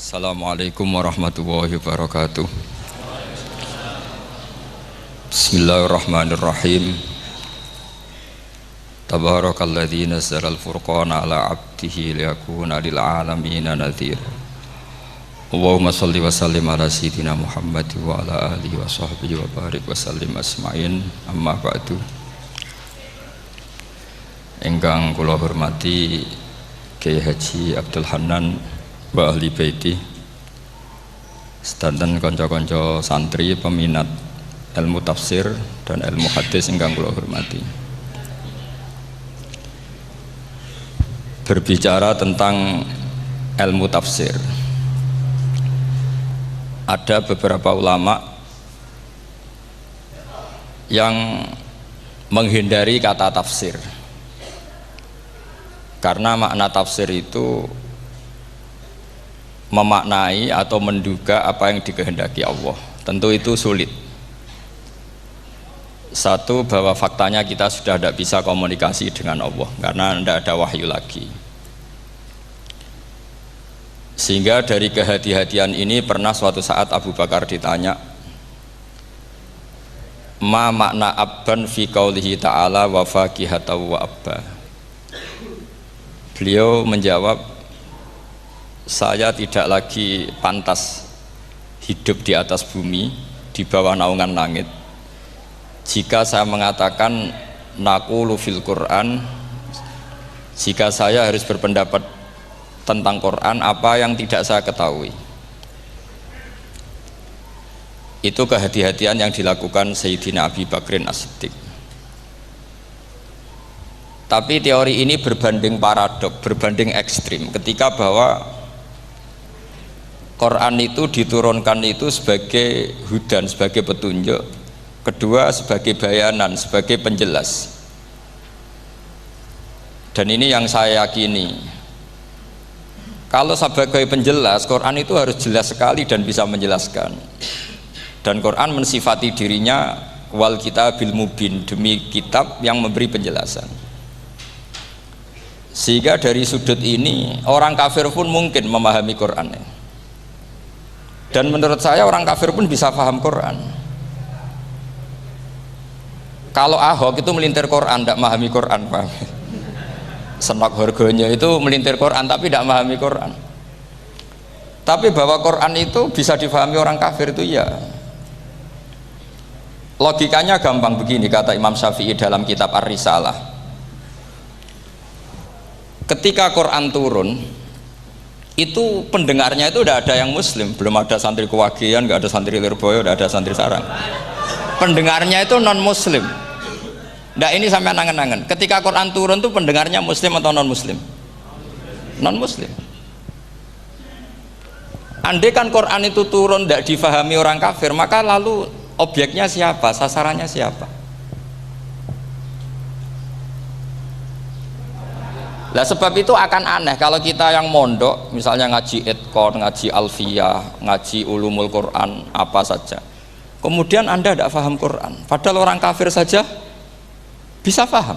Assalamualaikum warahmatullahi wabarakatuh. Bismillahirrahmanirrahim. Tabarakalladzi nazzala al-furqana ala 'abdihi liyakuna lil 'alamina nadhira. Allahumma shalli wa sallim ala sayyidina Muhammad wa ala alihi wa sahbihi wa barik wa sallim asma'in. Amma ba'du. Ingkang kula hormati Kyai Haji Abdul Hanan wa ahli baiti, sedanten kanca-kanca santri peminat ilmu tafsir dan ilmu hadis ingkang kula hormati. Berbicara tentang ilmu tafsir, ada beberapa ulama yang menghindari kata tafsir karena makna tafsir itu memaknai atau menduga apa yang dikehendaki Allah. Tentu itu sulit. Satu, bahwa faktanya kita sudah tidak bisa komunikasi dengan Allah karena tidak ada wahyu lagi. Sehingga dari kehati-hatian ini pernah suatu saat Abu Bakar ditanya, ma makna abban fi qaulihi ta'ala wa faqihatan wa abba. Beliau menjawab, saya tidak lagi pantas hidup di atas bumi, di bawah naungan langit, jika saya mengatakan naqulu fil Quran, jika saya harus berpendapat tentang Quran apa yang tidak saya ketahui. Itu kehati-hatian yang dilakukan Sayyidina Abi Bakrin As-Siddiq. Tapi teori ini berbanding paradok, berbanding ekstrim, ketika bahwa Quran itu diturunkan itu sebagai hudan, sebagai petunjuk. Kedua, sebagai bayanan, sebagai penjelas. Dan ini yang saya yakini, kalau sebagai penjelas, Quran itu harus jelas sekali dan bisa menjelaskan. Dan Quran mensifati dirinya wal kitabil mubin, demi kitab yang memberi penjelasan. Sehingga dari sudut ini orang kafir pun mungkin memahami Quran. Dan menurut saya orang kafir pun bisa paham Quran. Kalau Ahok itu melintir Quran, tidak memahami Quran, paham? Senok harganya itu melintir Quran tapi tidak memahami Quran. Tapi bahwa Quran itu bisa difahami orang kafir itu ya. Logikanya gampang begini, kata Imam Syafi'i dalam kitab Ar-Risalah. Ketika Quran turun, itu pendengarnya itu tidak ada yang muslim, belum ada santri Kewagian, nggak ada santri Lirboyo, nggak ada santri Sarang. Pendengarnya itu non muslim. Nah ini sampai angen-angen, ketika Quran turun tuh pendengarnya muslim atau non muslim? Non muslim. Andai kan Quran itu turun tidak difahami orang kafir, maka lalu objeknya siapa, sasarannya siapa? Nah sebab itu akan aneh kalau kita yang mondok, misalnya ngaji Edkon, ngaji Alfiyah, ngaji Ulumul Quran, apa saja, kemudian Anda tidak paham Quran, padahal orang kafir saja bisa paham.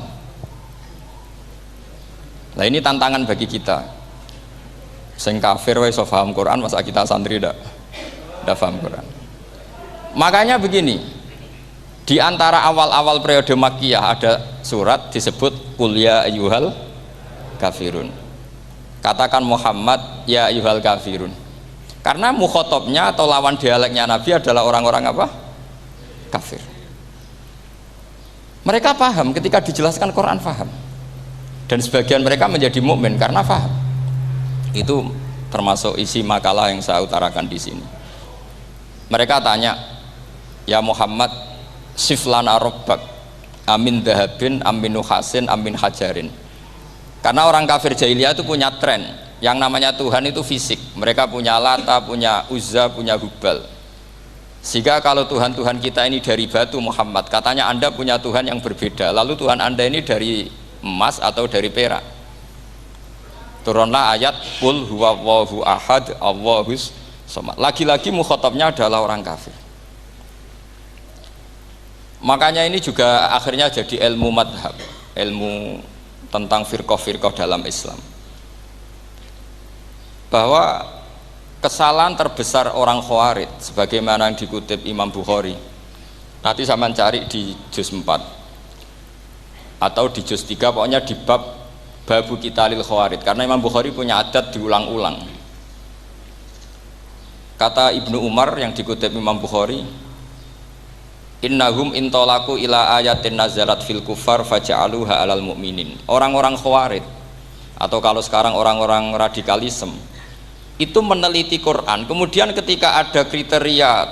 Nah ini tantangan bagi kita. Sing kafir wis iso paham Quran, masa kita santri tidak paham Quran. Makanya begini, di antara awal-awal periode Makkiyah ada surat disebut Qul ya ayyuhal kafirun. Katakan Muhammad ya ayyuhal kafirun. Karena mukhatabnya atau lawan dialeknya Nabi adalah orang-orang apa? Kafir. Mereka paham ketika dijelaskan Quran, paham. Dan sebagian mereka menjadi mukmin karena paham. Itu termasuk isi makalah yang saya utarakan di sini. Mereka tanya, ya Muhammad, siflana rabbak amin dahabin amin nuhasin amin hajarin. Karena orang kafir jahiliyah itu punya tren yang namanya Tuhan itu fisik. Mereka punya Lata, punya Uzza, punya Hubal. Sehingga kalau Tuhan-Tuhan kita ini dari batu Muhammad, katanya Anda punya Tuhan yang berbeda. Lalu Tuhan Anda ini dari emas atau dari perak. Turunlah ayat Qul huwallahu ahad Allahus samad. Lagi-lagi mukhatabnya adalah orang kafir. Makanya ini juga akhirnya jadi ilmu madhab, ilmu tentang firqah-firqah dalam Islam, bahwa kesalahan terbesar orang Khawarij sebagaimana yang dikutip Imam Bukhari. Nanti sama cari di juz 4 atau di juz 3, pokoknya di bab babu qitalil Khawarij, karena Imam Bukhari punya adat diulang-ulang. Kata Ibnu Umar yang dikutip Imam Bukhari, innahum intolaku ila ayatin nazalat fil kufar faja'aluha alal mu'minin. Orang-orang Khawarij atau kalau sekarang orang-orang radikalisme itu meneliti Quran, kemudian ketika ada kriteria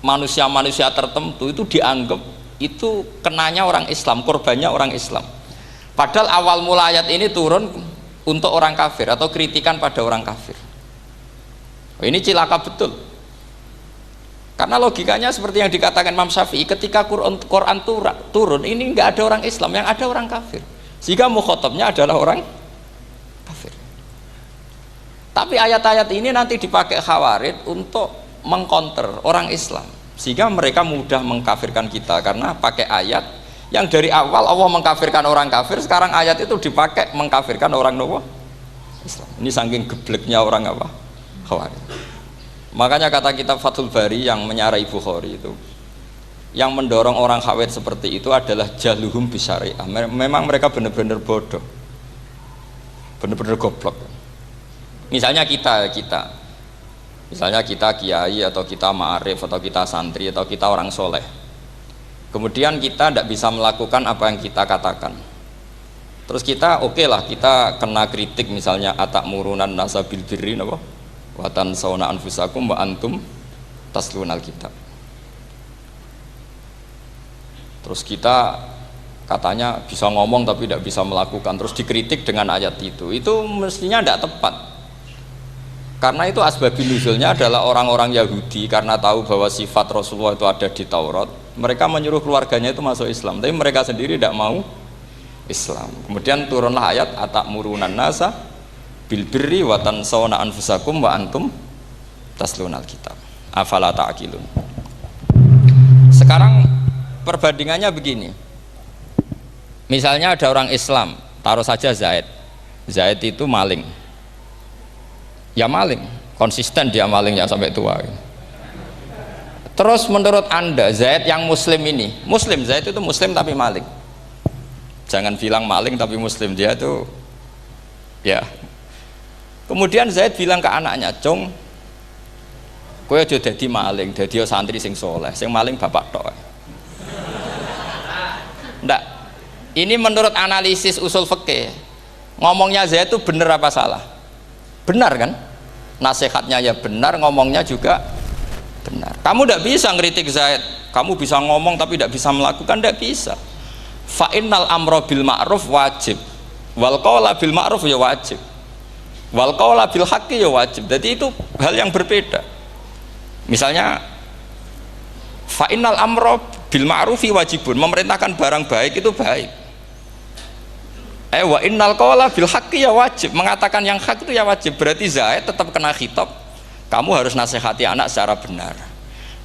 manusia-manusia tertentu itu dianggap itu kenanya orang Islam, korbannya orang Islam. Padahal awal mula ayat ini turun untuk orang kafir atau kritikan pada orang kafir. Ini cilaka betul. Karena logikanya seperti yang dikatakan Imam Syafi'i, ketika Quran turun ini nggak ada orang Islam, yang ada orang kafir. Sehingga mukhatabnya adalah orang kafir. Tapi ayat-ayat ini nanti dipakai Khawarij untuk mengcounter orang Islam, sehingga mereka mudah mengkafirkan kita karena pakai ayat yang dari awal Allah mengkafirkan orang kafir, sekarang ayat itu dipakai mengkafirkan orang Islam. Ini saking gebleknya orang apa? Khawarij. Makanya kata kitab Fathul Bari yang menyarai Bukhari itu, yang mendorong orang Khawarij seperti itu adalah jahluhum bisyariah. Memang mereka benar-benar bodoh, benar-benar goblok. Misalnya kita kiai atau kita ma'arif atau kita santri atau kita orang soleh, kemudian kita tidak bisa melakukan apa yang kita katakan, terus kita oke lah, kita kena kritik misalnya atakmurunan nasa bil birri wa tansawna anfusakum wa antum taslunal kitab. Terus kita katanya bisa ngomong tapi tidak bisa melakukan, terus dikritik dengan ayat itu mestinya tidak tepat. Karena itu asbabun nuzulnya adalah orang-orang Yahudi karena tahu bahwa sifat Rasulullah itu ada di Taurat, mereka menyuruh keluarganya itu masuk Islam, tapi mereka sendiri tidak mau Islam. Kemudian turunlah ayat atakmurunan nasa bil birri wa tansawna anfusakum wa antum taslunal kitab afala ta'qilun. Sekarang perbandingannya begini, misalnya ada orang Islam, taruh saja Zaid itu maling, ya maling, konsisten dia malingnya sampai tua. Terus menurut Anda Zaid yang muslim ini, Zaid itu muslim tapi maling, jangan bilang maling tapi muslim, dia itu ya. Kemudian Zaid bilang ke anaknya, "Cung, kowe aja dadi maling, dadi santri sing soleh, sing maling bapak tok." Ndak, ini menurut analisis usul fikih, ngomongnya Zaid itu benar apa salah? Benar kan? Nasihatnya ya benar, ngomongnya juga benar. Kamu tidak bisa ngeritik Zaid, kamu bisa ngomong tapi tidak bisa melakukan, tidak bisa. Fa innal amra bil ma'ruf wajib, wal qawla bil ma'ruf ya wajib, wal qawla bil haqqi ya wajib. Jadi itu hal yang berbeda. Misalnya fa innal amra bil ma'rufi wajibun, memerintahkan barang baik itu baik. Wa innal qawla bil haqqi ya wajib, mengatakan yang hak itu ya wajib. Berarti Zaid tetap kena khitab, kamu harus nasihati anak secara benar,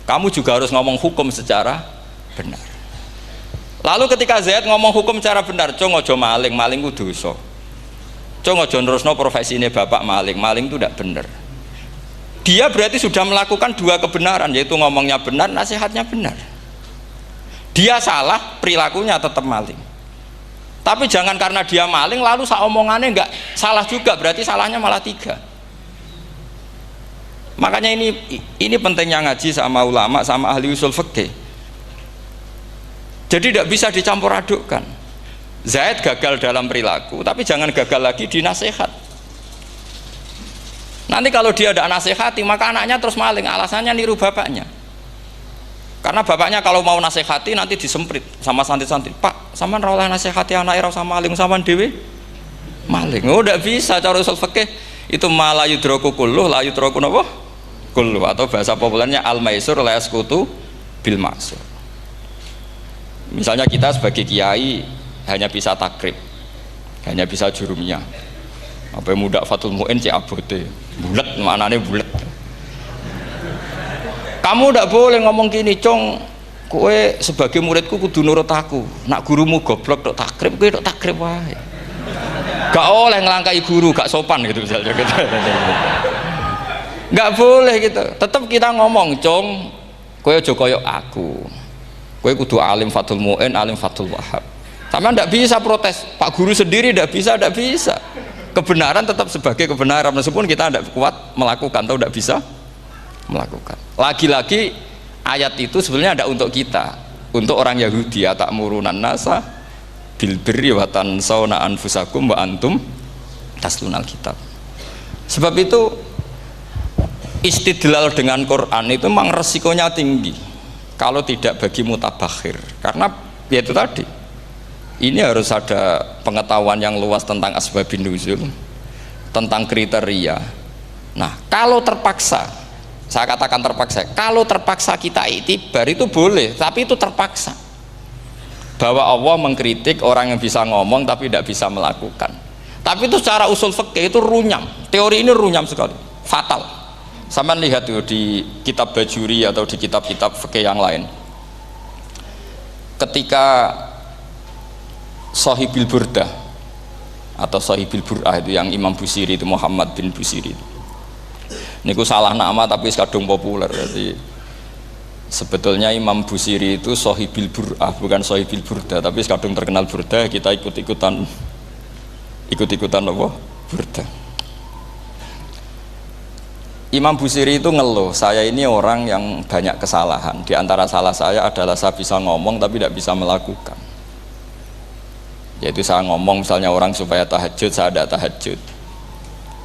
kamu juga harus ngomong hukum secara benar. Lalu ketika Zaid ngomong hukum secara benar, cung ojo maling, maling itu dosa, cung ojo nerusno profesi ini bapak maling, maling itu tidak benar. Dia berarti sudah melakukan dua kebenaran, yaitu ngomongnya benar, nasihatnya benar. Dia salah, perilakunya tetap maling. Tapi jangan karena dia maling lalu omongannya enggak salah juga, berarti salahnya malah tiga. Makanya ini pentingnya ngaji sama ulama, sama ahli usul fikih. Jadi tidak bisa dicampur adukkan. Zaid gagal dalam perilaku, tapi jangan gagal lagi di nasihat. Nanti kalau dia tidak nasihati, maka anaknya terus maling, alasannya niru bapaknya. Karena bapaknya kalau mau nasihati nanti disemprit sama santri-santri, "Pak, sampean ra oleh nasihati anake ra usah maling, sampean dhewe maling." Oh, tidak bisa, cara usul fikih itu malah yudroku kulluh la yudroku napa? Kulluh, atau bahasa populernya al maisur la yasqutu bil ma'sur. Misalnya kita sebagai kiai hanya bisa takrib, hanya bisa jurumiyah. Apa muda Fathul Mu'in cek abote. Bulet, maknane bulet. Kamu tidak boleh ngomong gini, "Cung, kowe sebagai muridku kudu nurut aku. Nak gurumu goblok tok takrib, kowe tok takrib wae. Gak oleh ngelangkai guru, gak sopan gitu misalnya." Nggak boleh gitu. Tetap kita ngomong, "Cung, kowe aja koyo aku. Kowe kudu alim Fathul Mu'in, alim Fathul Wahhab." Sama ndak bisa protes. Pak guru sendiri ndak bisa, ndak bisa. Kebenaran tetap sebagai kebenaran meskipun kita ndak kuat melakukan atau ndak bisa melakukan. Lagi-lagi ayat itu sebenarnya ada untuk kita, untuk orang Yahudi, ta'murunan nasa bil birri wa tansawna anfusakum wa antum taslunal kitab. Sebab itu istidlal dengan Quran itu memang resikonya tinggi kalau tidak bagi mutabakhir, karena ya itu tadi, ini harus ada pengetahuan yang luas tentang asbabun nuzul, tentang kriteria. Nah kalau terpaksa, saya katakan terpaksa, kalau terpaksa kita iktibar itu boleh, tapi itu terpaksa, bahwa Allah mengkritik orang yang bisa ngomong tapi tidak bisa melakukan. Tapi itu secara usul fikih itu runyam, teori ini runyam sekali, fatal. Sama lihat tuh di kitab Bajuri atau di kitab-kitab fikih yang lain, ketika Shahibil Burdah atau Shahibil Bur'ah itu yang Imam Busiri itu, Muhammad bin Busiri itu, ini ku salah nama tapi kadung populer. Jadi sebetulnya Imam Busiri itu Shahibil Bur'ah bukan Shahibil Burdah, tapi kadung terkenal Burdah, kita ikut-ikutan apa? Burdah. Imam Busiri itu ngeluh, saya ini orang yang banyak kesalahan. Di antara salah saya adalah saya bisa ngomong tapi tidak bisa melakukan. Yaitu saya ngomong misalnya orang supaya tahajud, saya tidak tahajud.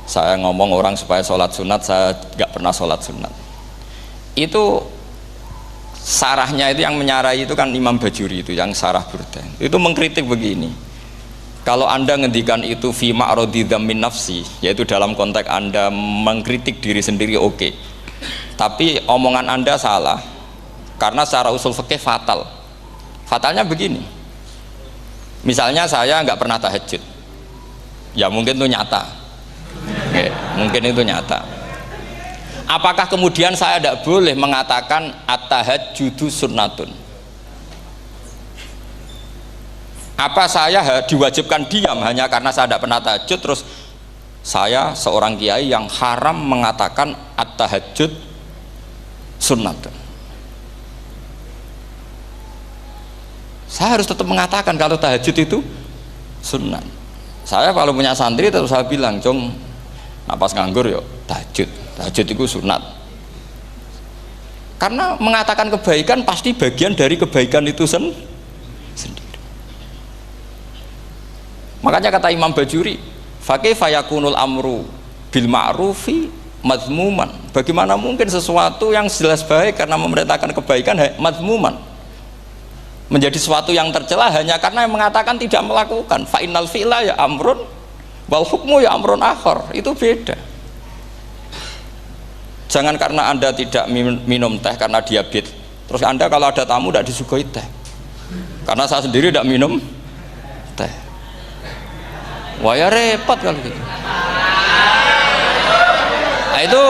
Saya ngomong orang supaya sholat sunat, saya tidak pernah sholat sunat. Itu sarahnya itu yang menyarai itu kan Imam Bajuri itu, yang sarah Burdah. Itu mengkritik begini. Kalau Anda ngendikan itu fi ma'radi dzammin nafsi, yaitu dalam konteks Anda mengkritik diri sendiri, oke. Tapi omongan Anda salah, karena secara usul fikih fatal. Fatalnya begini. Misalnya saya nggak pernah tahajud, ya mungkin itu nyata. Oke, mungkin itu nyata. Apakah kemudian saya tidak boleh mengatakan at-tahajjudu sunnatun? Apa saya diwajibkan diam hanya karena saya tidak pernah tahajud, terus saya seorang kiai yang haram mengatakan at-tahajjud sunnatun? Saya harus tetap mengatakan kalau tahajud itu sunnah. Saya kalau punya santri terus saya bilang, "Cung, napas nganggur yuk tahajud itu sunat." Karena mengatakan kebaikan pasti bagian dari kebaikan itu sendiri. Makanya kata Imam Bajuri, fakaifa yakunul amru bil ma'rufi mazmuman. Bagaimana mungkin sesuatu yang jelas baik karena memerintahkan kebaikan mazmuman menjadi sesuatu yang tercela hanya karena yang mengatakan tidak melakukan. Fa innal fi'la ya amrun wal hukmu ya amrun akhar. Itu beda. Jangan karena Anda tidak minum teh karena diabetes, terus Anda kalau ada tamu tidak disuguhi teh. Karena saya sendiri tidak minum teh. Wah ya repot kalau gitu. Nah itu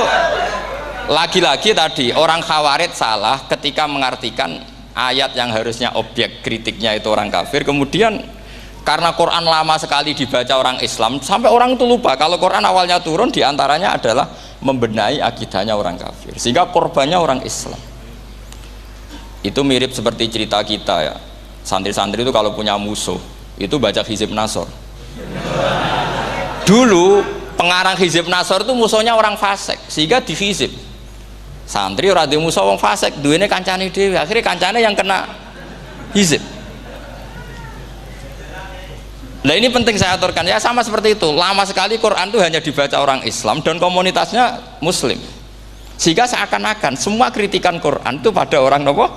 lagi-lagi tadi orang Khawarij salah ketika mengartikan ayat yang harusnya objek kritiknya itu orang kafir, kemudian karena Quran lama sekali dibaca orang Islam sampai orang itu lupa kalau Quran awalnya turun diantaranya adalah membenahi akidahnya orang kafir, sehingga korbannya orang Islam. Itu mirip seperti cerita kita ya, santri-santri itu kalau punya musuh itu baca Hizib Nasor. Dulu pengarang Hizib Nasor itu musuhnya orang fasik, sehingga di Hizib santri ora duwe musuh wong fasik, duwene kancane dhewe, akhirnya kancane yang kena Hizib. Nah ini penting saya aturkan ya, sama seperti itu. Lama sekali Quran itu hanya dibaca orang Islam dan komunitasnya Muslim, sehingga seakan-akan semua kritikan Quran itu pada orang nopo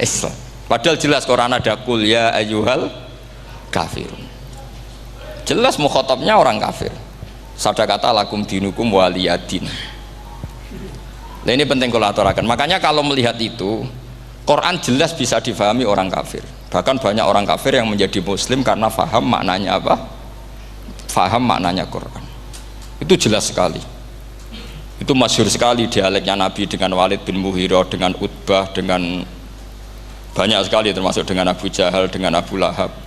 Islam. Padahal jelas Quran ada kul ya ayyuhal kafirun. Jelas mukhatabnya orang kafir. Sabda kata lakum dinukum waliyadin. Nah ini penting kalau aturakan. Makanya kalau melihat itu, Quran jelas bisa difahami orang kafir. Bahkan banyak orang kafir yang menjadi muslim karena faham maknanya apa? Faham maknanya Quran. Itu jelas sekali. Itu masyhur sekali dialeknya Nabi dengan Walid bin Mughirah, dengan Utbah, dengan banyak sekali, termasuk dengan Abu Jahal, dengan Abu Lahab.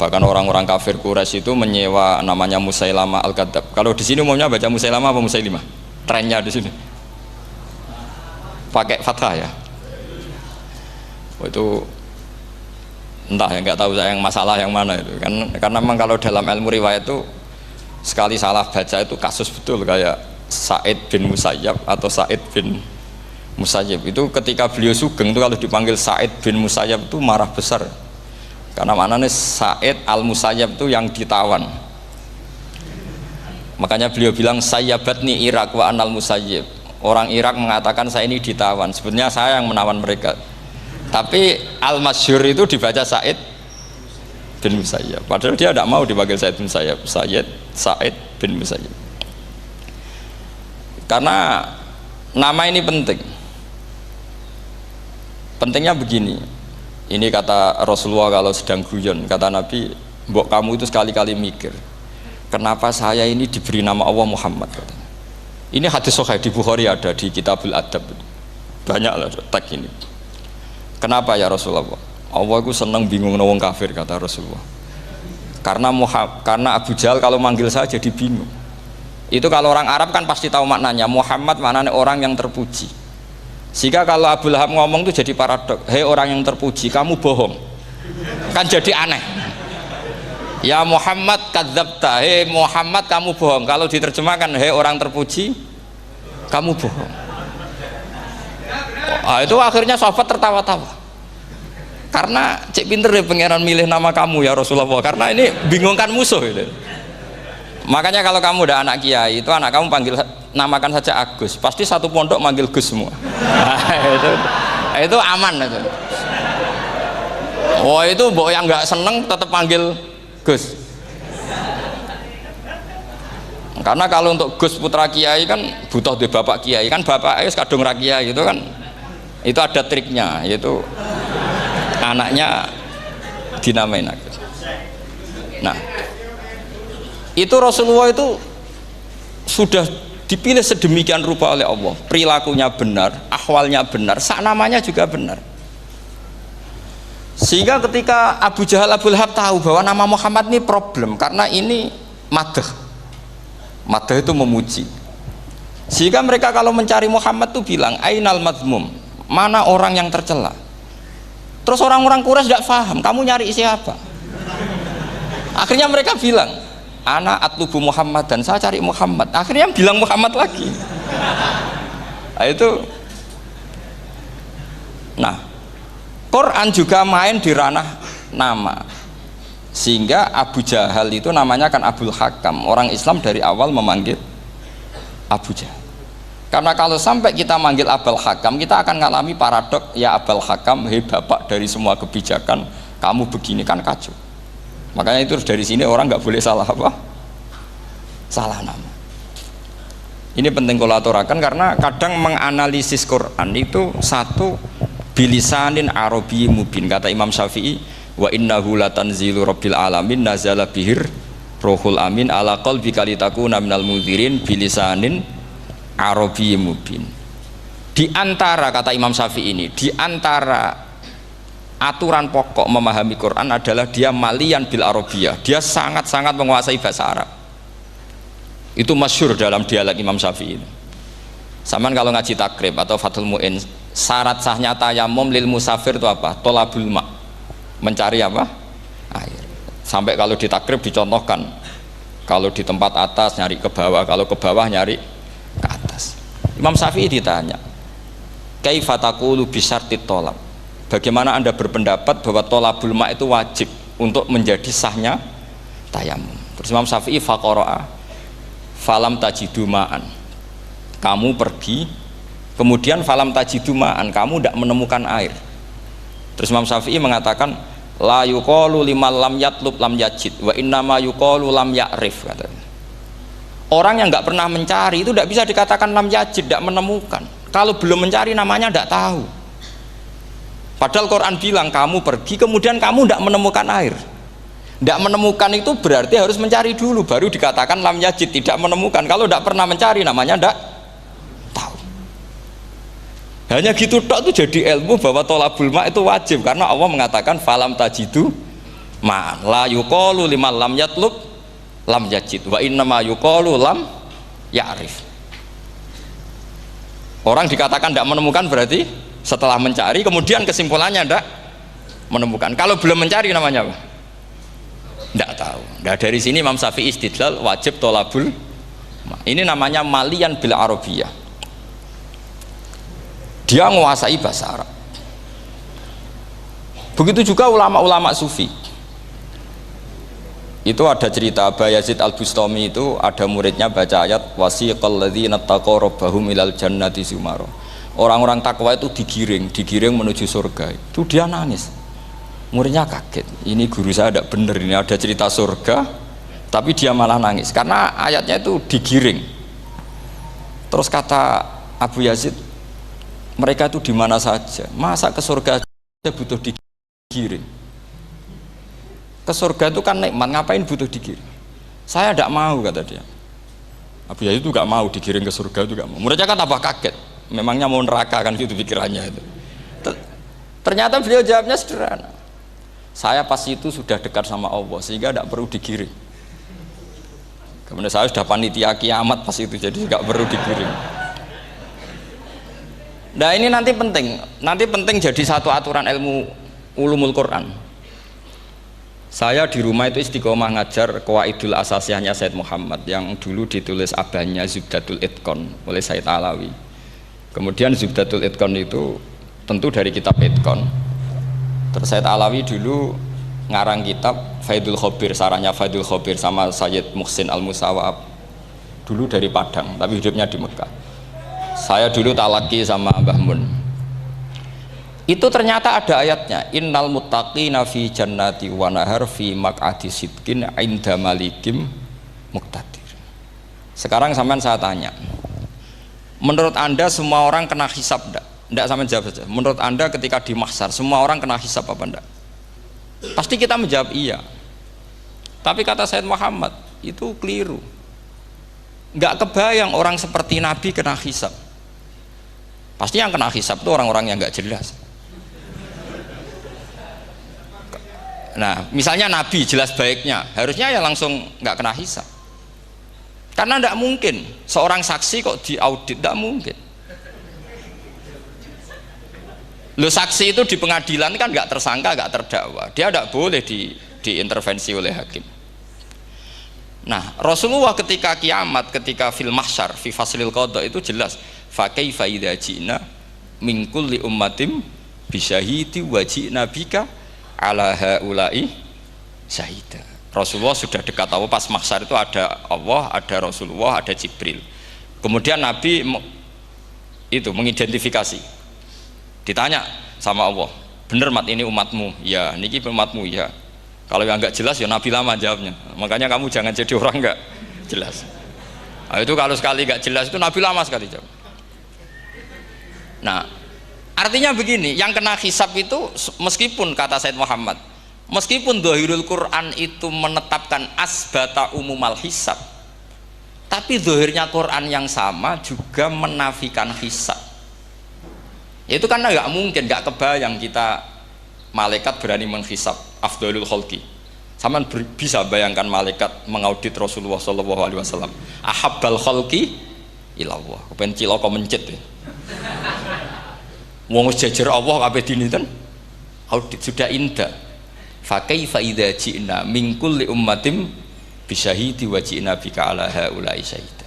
Bahkan orang-orang kafir Quraisy itu menyewa namanya Musailamah Al-Kadzab. Kalau di sini umumnya baca Musailamah apa Musailimah? trennya di sini pakai fathah ya. Itu entah ya, nggak tahu saya yang masalah yang mana itu kan, karena memang kalau dalam ilmu riwayat itu sekali salah baca itu kasus betul, kayak Sa'id bin Musayyab atau Sa'id bin Musayyib itu ketika beliau sugeng itu kalau dipanggil Sa'id bin Musayyab itu marah besar, karena maknanya Sa'id al Musayyab itu yang ditawan, makanya beliau bilang sayyabatni Irak wa anal Musayyib, orang Irak mengatakan saya ini ditawan, sebenarnya saya yang menawan mereka. Tapi al-masyhur itu dibaca Sa'id bin Musayyab, padahal dia tidak mau dipanggil Sa'id bin Musayyab, Sa'id bin Musayyab. Karena nama ini penting. Pentingnya begini, ini kata Rasulullah kalau sedang guyon, kata Nabi, mbok kamu itu sekali-kali mikir, kenapa saya ini diberi nama Allah Muhammad, katanya. Ini hadis sahih di Bukhari, ada di Kitabul Adab, banyak lah teks ini. Kenapa ya Rasulullah? Allah itu senang bingung wong kafir, kata Rasulullah. Karena Abu Jahal kalau manggil saya jadi bingung. Itu kalau orang Arab kan pasti tahu maknanya. Muhammad maknanya orang yang terpuji. Sehingga kalau Abu Lahab ngomong itu jadi paradok. Hei orang yang terpuji, kamu bohong. Kan jadi aneh. Ya Muhammad kadzabta. Hei Muhammad kamu bohong. Kalau diterjemahkan hei orang terpuji, kamu bohong. Itu akhirnya sahabat tertawa-tawa, karena cek pinter deh pangeran milih nama kamu ya Rasulullah, karena ini bingungkan musuh gitu. Makanya kalau kamu udah anak kiai itu anak kamu panggil namakan saja Agus, pasti satu pondok manggil Gus semua. Itu aman itu. Oh itu mbok yang nggak seneng tetap panggil Gus. Karena kalau untuk Gus putra kiai kan butuh di bapak kiai, kan bapak kadung ra kiai gitu kan. Itu ada triknya, yaitu anaknya dinamain Agus. Nah, itu Rasulullah itu sudah dipilih sedemikian rupa oleh Allah, perilakunya benar, ahwalnya benar, sak namanya juga benar. Sehingga ketika Abu Jahal, Abu Lahab tahu bahwa nama Muhammad ini problem, karena ini madah itu memuji. Sehingga mereka kalau mencari Muhammad tuh bilang ainal madmum, mana orang yang tercela. Terus orang-orang Quraisy tidak paham, kamu nyari siapa? Akhirnya mereka bilang, ana atlubu Muhammad, dan saya cari Muhammad. Akhirnya bilang Muhammad lagi. Nah, itu. Nah, Quran juga main di ranah nama. Sehingga Abu Jahal itu namanya kan Abul Hakam. Orang Islam dari awal memanggil Abu Jahal. Karena kalau sampai kita manggil Abul Hakam, kita akan mengalami paradok, ya Abul Hakam, hei bapak dari semua kebijakan, kamu begini kan kacau. Makanya itu dari sini orang nggak boleh salah apa? Salah nama. Ini penting kalau aturakan, karena kadang menganalisis Quran itu satu bilisanin Arabi mubin, kata Imam Syafi'i, wa innahu latanzilu rabbil alamin nazala bihir rohul amin ala qalbika litakuna minal mudhirin bilisanin Arabi mubin. Di antara, kata Imam Syafi'i ini, di antara aturan pokok memahami Quran adalah dia malian bil arabiyah, dia sangat-sangat menguasai bahasa Arab. Itu masyhur dalam dialek Imam Syafi'i ini. Saman kalau ngaji takrib atau Fathul Mu'in, syarat sahnya tayamum lil musafir itu apa? Tolabul ma', mencari apa? Air. Sampai kalau di takrib dicontohkan, kalau di tempat atas nyari ke bawah, kalau ke bawah nyari ke atas. Imam Syafi'i ditanya, kaifa taqulu bi syartit tolab, bagaimana anda berpendapat bahwa tolabul ma' itu wajib untuk menjadi sahnya tayamum? Terus Imam Syafi'i faqara'a falam tajidu ma'an, kamu pergi kemudian falam tajidu ma'an, kamu tidak menemukan air. Terus Imam Syafi'i mengatakan la yuqalu liman lam yatlub lam yajid wa innama yuqalu lam ya'rif, katanya. Orang yang nggak pernah mencari itu tidak bisa dikatakan lam yajid, tidak menemukan. Kalau belum mencari namanya tidak tahu. Padahal Quran bilang kamu pergi kemudian kamu tidak menemukan air. Tidak menemukan itu berarti harus mencari dulu, baru dikatakan lam yajid, tidak menemukan. Kalau tidak pernah mencari namanya tidak tahu. Hanya gitu tok itu jadi ilmu bahwa tolabul ma' itu wajib, karena Allah mengatakan falam tajidu ma'an la yuqalu liman lam yatlub lam yajid wa innama yuqalu lam ya'rif. Orang dikatakan tidak menemukan berarti setelah mencari kemudian kesimpulannya tidak menemukan. Kalau belum mencari namanya apa? Tidak tahu. Nah, dari sini Imam Syafi'i istidlal wajib tolabul. Ini namanya malian bil arabiyah. Dia menguasai bahasa Arab. Begitu juga ulama-ulama sufi. Itu ada cerita Bayazid Al-Bustami, itu ada muridnya baca ayat wasiqal ladzina taqaw rabbahum ilal jannati zumara. Orang-orang takwa itu digiring menuju surga. Itu dia nangis. Muridnya kaget. Ini guru saya tidak benar, ini ada cerita surga, tapi dia malah nangis karena ayatnya itu digiring. Terus kata Abu Yazid, mereka itu di mana saja? Masa ke surga aja butuh digiring? Ke surga itu kan nikmat, ngapain butuh digiring? Saya tidak mau, kata dia. Abu Yazid itu gak mau digiring ke surga, itu gak mau. Muridnya kan tambah kaget, memangnya mau neraka kan gitu pikirannya itu. Ternyata beliau jawabnya sederhana. Saya pas itu sudah dekat sama Allah sehingga tidak perlu digiring. Kemudian saya sudah panitia kiamat pas itu, jadi nggak perlu digiring. Nah ini nanti penting jadi satu aturan ilmu ulumul Quran. Saya di rumah itu istiqomah ngajar Qawaidul Asasiyahnya Said Muhammad yang dulu ditulis abahnya Zubdatul Itqon oleh Said Alawi. Kemudian Zubdatul Itqon itu tentu dari kitab Itqon. Terus Said Alawi dulu ngarang kitab Faidul Khobir, sarahnya Faidul Khobir sama Sayyid Muhsin Al-Musawab, dulu dari Padang tapi hidupnya di Mekah. Saya dulu talaki sama Mbah Mun. Itu ternyata ada ayatnya, innal muttaqina fi jannati wa nahar fi maq'adi sidqin 'inda malikim muqtadir. Sekarang sampean saya tanya, menurut Anda semua orang kena hisab enggak? Enggak, sampean jawab saja. Menurut Anda ketika di mahsyar semua orang kena hisab apa enggak? Pasti kita menjawab iya. Tapi kata Said Muhammad itu keliru. Enggak kebayang orang seperti Nabi kena hisab. Pasti yang kena hisab itu orang-orang yang enggak jelas. Nah, misalnya Nabi jelas baiknya, harusnya ya langsung nggak kena hisab. Karena tidak mungkin seorang saksi kok diaudit, tidak mungkin. Lo saksi itu di pengadilan kan nggak tersangka, nggak terdakwa, dia tidak boleh diintervensi oleh hakim. Nah, Rasulullah ketika kiamat, ketika fil mahsyar, fi faslil qada itu jelas, fa kaifa idza ji'na min kulli ummatin bisyahidi wa ji'na bika ala haula'i syahida. Rasulullah sudah dekat Allah, pas mahsyar itu ada Allah, ada Rasulullah, ada Jibril. Kemudian Nabi itu mengidentifikasi, ditanya sama Allah, bener mat ini umatmu? Ya, niki umatmu ya. Kalau yang nggak jelas ya Nabi lama jawabnya. Makanya kamu jangan jadi orang nggak jelas. Nah, itu kalau sekali nggak jelas itu Nabi lama sekali jawab. Nah, artinya begini, yang kena hisab itu meskipun kata Said Muhammad, meskipun Dhahirul Quran itu menetapkan asbata umumal hisab, tapi zahirnya Quran yang sama juga menafikan hisab. Itu karena nggak mungkin, nggak kebayang kita malaikat berani menghisab afdhalul khalqi. Sama bisa bayangkan malaikat mengaudit Rasulullah SAW, ahabbal khalqi ilallah, kepen cilaka mencit ya. Wong jajar Allah kabeh dinten audit sudah indah. Fa kaifa idza ji'na min kulli ummatin bisyahidi wa ji'na bika ala haula'i syahida.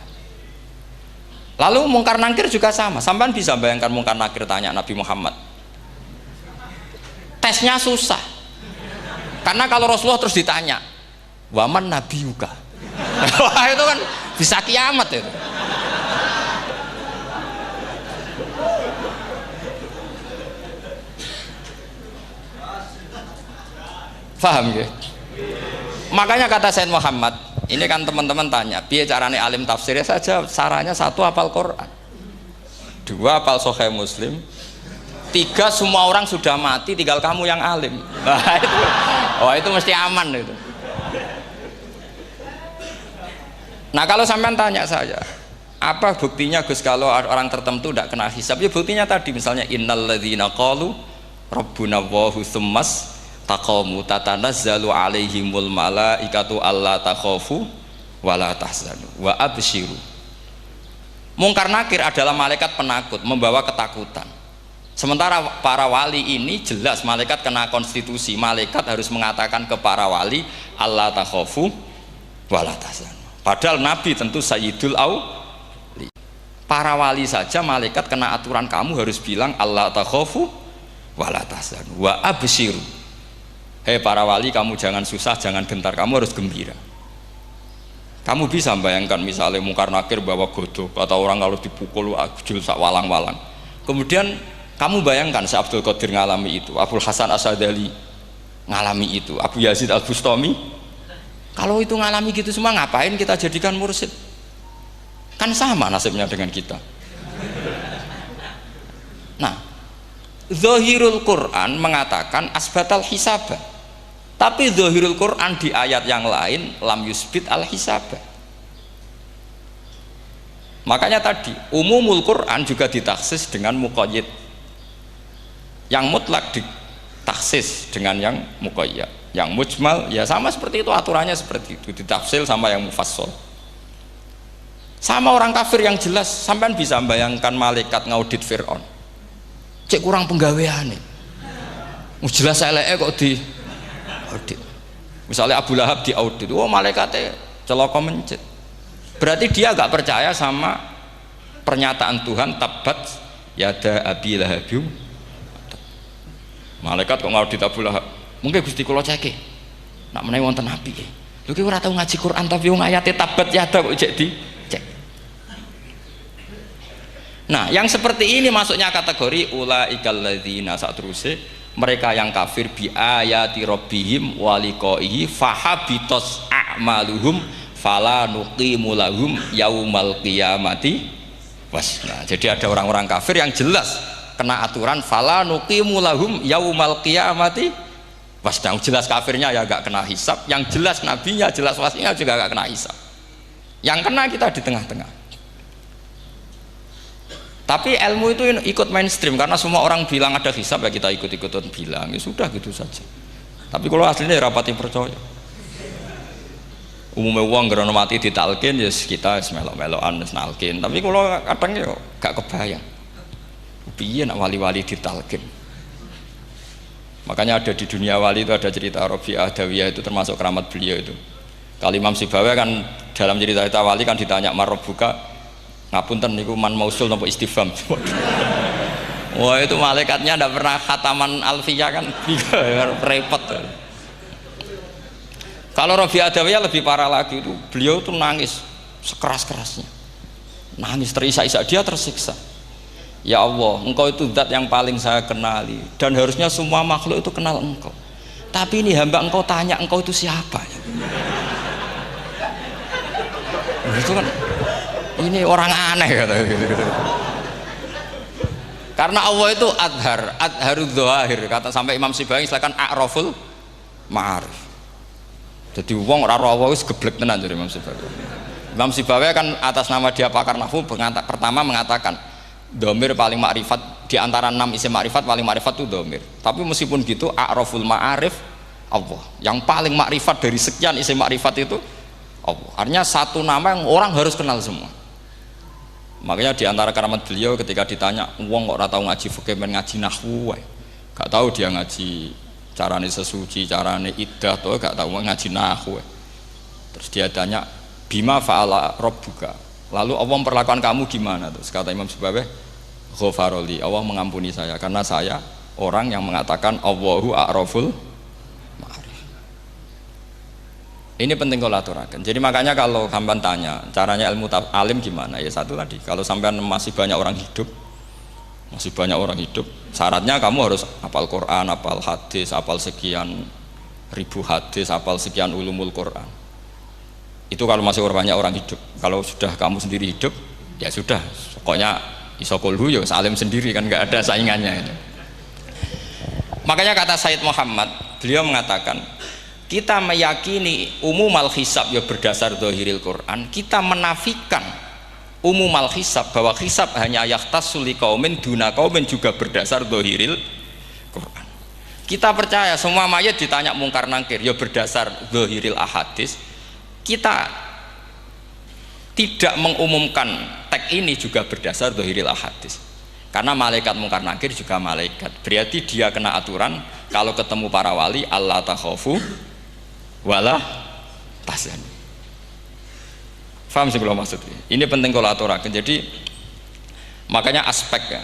Lalu mungkar nakir juga sama. Sampean bisa bayangkan mungkar nakir tanya Nabi Muhammad. Tesnya susah. Karena kalau Rasulullah terus ditanya, "Waman nabiyuka?" Wah, itu kan bisa kiamat itu. Paham ya? Makanya kata Said Muhammad, ini kan teman-teman tanya, biar caranya alim tafsirnya saja, sarannya satu hafal Quran, dua hafal Sahih Muslim, tiga semua orang sudah mati, tinggal kamu yang alim. Nah, itu, itu mesti aman itu. Nah kalau sampean tanya saya, apa buktinya Gus kalau orang tertentu tidak kena hisab? Ya buktinya tadi, misalnya innalladzina qalu rabbuna Allahu tsummas taqamu tatanazzalu alaihimul malaikatu alla takhafu wala tahzanu wa absyiru. Mungkar nakir adalah malaikat penakut, membawa ketakutan. Sementara para wali ini jelas malaikat kena konstitusi. Malaikat harus mengatakan ke para wali, Allah takhofu wala tahzanu. Padahal Nabi tentu Sayyidul Auli. Para wali saja malaikat kena aturan, kamu harus bilang Allah takhofu wala tahzanu wa abshiru. Hei para wali, kamu jangan susah, jangan gentar, kamu harus gembira. Kamu bisa bayangkan misalnya mungkar nakir bawa godok, kata orang kalau dipukul ajul sak walang-walang. Kemudian kamu bayangkan si Abdul Qadir ngalami itu, Abdul Hasan Asadali ngalami itu, Abu Yazid Al Bustami. Kalau itu ngalami gitu semua, ngapain kita jadikan mursyid? Kan sama nasibnya dengan kita. Nah, Zahirul Quran mengatakan asbatal hisabah. Tapi Zahirul Quran di ayat yang lain lam yusbit al hisabah. Makanya tadi umumul Quran juga ditaksis dengan muqayyid. Yang mutlak ditaksis dengan yang muqayyad. Yang mujmal ya sama seperti itu, aturannya seperti itu, ditafsil sama yang mufassal. Sama orang kafir yang jelas, sampean bisa bayangkan malaikat ngaudit Fir'aun. Cek kurang penggaweane. Jelas eleke kok di audit. Misalnya Abu Lahab di audit, oh malaikatnya celaka mencet. Berarti dia agak percaya sama pernyataan Tuhan, tabat yada abi lahabiu. Malaikat kok ngaudit Abu Lahab? Mungkin Gusti kula ceke. Nak menawi wonten api. Lho ki ora tau ngaji Quran tapi wong ayate tabat yada kok cek di cek. Nah, yang seperti ini masuknya kategori ulaikal ladzina, sateruse mereka yang kafir bi ayati rabbihim wa liqaihi fahabitos a'maluhum fala nuqimu lahum yaumal qiyamati wasna. Jadi ada orang-orang kafir yang jelas kena aturan fala nuqimu lahum yaumal qiyamati wasna. Jelas kafirnya ya gak kena hisab, yang jelas nabinya, jelas wasinya juga gak kena hisab. Yang kena kita di tengah-tengah. Tapi ilmu itu ikut mainstream karena semua orang bilang ada hisab, ya kita ikut-ikutan bilang, ya sudah gitu saja. Tapi kalau aslinya rapati percaya. Umumnya uang gerono mati ditalkin ya kita melok-melokan nalkin. Tapi kalau kadang ya gak kebayang. Piye nak wali-wali ditalkin. Makanya ada di dunia wali itu ada cerita Rabi'ah Dawiyah, itu termasuk keramat beliau itu. Kali Imam Sibawi kan dalam cerita wali kan ditanya marrobuka, ngapunten niku man mausul napa istifham. Wah itu malaikatnya ndak pernah khataman alfiyah kan, repot. Kalau Rabi'ah Adawiyah lebih parah lagi, itu beliau tuh nangis sekeras-kerasnya, nangis terisak-isak, dia tersiksa. Ya Allah, engkau itu zat yang paling saya kenali dan harusnya semua makhluk itu kenal engkau, tapi ini hamba engkau tanya engkau itu siapa. Itu kan ini orang aneh kata gitu. Karena Allah itu adharud dzahir, kata sampai Imam Sibawi silakan a'raful ma'arif. Jadi wong ora Allah wis geblek tenan dari Imam Sibawi. Imam Sibawi kan atas nama dia pakar nahwu pertama mengatakan dhamir paling makrifat di antara 6 isim makrifat, paling makrifat itu dhamir. Tapi meskipun gitu a'raful ma'arif Allah. Yang paling makrifat dari sekian isim makrifat itu Allah. Artinya satu nama yang orang harus kenal semua. Makanya di antara keramat beliau ketika ditanya, wong kok ora tau ngaji fikih men ngaji nahwu wae. Gak tahu dia ngaji carane sesuci, carane iddah tuh gak tahu ngaji nahwu. Terus dia tanya, bima fa'ala rabbuka. Lalu Allah memperlakukan kamu gimana? Terus kata Imam Sibawi, ghafaroli, Allah mengampuni saya karena saya orang yang mengatakan Allahu a'raful ma'arif. Ini penting kalau aturakan. Jadi makanya kalau sampean tanya caranya ilmu alim gimana, ya satu tadi, kalau sampean masih banyak orang hidup, syaratnya kamu harus hafal Quran, hafal hadis, hafal sekian ribu hadis, hafal sekian ulumul Quran. Itu kalau masih banyak orang hidup. Kalau sudah kamu sendiri hidup, ya sudah, pokoknya isokulhu ya salim sendiri kan, nggak ada saingannya itu. Makanya kata Sayyid Muhammad, beliau mengatakan kita meyakini umumal hisab ya berdasar dzahiril Quran, kita menafikan umumal hisab bahwa hisab hanya yahtassul liqaumin duna qaumin juga berdasar dzahiril Quran. Kita percaya semua mayat ditanya mungkar nangkir ya berdasar dzahiril ahadis. Kita tidak mengumumkan teks ini juga berdasar dhahiril ahadits. Karena malaikat mungkar nakir juga malaikat. Berarti dia kena aturan kalau ketemu para wali Allah takhafu wala tahzanu. Faham sih kalau maksudnya? Ini penting kalau aturakan. Jadi makanya aspeknya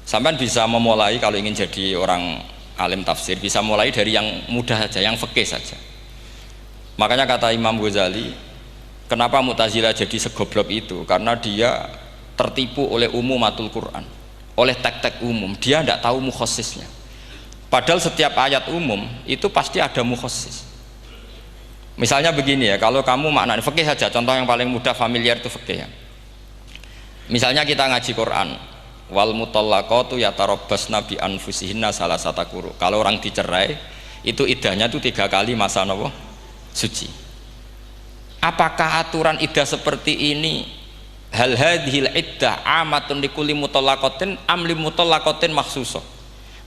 sampean bisa memulai kalau ingin jadi orang alim tafsir bisa mulai dari yang mudah saja, yang fikih saja. Makanya kata Imam Ghazali, kenapa Mu'tazilah jadi segoblok itu? Karena dia tertipu oleh umumatul Quran, oleh teks-teks umum. Dia tidak tahu mukhassisnya. Padahal setiap ayat umum itu pasti ada mukhassis. Misalnya begini ya, kalau kamu maknanya fikih saja, contoh yang paling mudah familiar itu fikih ya. Misalnya kita ngaji Quran, wal mutallaqatu yatarabbasna bi anfusihinna salasata quru. Kalau orang dicerai itu iddahnya itu 3 kali masa nopo suci. Apakah aturan iddah seperti ini hal hadhil iddah amatun likulli mutallaqatin am li mutallaqatin makhsusah?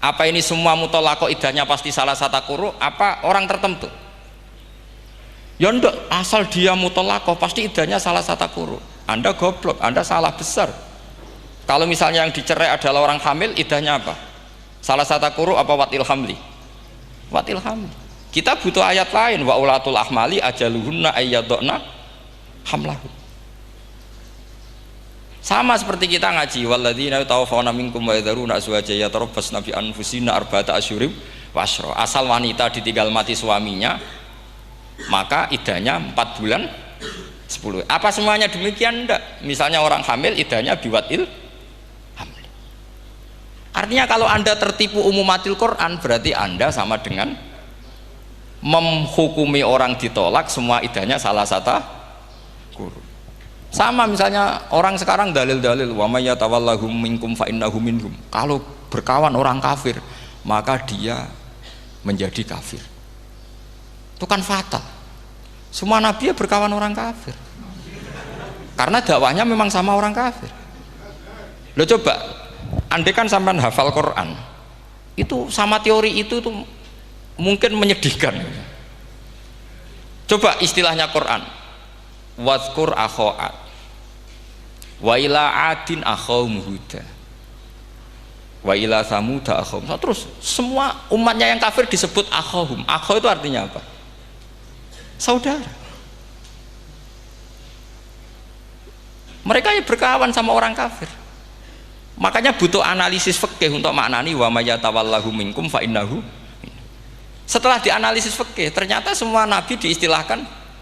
Apa ini semua mutallaqah iddahnya pasti salasata quru apa orang tertentu? Ya ndak, asal dia mutallaqah pasti iddahnya salasata quru. Anda goblok, Anda salah besar. Kalau misalnya yang dicerai adalah orang hamil, iddahnya apa? Salasata quru apa watil hamli? Watil hamli. Kita butuh ayat lain, wa ulatul ahmali ajaluhunna ayyadna hamlahu. Sama seperti kita ngaji walladzina yatawaffawna minkum wa yadharuna azwajan yatarabbasna bi anfusina arba'ata asyhurin wa asyra. Asal wanita ditinggal mati suaminya, maka iddahnya 4 bulan 10. Apa semuanya demikian? Enggak. Misalnya orang hamil iddahnya biwatil hamil. Artinya kalau Anda tertipu umumatil Quran berarti Anda sama dengan menghukumi orang ditolak semua iddahnya salah satu guru. Sama misalnya orang sekarang dalil-dalil wa may yatawallahum minkum fa innahu minhum. Kalau berkawan orang kafir maka dia menjadi kafir. Itu kan fatal. Semua nabi ya berkawan orang kafir. Karena dakwahnya memang sama orang kafir. Lo coba, andai kan sampean hafal Quran, itu sama teori itu tuh mungkin menyedihkan. Coba istilahnya Quran, wadhkur akho'at wa ila adin akhawum huda wa ila samuda akhawum. Terus semua umatnya yang kafir disebut akhawum. Akhaw itu artinya apa? Saudara. Mereka ya berkawan sama orang kafir. Makanya butuh analisis fikih untuk maknani wa may yatawallahu minkum fa innahu. Setelah dianalisis fikih, ternyata semua nabi diistilahkan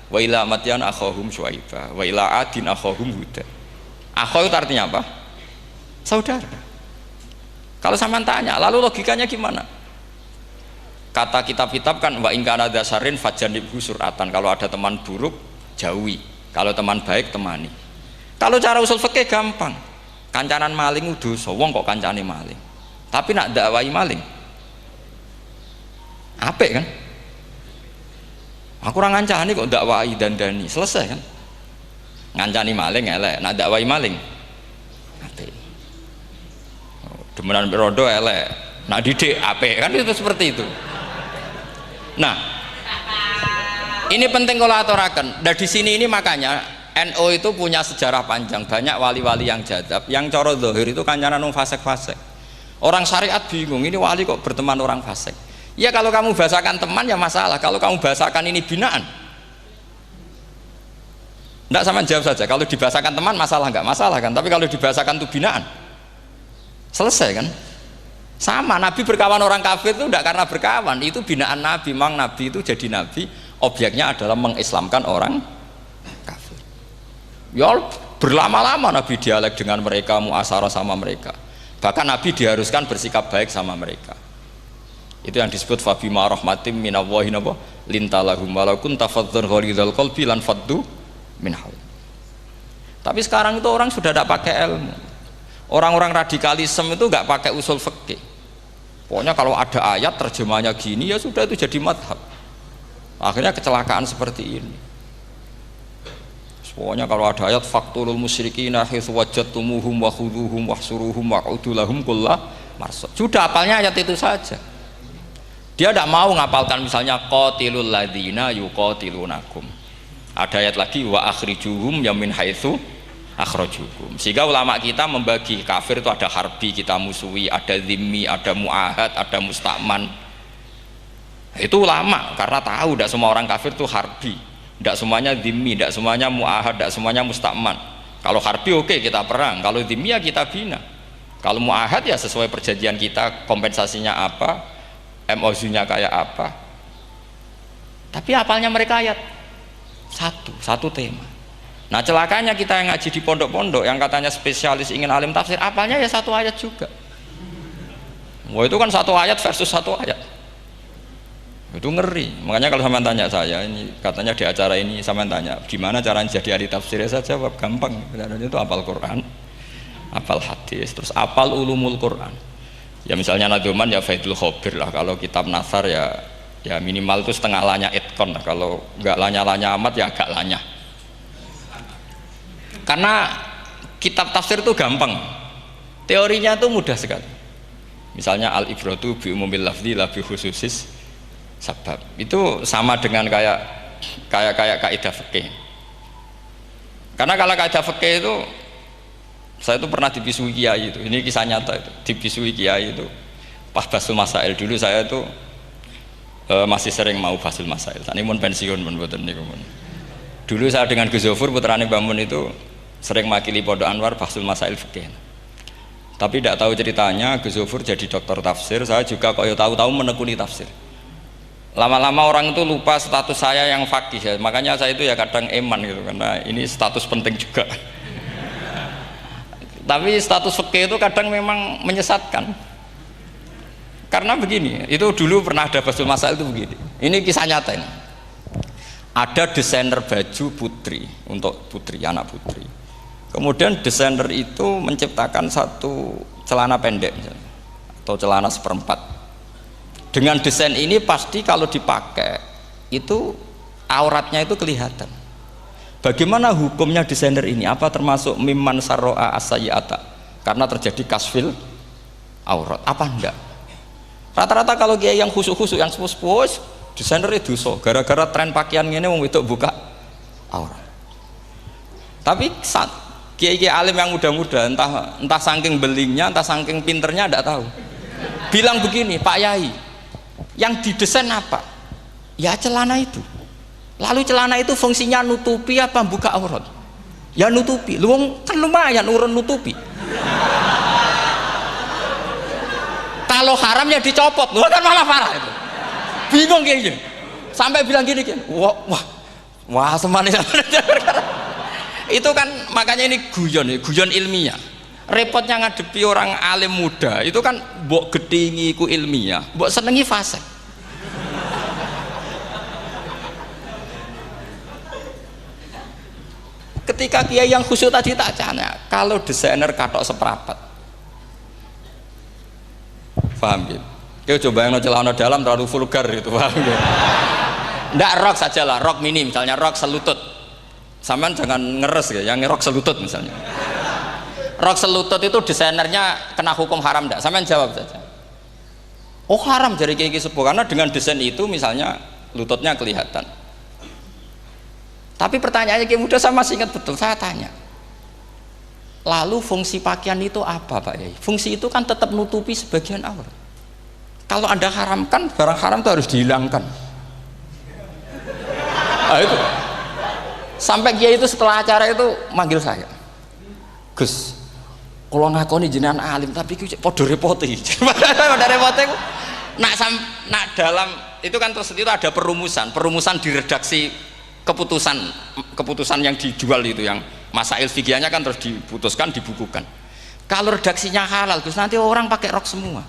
wa ila madyan akhahum syuaiba wa ila adin akhahum huda. Akhaw itu artinya apa? Saudara. Kalau sampean tanya, lalu logikanya gimana? Kata kitab-kitab kan wa in kana dasarin fajanibhu suratan. Kalau ada teman buruk jauhi, kalau teman baik temani. Kalau cara usul fikih gampang. Kancanan maling dosa, wong kok kancane maling. Tapi nak dakwai maling apik kan? Aku ora ngancani kok dakwai dandani, selesai kan? Ngancani maling elek, nak dakwai maling apik. Demenan rondo elek, nak didik apik kan, itu seperti itu. Nah, ini penting kalau aturaken. Dan di sini ini makanya NU itu punya sejarah panjang, banyak wali-wali yang jadab, yang coro zahir itu kancanan fasik-fasik. Orang syariat bingung, ini wali kok berteman orang fasik. Ya kalau kamu bahasakan teman ya masalah, kalau kamu bahasakan ini binaan, enggak, sama jawab saja. Kalau dibahasakan teman masalah enggak masalah kan, tapi kalau dibahasakan itu binaan, selesai kan? Sama, Nabi berkawan orang kafir itu enggak karena berkawan, itu binaan Nabi. Memang Nabi itu jadi Nabi, objeknya adalah mengislamkan orang kafir. Ya berlama-lama Nabi dialek dengan mereka, muasarah sama mereka. Bahkan Nabi diharuskan bersikap baik sama mereka. Itu yang disebut fabima rahmatim minallahi lintalahum walau kunta faddzan ghalidhal qalbi lan faddu min haul. Tapi sekarang itu orang sudah tidak pakai ilmu. Orang-orang radikalisme itu nggak pakai usul fikih. Pokoknya kalau ada ayat terjemahnya gini ya sudah itu jadi madhab. Akhirnya kecelakaan seperti ini. Pokoknya kalau ada ayat faqtulul musyrikina haitsu wajadtumuhum wa khudhuhum wahsuruhum wa'udu lahum kulla marsad. Sudah apalnya ayat itu saja. Dia tidak mau ngapalkan misalnya qatilul ladzina yuqatilunakum. Ada ayat lagi wa akhrijuhum ya min haitsu akhrajukum. Sehingga ulama kita membagi kafir itu ada harbi, kita musuhi, ada zimmi, ada muahad, ada musta'man. Itu ulama karena tahu tidak semua orang kafir itu harbi, tidak semuanya zimmi, tidak semuanya muahad, tidak semuanya musta'man. Kalau harbi oke, kita perang, kalau zimmi ya kita bina. Kalau muahad ya sesuai perjanjian kita, kompensasinya apa, MOU-nya kayak apa. Tapi apalnya mereka ayat satu tema. Nah celakanya kita yang ngaji di pondok-pondok yang katanya spesialis ingin alim tafsir, apalnya ya satu ayat juga. Wah itu kan satu ayat versus satu ayat, itu ngeri. Makanya kalau sama tanya saya, ini katanya di acara ini sama tanya gimana caranya jadi ahli tafsir, saya jawab gampang. Itu apal Quran, apal hadis, terus apal ulumul Quran. Ya misalnya Nadoman ya Faidul Khobir lah, kalau kitab Nasar ya minimal itu setengah lanya itkon lah, kalau nggak lanya-lanya amat ya agak lanya. Karena kitab tafsir itu gampang, teorinya itu mudah sekali. Misalnya al-ibratu bi umumil lafzi la bi khususis sabab, itu sama dengan kayak kaidah fikih. Karena kalau kaidah fikih itu saya itu pernah dibisui kiai itu, ini kisah nyata itu, dibisui kiai itu pas basul masail. Dulu saya itu masih sering mau basul masail. Saat ini pun pensiun pun buatan niku. Dulu saya dengan Gus Zofur putrane Mbah Mun itu sering makili Pondok Anwar basul masail fikih. Tapi tidak tahu ceritanya Gus Zofur jadi dokter tafsir, saya juga kok ya tahu-tahu menekuni tafsir. Lama-lama orang itu lupa status saya yang fakih ya. Makanya saya itu ya kadang eman gitu, karena ini status penting juga. Tapi status fikih itu kadang memang menyesatkan. Karena begini, itu dulu pernah ada basul masail itu begini. Ini kisah nyata ini. Ada desainer baju putri untuk putri, anak putri. Kemudian desainer itu menciptakan satu celana pendek misalnya, atau celana seperempat. Dengan desain ini pasti kalau dipakai itu auratnya itu kelihatan. Bagaimana hukumnya desainer ini? Apa termasuk mimman sarro'a as-sayyi'ata? Karena terjadi kasfil aurat. Apa enggak? Rata-rata kalau kiai yang khusuk-khusuk, yang sepuh-sepuh, desainer itu dosa. Gara-gara tren pakaian ini wong wedok buka aurat. Tapi saat kiai-kiai alim yang muda-muda, entah saking belingnya, entah saking pinternya, tidak tahu. Bilang begini, Pak Yai, yang didesain apa? Ya celana itu. Lalu celana itu fungsinya nutupi apa buka aurat? Ya nutupi. Lu kan lumayan urun nutupi. Kalau haram ya dicopot, lu kan malah parah itu. Bingung kayaknya. Sampai bilang gini, wah semanis. Itu kan makanya ini guyon ilmiah. Repotnya ngadepi orang alim muda itu kan mbok gedhingi ku ilmiah, mbok senengi fasik. Ketika kiai yang khusyuk tadi tak tanya, kalau desainer katok seperapat, paham gitu? Kau coba yang celana dalam terlalu vulgar gitu, paham gitu? Nggak, rok saja lah, rok mini misalnya, rok selutut. Sampean jangan ngeres ya, yang rok selutut misalnya. Rok selutut itu desainernya kena hukum haram enggak? Sampean jawab saja. Oh haram dari kiai sepuh, karena dengan desain itu misalnya lututnya kelihatan. Tapi pertanyaannya kiai muda saya masih ingat betul, saya tanya. Lalu fungsi pakaian itu apa Pak Yai? Fungsi itu kan tetap nutupi sebagian aurat. Kalau Anda haramkan, barang haram itu harus dihilangkan. Nah, itu. Sampai kiai itu setelah acara itu manggil saya. Gus, kalau ngakoni jenengan alim tapi podo repote. Podo repote nak dalam itu kan terus itu ada perumusan di redaksi keputusan yang dijual itu, yang masail fikihnya kan terus diputuskan, dibukukan. Kalau redaksinya halal, Gus, nanti orang pakai rok semua.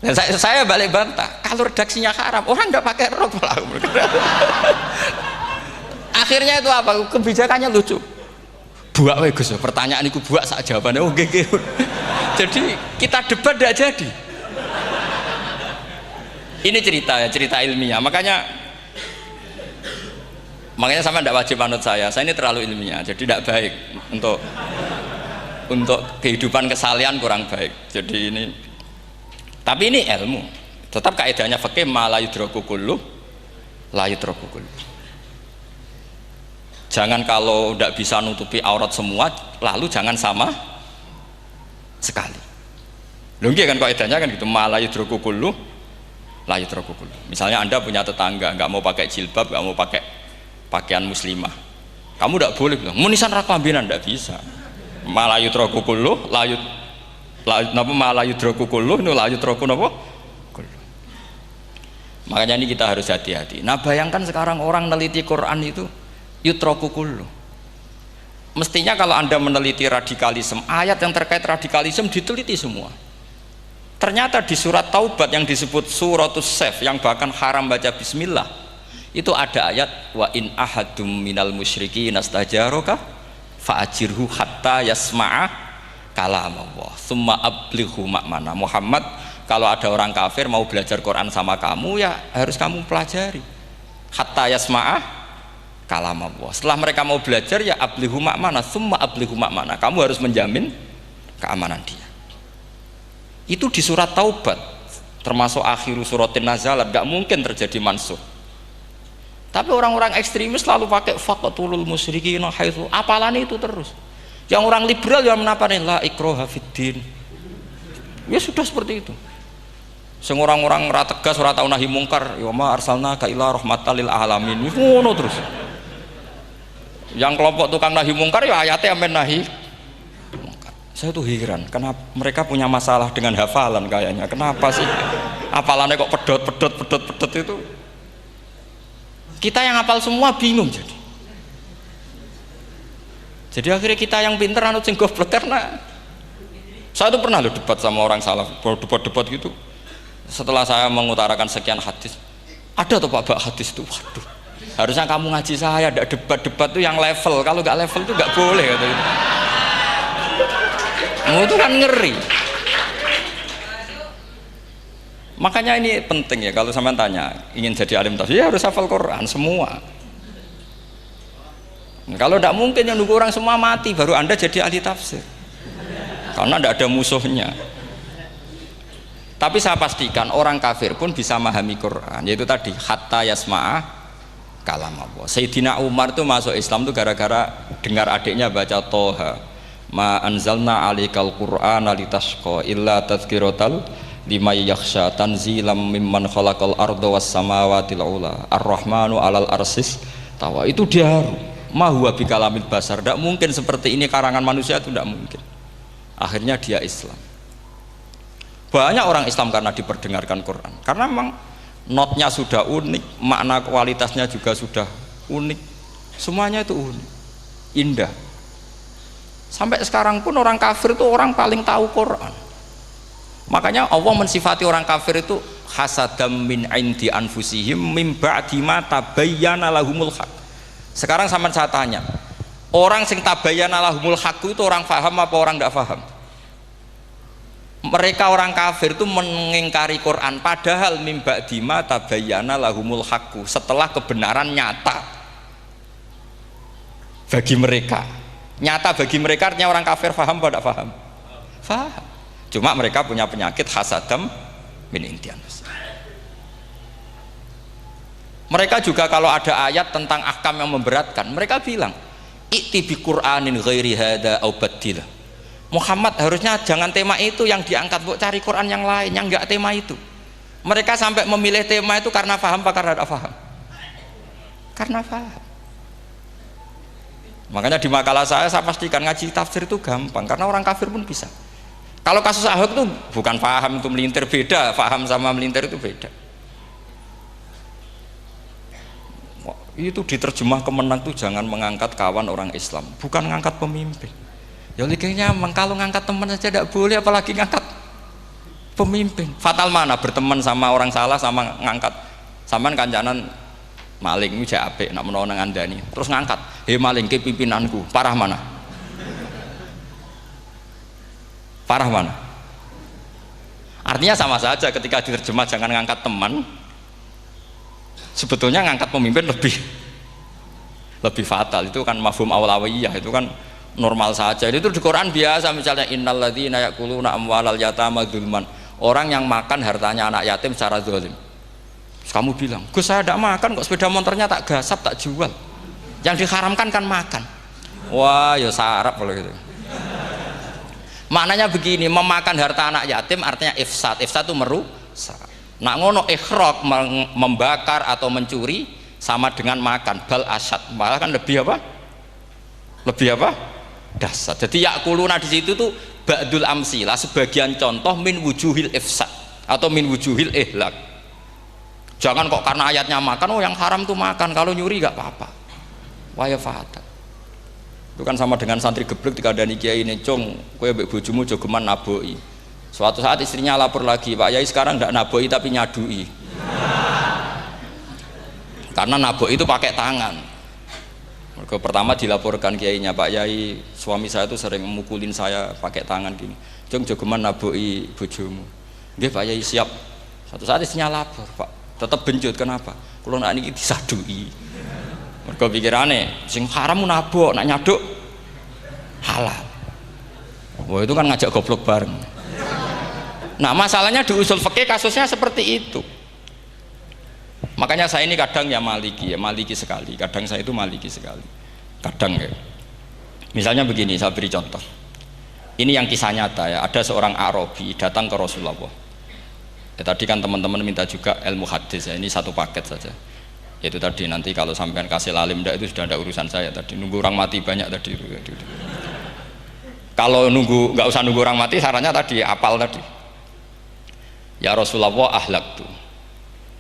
Dan saya balik bantah, kalau redaksinya haram, orang nggak pakai rok malah. Akhirnya itu apa? Kebijakannya lucu. Buak we Gus, pertanyaan itu buak sak jawabannya oke. Jadi kita debat tidak jadi. Ini cerita ilmiah. Makanya sama tidak wajib manut saya ini terlalu ilmiah, jadi tidak baik untuk kehidupan kesalian, kurang baik. Jadi ini, tapi ini ilmu, tetap kaidahnya fikih ma la yudraku kullu la yutraku kullu. Jangan kalau tidak bisa nutupi aurat semua, lalu jangan sama sekali. Lho nggih kan kaidahnya kan gitu, ma la yutraku kullu la yutraku kullu. Misalnya Anda punya tetangga nggak mau pakai jilbab, nggak mau pakai pakaian muslimah, kamu tidak boleh bilang munisan raklambinan, tidak bisa. Ma la yutraku kullu napa ma la yutraku kullu nu la yutraku napa. Makanya ini kita harus hati-hati. Nah bayangkan sekarang orang meneliti Quran itu yutraku kullu. Mestinya kalau Anda meneliti radikalisme, ayat yang terkait radikalisme diteliti semua. Ternyata di surat Taubat yang disebut suratus Saff, yang bahkan haram baca bismillah, itu ada ayat wa in ahadum minal musyrikin nastajaroka fa'ajirhu hatta yasma'a kalamullah summa ablighu ma'mana. Muhammad, kalau ada orang kafir mau belajar Quran sama kamu, ya harus kamu pelajari hatta yasma'a kalamullah. Setelah mereka mau belajar, ya ablighu ma'mana summa ablighu ma'mana, kamu harus menjamin keamanan dia. Itu di surat Taubat, termasuk akhiru suratin nazalat, gak mungkin terjadi mansuh. Tapi orang-orang ekstremis selalu pakai faqatulul musyrikin haitsu, apalan itu terus. Yang orang liberal yang menaparin la ikraha fiddin, ya sudah seperti itu. Sing orang-orang ora tegas, ora tau nahi mungkar, ya ma arsalnaka illa rahmatan lil alamin, ngono terus. Yang kelompok tukang nahi mungkar ya ayatnya amen nahi mungkar. Saya tuh heran, kenapa mereka punya masalah dengan hafalan kayaknya. Kenapa sih hafalannya kok pedot itu? Kita yang hafal semua bingung jadi. Jadi akhirnya kita yang pinter anut sing goblok. Karena saya tuh pernah loh debat sama orang salaf, debat gitu. Setelah saya mengutarakan sekian hadis, ada tuh Pak hadis itu, waduh, harusnya kamu ngaji saya, ada debat tuh yang level, kalau nggak level tuh nggak boleh kata itu. Itu kan ngeri. Makanya ini penting ya, kalau sampean tanya ingin jadi alim tafsir ya harus hafal Quran semua. Kalau tidak mungkin yang nunggu orang semua mati baru Anda jadi ahli tafsir, karena tidak ada musuhnya. Tapi saya pastikan orang kafir pun bisa memahami Quran, yaitu tadi hatta yasma'a kalam Allah. Sayyidina Umar itu masuk Islam tuh gara-gara dengar adiknya baca Toha, ma anzalna alikal Qur'ana litashqa illa tadhkiratal liman yakhsha tanzilam mimman khalaqal arda was samawati ula ar-rahmanu alal arsis tawa. Itu dia ma huwa bikalamil basar, tidak mungkin seperti ini karangan manusia, itu tidak mungkin. Akhirnya dia Islam. Banyak orang Islam karena diperdengarkan Quran, karena memang notnya sudah unik, makna kualitasnya juga sudah unik, semuanya itu unik, indah. Sampai sekarang pun orang kafir itu orang paling tahu Quran. Makanya Allah mensifati orang kafir itu hasadam min indi anfusihim mim ba'di ma tabayyana lahumul haq. Sekarang sama saya tanya, orang sing tabayyana lahumul haq itu orang paham apa orang tidak paham? Mereka orang kafir itu mengingkari Quran, padahal mim ba'di ma tabayyana lahumul haq, setelah kebenaran nyata bagi mereka. Nyata bagi mereka artinya orang kafir paham apa tidak paham? Paham. Cuma mereka punya penyakit hasadam min intian. Mereka juga kalau ada ayat tentang ahkam yang memberatkan, mereka bilang i'ti bi Qur'anin ghairi hada au baddilah. Muhammad harusnya jangan tema itu yang diangkat, bu cari Quran yang lain yang enggak tema itu. Mereka sampai memilih tema itu karena paham apa karena tidak paham? Karena paham. Makanya di makalah saya pastikan ngaji tafsir itu gampang, karena orang kafir pun bisa. Kalau kasus Ahok itu bukan paham itu melintir, beda. Paham sama melintir itu beda. Itu diterjemah kemenang tuh jangan mengangkat kawan orang Islam, bukan mengangkat pemimpin. Ya likanya kalau ngangkat teman saja tidak boleh, apalagi ngangkat pemimpin. Fatal mana berteman sama orang salah sama ngangkat. Saman kancanan maling itu apik nak menawa nang andani terus ngangkat, "Hei maling ke pimpinanku." Parah mana? Parah mana? Artinya sama saja ketika diterjemah jangan ngangkat teman, sebetulnya ngangkat pemimpin lebih fatal. Itu kan mafhum awlawiyah, itu kan normal saja. Itu di Quran biasa, misalnya innalladzina ya'kuluna amwalal yatama dzulman, orang yang makan hartanya anak yatim secara zalim. Terus kamu bilang, Gus saya tidak makan kok, sepeda motornya tak gasap, tak jual. Yang diharamkan kan makan. Wah ya sarap kalau gitu. Maknanya begini, memakan harta anak yatim artinya ifsad. Ifsad itu merusak. Nak ngono ikhraq, membakar atau mencuri sama dengan makan, bal asyad, malah kan lebih apa? Lebih apa? Dasar. Jadi yakuluna di situ tuh ba'dul amsilah, sebagian contoh min wujuhil ifsad atau min wujuhil ihlak. Jangan kok karena ayatnya makan, oh yang haram tuh makan, kalau nyuri gak apa-apa. Waya fata. Itu kan sama dengan santri geblek dikandani kiai ini, "Cung, kowe mbek bojomu jogeman naboki." Suatu saat istrinya lapor lagi, "Pak Yai sekarang ndak naboki tapi nyadui." Karena naboki itu pakai tangan. Pertama dilaporkan kiainya, "Pak Yai, suami saya itu sering memukulin saya pakai tangan gini. Cung jogeman naboki bojomu." "Nggih Pak Yai, siap." Suatu saat istrinya lapor, "Pak, tetap benjut, kenapa? Kalau nak niki disadui." Mergo pikirane sing haram nabok, nak nyaduk halal. Wah itu kan ngajak goblok bareng. Nah masalahnya di usul fikih kasusnya seperti itu. Makanya saya ini kadang ya maliki sekali. Kadang saya itu maliki sekali. Kadang ya. Misalnya begini, saya beri contoh. Ini yang kisah nyata ya. Ada seorang Arabi datang ke Rasulullah. Ya, tadi kan teman-teman minta juga ilmu hadis ya. Ini satu paket saja. Itu tadi nanti kalau sampean kasih lalim ndak, itu sudah ada urusan saya tadi. Nunggu orang mati banyak tadi. Kalau nggak usah nunggu orang mati, sarannya tadi apal tadi. Ya Rasulullah, ahlak tuh.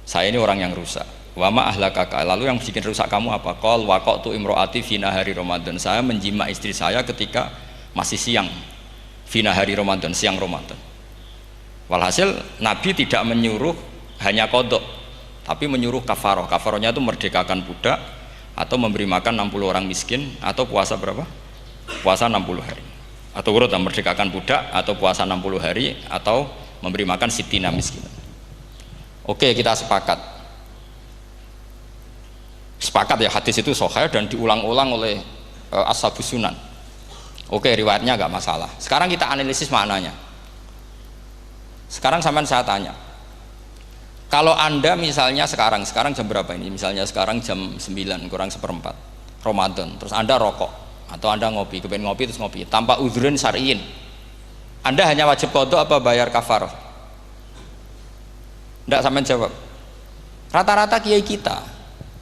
Saya ini orang yang rusak. Wama ahlakaka. Lalu yang bikin rusak kamu apa? Qol waqatu imroati fi nahari Ramadan. Saya menjima istri saya ketika masih siang. Fi nahari Ramadan, siang Ramadan. Walhasil Nabi tidak menyuruh hanya kodok, tapi menyuruh kafaroh. Kafarohnya itu merdekakan budak atau memberi makan 60 orang miskin atau puasa berapa? Puasa 60 hari. Atau urut merdekakan budak atau puasa 60 hari atau memberi makan sitina miskin. Oke, kita sepakat. Sepakat ya, hadis itu sahih dan diulang-ulang oleh ashabus sunan. Oke, riwayatnya enggak masalah. Sekarang kita analisis maknanya. Sekarang sampean saya tanya. Kalau Anda misalnya sekarang jam berapa ini? Misalnya sekarang jam 9 kurang seperempat Ramadan, terus Anda rokok atau Anda ngopi, kepengen ngopi terus ngopi tanpa udhurun syar'iyin. Anda hanya wajib qadha apa bayar kafarah? Enggak, sampean jawab. Rata-rata kiai kita,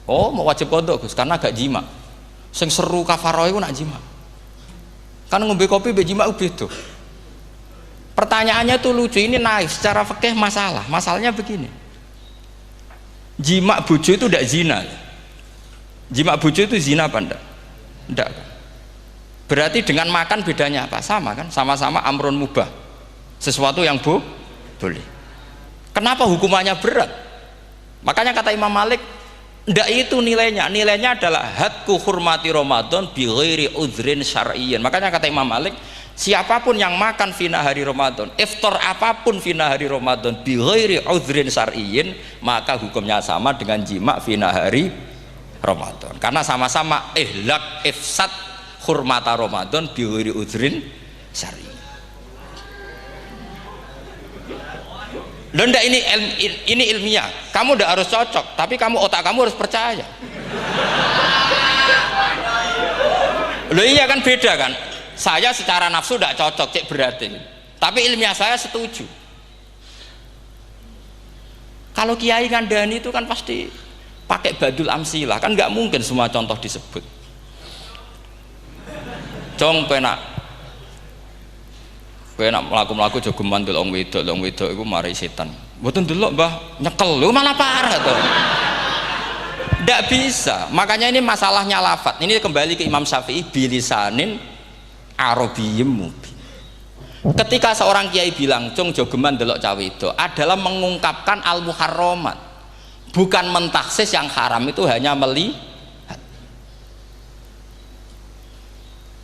oh mau wajib qadha Gus karena gak jima. Sing seru kafarah itu nak jima. Kan ngombe kopi mbek jima beda. Pertanyaannya tuh lucu, ini naif secara fikih masalahnya begini. Jima bojo itu tidak zina. Jima bojo itu zina apa enggak? Enggak. Berarti dengan makan bedanya apa? Sama kan? Sama-sama amrun mubah. Sesuatu yang boleh. Kenapa hukumannya berat? Makanya kata Imam Malik, enggak itu nilainya. Nilainya adalah hadku hurmati Ramadan bi ghairi udhrin syar'iyyin. Makanya kata Imam Malik, siapapun yang makan fina hari Ramadan, iftar apapun fina hari Ramadan bi ghairi udhrin syar'iyyin, maka hukumnya sama dengan jima fina hari Ramadan. Karena sama-sama ihlak ifsad hurmata Ramadan bi ghairi udhrin syar'iyyin. Loh enggak, ini ilmiah. Kamu enggak harus cocok, tapi otak kamu harus percaya. Loh iya kan, beda kan? Saya secara nafsu tidak cocok, cek berarti. Tapi ilmiah saya setuju. Kalau kiai ngandani itu kan pasti pakai badul amsilah, kan nggak mungkin semua contoh disebut. Cong penak melaku jogeman delok wedok iku mari setan. Mboten delok Mbah, nyekel lho malah parah to. Ndak bisa. Makanya ini masalahnya lafat. Ini kembali ke Imam Syafi'i bilisanin Arabiyyim mubin. Ketika seorang kiai bilang cung jogeman delok cawe wedok adalah mengungkapkan al-muharramat. Bukan mentaksis yang haram itu hanya melihat.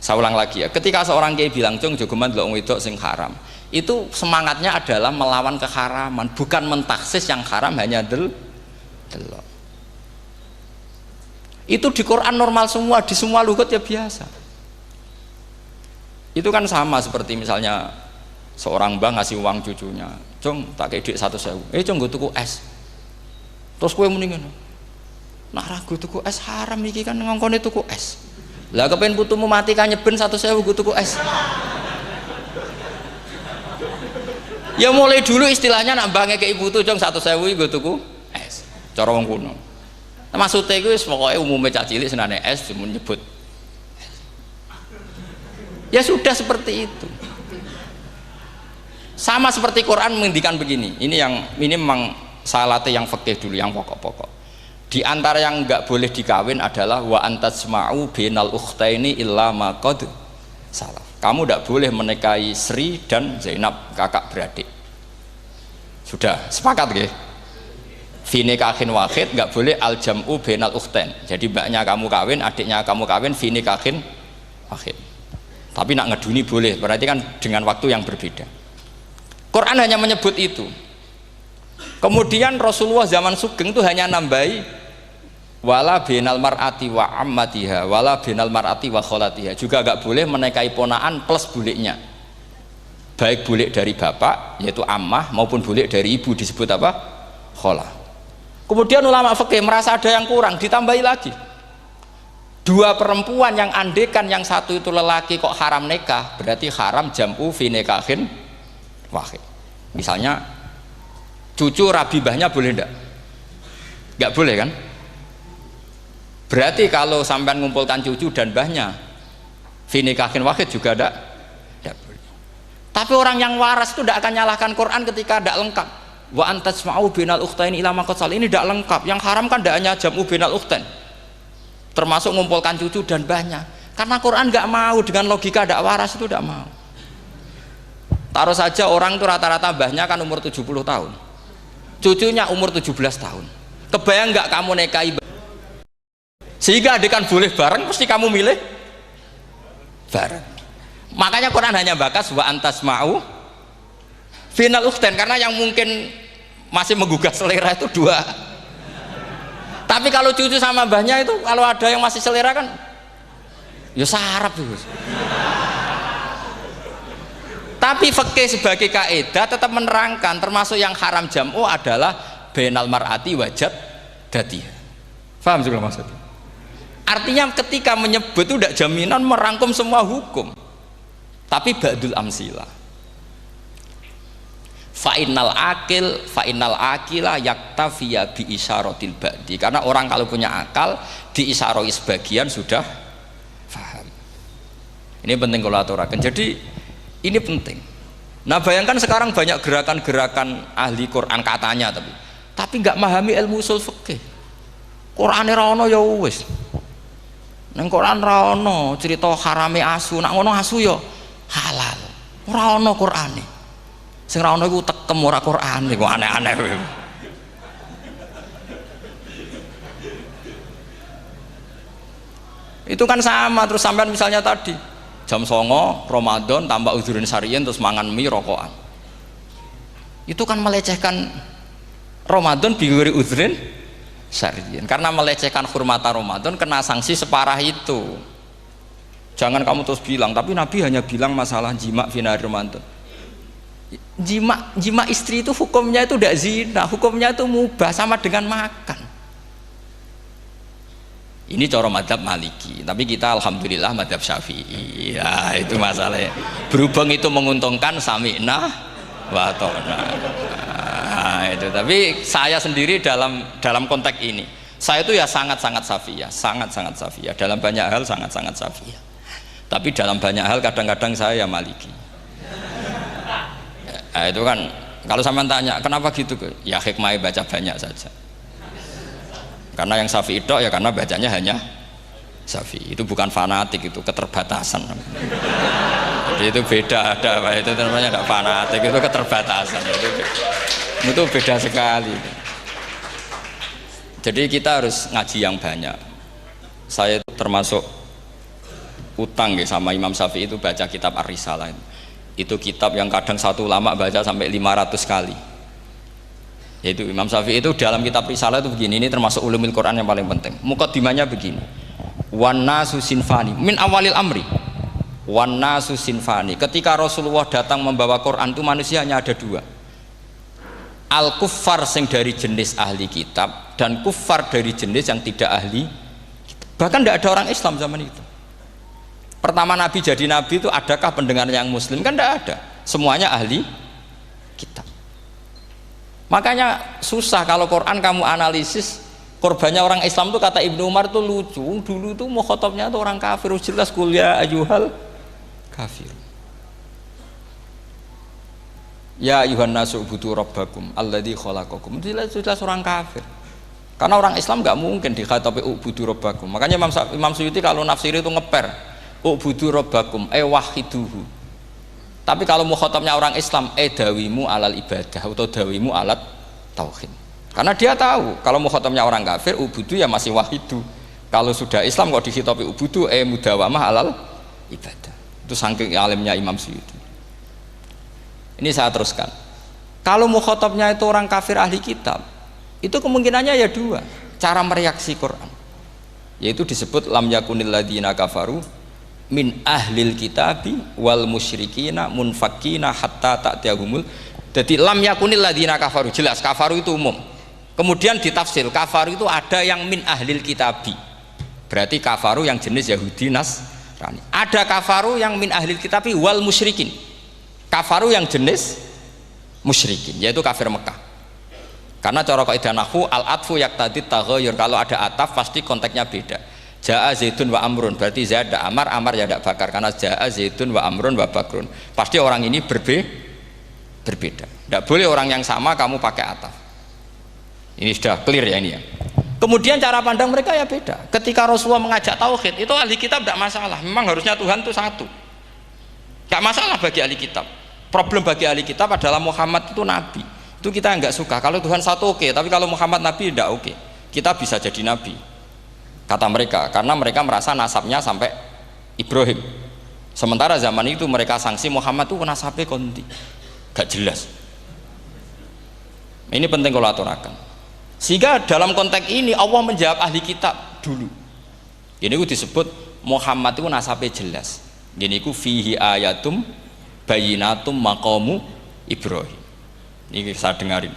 Saya ulang lagi ya, ketika seorang kiai bilang cung jogeman delok wedok sing haram, itu semangatnya adalah melawan keharaman, bukan mentaksis yang haram hanya delok. Itu di Quran normal semua, di semua lugat ya biasa. Itu kan sama seperti misalnya seorang mbah ngasih uang cucunya, cung tak kayak duit 100.000, cung gue tuku es. Terus kowe muni ngono. Nak ragu tuku es haram iki kan ngongkone tuku es. Lah kepen putumu mati kan nyeben 100.000 nggo tuku es. Ya mulai dulu istilahnya nak mbah ngekeki putu jong 100.000 nggo tuku es. Cara wong kuno. Maksudnya iku wis pokoke umume cah cilik senane es cuma nyebut. Ya sudah seperti itu. Sama seperti Quran menghentikan begini. Ini memang salate yang fikih dulu, yang pokok-pokok. Di antara yang enggak boleh dikawin adalah wa antasma'u bainal ukhtaini illa ma qad salaf. Kamu tidak boleh menikahi Sri dan Zainab, kakak beradik. Sudah sepakat nggih? Fi nikahin wahid enggak boleh al jam'u bainal ukhtain. Jadi mbaknya kamu kawin, adiknya kamu kawin fi nikahin wahid. Tapi nak ngeduni boleh, berarti kan dengan waktu yang berbeda. Quran hanya menyebut itu. Kemudian Rasulullah zaman Sugeng itu hanya nambahi wala binal mar'ati wa ammatiha wala binal mar'ati wa kholatiha, juga agak boleh menikahi ponaan plus buliknya, baik bulik dari bapak yaitu ammah maupun bulik dari ibu disebut apa? Kholah. Kemudian ulama fikih merasa ada yang kurang, ditambahi lagi dua perempuan yang andekan yang satu itu lelaki kok haram nikah, berarti haram jam'u fi nikahin wahid. Misalnya cucu rabibahnya boleh enggak? Enggak boleh kan? Berarti kalau sampean ngumpulkan cucu dan mbahnya fi nikahin wahid juga enggak boleh. Tapi orang yang waras itu tidak akan nyalahkan Quran ketika tidak lengkap. Wa antasma'u bainal ukhtaini ila ma qad salaf, ini tidak lengkap. Yang haram kan tidak hanya jam'u bainal ukhtain, termasuk ngumpulkan cucu dan mbahnya. Karena Quran nggak mau dengan logika tidak waras, itu tidak mau. Taruh saja orang itu rata-rata mbahnya kan umur 70 tahun, cucunya umur 17 tahun. Kebayang nggak kamu nikahi sehingga adekan boleh bareng, pasti kamu milih bareng. Makanya Quran hanya bakas wa antasma'u final ukhtain, karena yang mungkin masih menggugah selera itu dua. Tapi kalau cucu sama mbahnya itu, kalau ada yang masih selera kan ya sarap itu. Tapi fikih sebagai kaidah tetap menerangkan termasuk yang haram jam'u adalah bainal mar'ati wajad datiha. Paham juga maksudnya? Artinya ketika menyebut itu tidak jaminan merangkum semua hukum, tapi ba'dul amsilah. Fa'innal akila yaktafiya bi isyaratil ba'di, karena orang kalau punya akal diisyarai sebagian sudah paham. Ini penting kalau aturakan. Jadi ini penting. Nah bayangkan sekarang banyak gerakan-gerakan ahli Quran katanya, tapi nggak memahami ilmu usul fikih. Quran ra ono ya wis. Nang Quran ra ono cerita harame asu, nak ngono asu ya halal. Ora ono Qurane. Sing ra ono iku tekem ora Quran, iku aneh-aneh. Itu kan sama, terus sampean misalnya tadi jam 09.00 Ramadan tambah uzurin syariyin terus mangan mie rokokan, itu kan melecehkan Ramadan biguri uzurin syariyin, karena melecehkan hurmata Ramadan kena sanksi separah itu. Jangan kamu terus bilang tapi Nabi hanya bilang masalah jima finar Ramadan. Jima istri itu hukumnya itu tidak zina, hukumnya itu mubah, sama dengan makan. Ini cara madzhab Maliki, tapi kita alhamdulillah madzhab Syafi'i. Ya itu masalahnya. Berhubung itu menguntungkan sami'na wa ta'na. Nah, itu. Tapi saya sendiri dalam konteks ini, saya itu ya sangat-sangat Syafi'iyah, sangat-sangat Syafi'iyah. Dalam banyak hal sangat-sangat Syafi'iyah. Tapi dalam banyak hal kadang-kadang saya ya Maliki. Nah, itu kan kalau sampean tanya kenapa gitu, ya hikmahnya baca banyak saja. Karena yang Syafi'i itu ya karena bacanya hanya Syafi'i, itu bukan fanatik, itu keterbatasan. Jadi itu beda, itu namanya tidak fanatik, itu keterbatasan. Itu beda sekali. Jadi kita harus ngaji yang banyak. Saya termasuk utang ya sama Imam Syafi'i itu baca kitab Ar-Risalah. Itu kitab yang kadang satu ulama baca sampai 500 kali. Yaitu Imam Syafi'i itu dalam kitab Risalah itu begini, ini termasuk ulumul Quran yang paling penting. Muqaddimahnya begini, wan nasu sinfani min awalil amri, wan nasu sinfani. Ketika Rasulullah datang membawa Quran itu manusia hanya ada dua. al kuffar sing dari jenis ahli kitab dan kuffar dari jenis yang tidak ahli kitab. Bahkan tidak ada orang Islam zaman itu. Pertama Nabi jadi Nabi itu adakah pendengar yang Muslim? Kan tidak ada, semuanya ahli kitab. Makanya susah kalau Quran kamu analisis korbannya orang Islam tuh, kata Ibnu Umar tuh lucu. Dulu tuh mukhotobnya tuh orang kafir, jelas kuliah ayuhal kafir. Ya ayuhan nasu ubudu rabbakum alladzi khalaqakum. Jelas orang kafir. Karena orang Islam nggak mungkin dikhatabi ubudu rabbakum. Makanya Imam Suyuti kalau nafsiri itu ngeper ubudu rabbakum wahiduhu. Tapi kalau mukhotobnya orang Islam dawimu alal ibadah atau dawimu alat tauhid. Karena dia tahu kalau mukhotobnya orang kafir ubudu ya masih wahidu. Kalau sudah Islam kok dikhitabi ubudu mudawamah alal ibadah. Itu saking alimnya Imam Suyuti. Ini saya teruskan. Kalau mukhotobnya itu orang kafir ahli kitab, itu kemungkinannya ya dua cara mereaksi Quran, yaitu disebut lam yakunil ladzina kafaru min ahlil kitabi wal musyrikina munfakina hatta ta'tiyahumul. Jadi lam yakunil ladzina kafaru, jelas kafaru itu umum. Kemudian ditafsir kafaru itu ada yang min ahlil kitabi, berarti kafaru yang jenis Yahudi Nasrani. Ada kafaru yang min ahlil kitabi wal musyrikin, kafaru yang jenis musyrikin, yaitu kafir Mekah. Karena cara kaidah nahwu al-atfu yaqtadi taghayyur, kalau ada ataf pasti konteksnya beda. Ja'a Zaidun wa Amrun, berarti Zaid ada Amar, Amar ya tidak Bakar, karena Ja'a Zaidun wa Amrun wa Bakrun. Pasti orang ini berbeda. Tidak boleh orang yang sama kamu pakai ataf. Ini sudah clear ya ini ya. Kemudian cara pandang mereka ya beda. Ketika Rasulullah mengajak tauhid, itu ahli kitab tidak masalah. Memang harusnya Tuhan itu satu. Tidak masalah bagi ahli kitab. Problem bagi ahli kitab adalah Muhammad itu nabi. Itu kita nggak suka. Kalau Tuhan satu oke, tapi kalau Muhammad nabi tidak oke. Kita bisa jadi nabi, kata mereka, karena mereka merasa nasabnya sampai Ibrahim. Sementara zaman itu mereka sanksi Muhammad itu nasabnya konti, gak jelas. Ini penting kalau aturakan. Sehingga dalam konteks ini Allah menjawab ahli kitab dulu. Ini itu disebut Muhammad itu nasabnya jelas. Ini itu fihi ayatum bayinatum maqamu Ibrahim. Ini saya dengarin.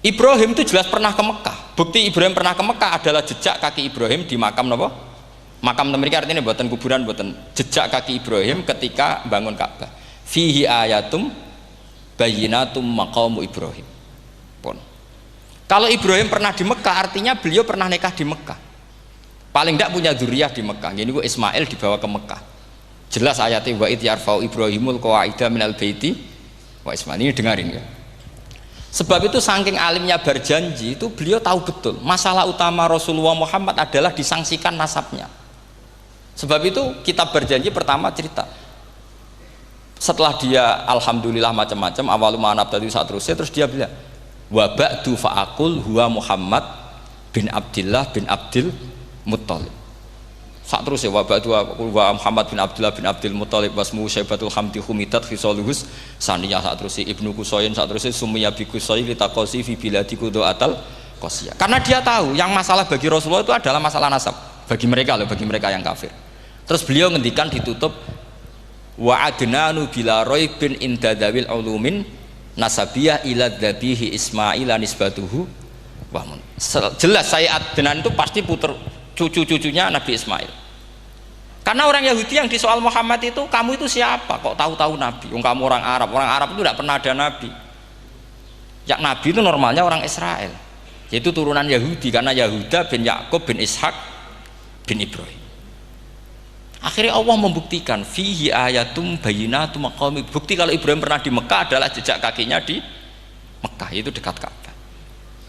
Ibrahim itu jelas pernah ke Mekah. Bukti Ibrahim pernah ke Mekah adalah jejak kaki Ibrahim di makam apa? Makam mereka, artinya buatan kuburan, buatan jejak kaki Ibrahim ketika bangun Ka'bah. Fihi ayatum bayinatum maqamu Ibrahim. Pun. Kalau Ibrahim pernah di Mekah, artinya beliau pernah nikah di Mekah. Paling tidak punya dzurriyyah di Mekah. Jadi Ismail dibawa ke Mekah. Jelas ayatnya wa id yarfa'u Ibrahimul qawaida minal baiti wa Ismail. Ini dengarin ya. Sebab itu saking alimnya berjanji itu beliau tahu betul masalah utama Rasulullah Muhammad adalah disangsikan nasabnya. Sebab itu kitab berjanji pertama cerita setelah dia alhamdulillah macam-macam awalu ma'anab tadi saat terus dia bilang wa ba'du fa'akul huwa Muhammad bin Abdillah bin Abdil Muttalib. Saat terus ya wa ba'du wa Muhammad bin Abdullah bin Abdul Muttalib wasmu Syaibatul Hamdi Humidat Khisaluhus saniyah. Saat terus Ibnu Qusayn, saat terus Sumiyya bi Qusay litaqasi fi biladi Qudu'atal Qasiyah. Karena dia tahu yang masalah bagi Rasulullah itu adalah masalah nasab bagi mereka loh, bagi mereka yang kafir. Terus beliau ngendikan ditutup wa adnanu bila raibin inda dawil ulumin nasabiyah ila dhabihi Ismail nisbatuhu wa mun. Jelas saya Adnan itu pasti puter cucu-cucunya Nabi Ismail. Karena orang Yahudi yang disoal Muhammad itu, kamu itu siapa? Kok tahu-tahu Nabi? Kamu orang Arab. Orang Arab itu tidak pernah ada Nabi. Yang Nabi itu normalnya orang Israel, yaitu turunan Yahudi, karena Yahuda bin Yakub bin Ishak bin Ibrahim. Akhirnya Allah membuktikan fihi ayatum bayinatum maqami. Bukti kalau Ibrahim pernah di Mekah adalah jejak kakinya di Mekah, itu dekat Ka'bah.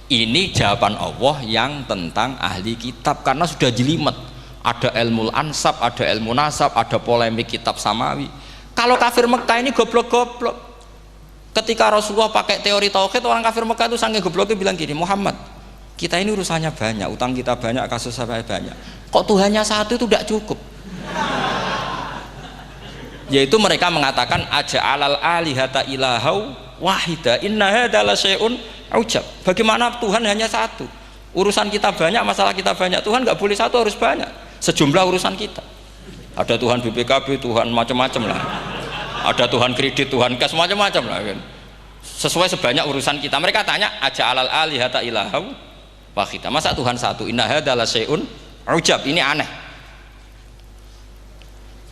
Ini jawaban Allah yang tentang ahli kitab, karena sudah jelimet. Ada ilmu ansab, ada ilmu nasab, ada polemik kitab samawi. Kalau kafir Mekah ini goblok-goblok. Ketika Rasulullah pakai teori tauhid, orang kafir Mekah itu sangat gobloknya bilang gini, Muhammad, kita ini urusannya banyak, utang kita banyak, kasus saya banyak. Kok Tuhannya satu itu tidak cukup? Yaitu mereka mengatakan aja'alal alihata ilahau wahida inna hadza la syai'un ujab. Bagaimana Tuhan hanya satu? Urusan kita banyak, masalah kita banyak. Tuhan nggak boleh satu, harus banyak. Sejumlah urusan kita. Ada Tuhan BPKB, Tuhan macam-macam lah. Ada Tuhan kredit, Tuhan kas, macam-macam lah kan. sesuai sebanyak urusan kita. Mereka tanya aja alal alihata ilahau wahida, masa Tuhan satu, inna hadza la syai'un ujab, ini aneh.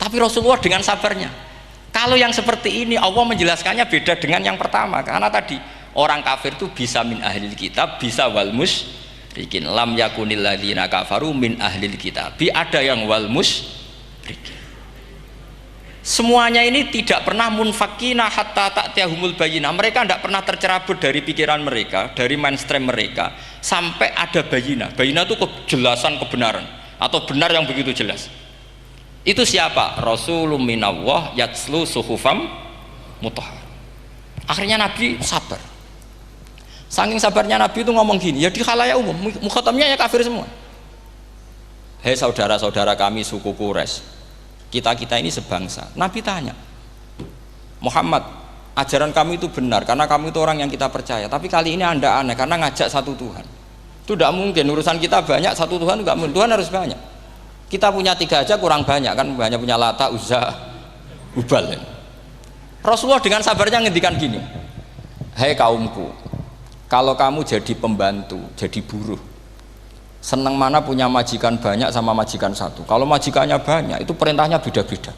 Tapi Rasulullah dengan sabarnya, kalau yang seperti ini Allah menjelaskannya beda dengan yang pertama, karena tadi orang kafir itu bisa min ahlil kitab, bisa wal musyrikin. Lam yakunil ladzina kafaru min ahlil kitab, ada yang wal musyrikin. Semuanya ini tidak pernah munfakina hatta ta'tiyahumul bayyinah. Mereka tidak pernah tercerabut dari pikiran mereka, dari mainstream mereka, sampai ada bayyinah. Bayyinah itu kejelasan kebenaran atau benar yang begitu jelas. Itu siapa? Rasulun minallah yatslu suhufam mutahhar. Akhirnya Nabi sabar. Saking sabarnya Nabi itu ngomong gini, ya di khalayak umum, mukhatamnya ya kafir semua. Hei saudara-saudara kami suku Quraisy, kita ini sebangsa. Nabi tanya, Muhammad, ajaran kami itu benar karena kamu itu orang yang kita percaya, tapi kali ini Anda aneh karena ngajak satu Tuhan. Itu tidak mungkin, urusan kita banyak, satu Tuhan juga mungkin, Tuhan harus banyak. Kita punya 3 aja kurang banyak kan, banyak punya Lata, Uzza, Hubal. Rasulullah dengan sabarnya ngendikan gini, hei kaumku, kalau kamu jadi pembantu, jadi buruh, senang mana punya majikan banyak sama majikan satu. Kalau majikannya banyak itu perintahnya beda-beda,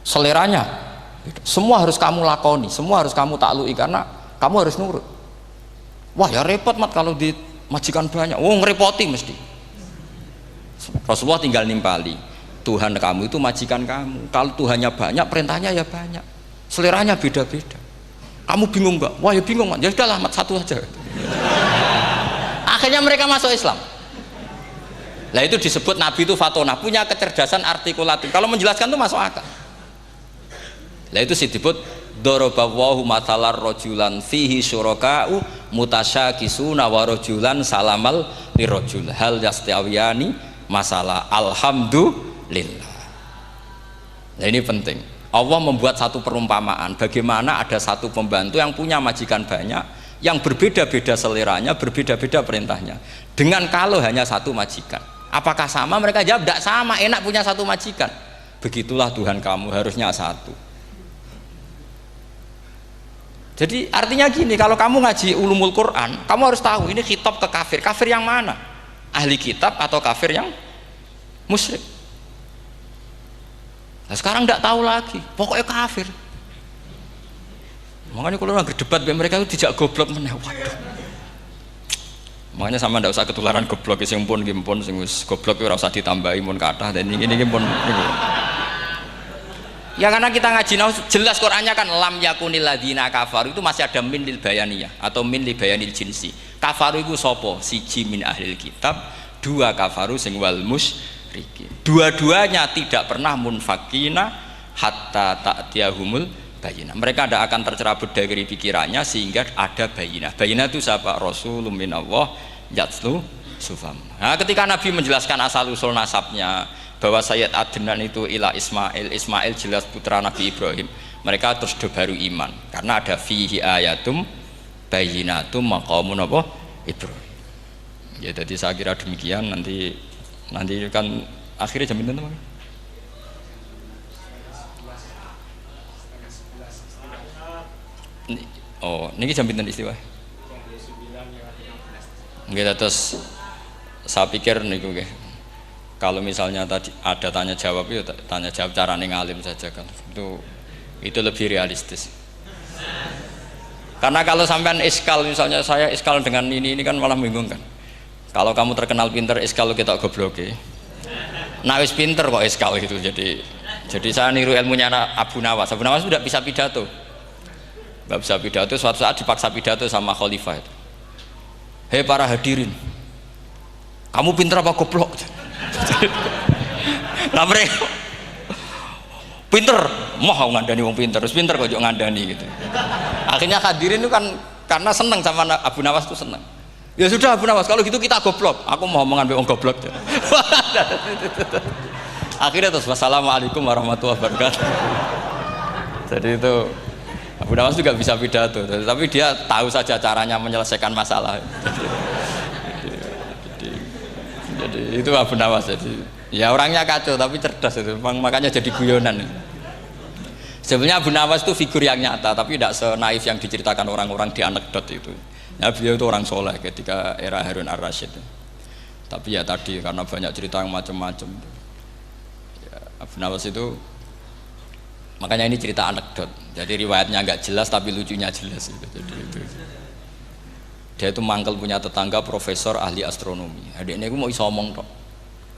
seleranya beda. Semua harus kamu lakoni, semua harus kamu taklui karena kamu harus nurut. Wah ya repot mat kalau di majikan banyak, ngerepoti mesti. Rasulullah tinggal nimpali, Tuhan kamu itu majikan kamu, kalau Tuhannya banyak perintahnya ya banyak, seleranya beda-beda. Kamu bingung nggak? Wah ya bingung mat, ya udahlah mat satu aja. Akhirnya mereka masuk Islam. Nah itu disebut Nabi itu fatona, punya kecerdasan artikulatif. Kalau menjelaskan itu masuk akal. Nah itu disebut dorobawahu matalar rojulan fihi syuraka'u mutasyakisuna wa rojulan salamal lirojul hal yastawiyani masalah alhamdulillah. Nah ini penting. Allah membuat satu perumpamaan bagaimana ada satu pembantu yang punya majikan banyak, yang berbeda-beda seleranya, berbeda-beda perintahnya, dengan kalau hanya satu majikan. Apakah sama? Mereka jawab tidak sama, enak punya satu majikan. Begitulah Tuhan kamu, harusnya satu. Jadi artinya gini, kalau kamu ngaji ulumul Quran, kamu harus tahu ini khitab ke kafir. Kafir yang mana? Ahli kitab atau kafir yang musyrik? Nah sekarang tidak tahu lagi, pokoknya kafir. Makanya kalau nggak berdebat mereka itu tidak goblok meneh. Waduh. Makanya sama ndak usah ketularan goblok sing pun sing wis goblok ora usah ditambahi mun kathah dan ini pun niku. Ya karena kita ngaji jelas Qur'annya kan lam yakunil ladzina kafaru itu masih ada min lil bayaniyah atau min li bayanil jinsi. Kafaru iku sapa? Siji min ahlil kitab, 2 kafaru sing wal musyrikin. Dua-duanya tidak pernah munfakina hatta ta'tiyahumul bayinah. Mereka tidak akan tercerabut dari pikirannya sehingga ada bayinah. Bayinah itu siapa? Rasulun minallah yatslu sufam. Nah, ketika Nabi menjelaskan asal usul nasabnya bahwa Sayyid Adnan itu ila Ismail, Ismail jelas putra Nabi Ibrahim. Mereka terus baru iman karena ada fihi ayatum bayinatum maqamun apa? Ibrahim. Ya jadi saya kira demikian, nanti kan akhirnya jam pinten teman. Oh, niki jam pinten istiwa? Nggih, terus saya pikir niku nggih. Kalau misalnya tadi ada tanya jawab ya tanya jawab carane ngalim saja kan. Itu lebih realistis. Karena kalau sampean iskal, misalnya saya iskal dengan ini kan malah bingung kan. Kalau kamu terkenal pinter iskal kita gobloke. Nah wis pinter kok iskal gitu. Jadi saya niru ilmunya Abu Nawas. Abu Nawas sudah bisa pidato. Nggak bisa pidato, suatu saat dipaksa pidato sama khalifah itu. Hei para hadirin, kamu pinter apa goblok? Nah mereka pinter, mau ngandani wong pinter, terus pinter kok ngandani gitu. Akhirnya hadirin itu kan karena seneng sama Abu Nawas itu seneng. Ya sudah Abu Nawas, kalau gitu kita goblok. Aku mau ngambil wong goblok. Akhirnya terus wassalamualaikum warahmatullahi wabarakatuh. Jadi itu Abu Nawas juga bisa pidato, tapi dia tahu saja caranya menyelesaikan masalah. Jadi itu Abu Nawas. Jadi ya orangnya kacau tapi cerdas itu, makanya jadi guyonan. Sebenarnya Abu Nawas itu figur yang nyata, tapi tidak senaif yang diceritakan orang-orang di anekdot itu. Ya, beliau itu orang soleh ketika era Harun ar-Rasyid. Tapi ya tadi karena banyak cerita yang macam-macam. Ya, Abu Nawas itu, makanya ini cerita anekdot. Jadi riwayatnya nggak jelas tapi lucunya jelas. Jadi itu. Dia itu mangkel punya tetangga profesor ahli astronomi. Adik ini aku mau iso omong tok.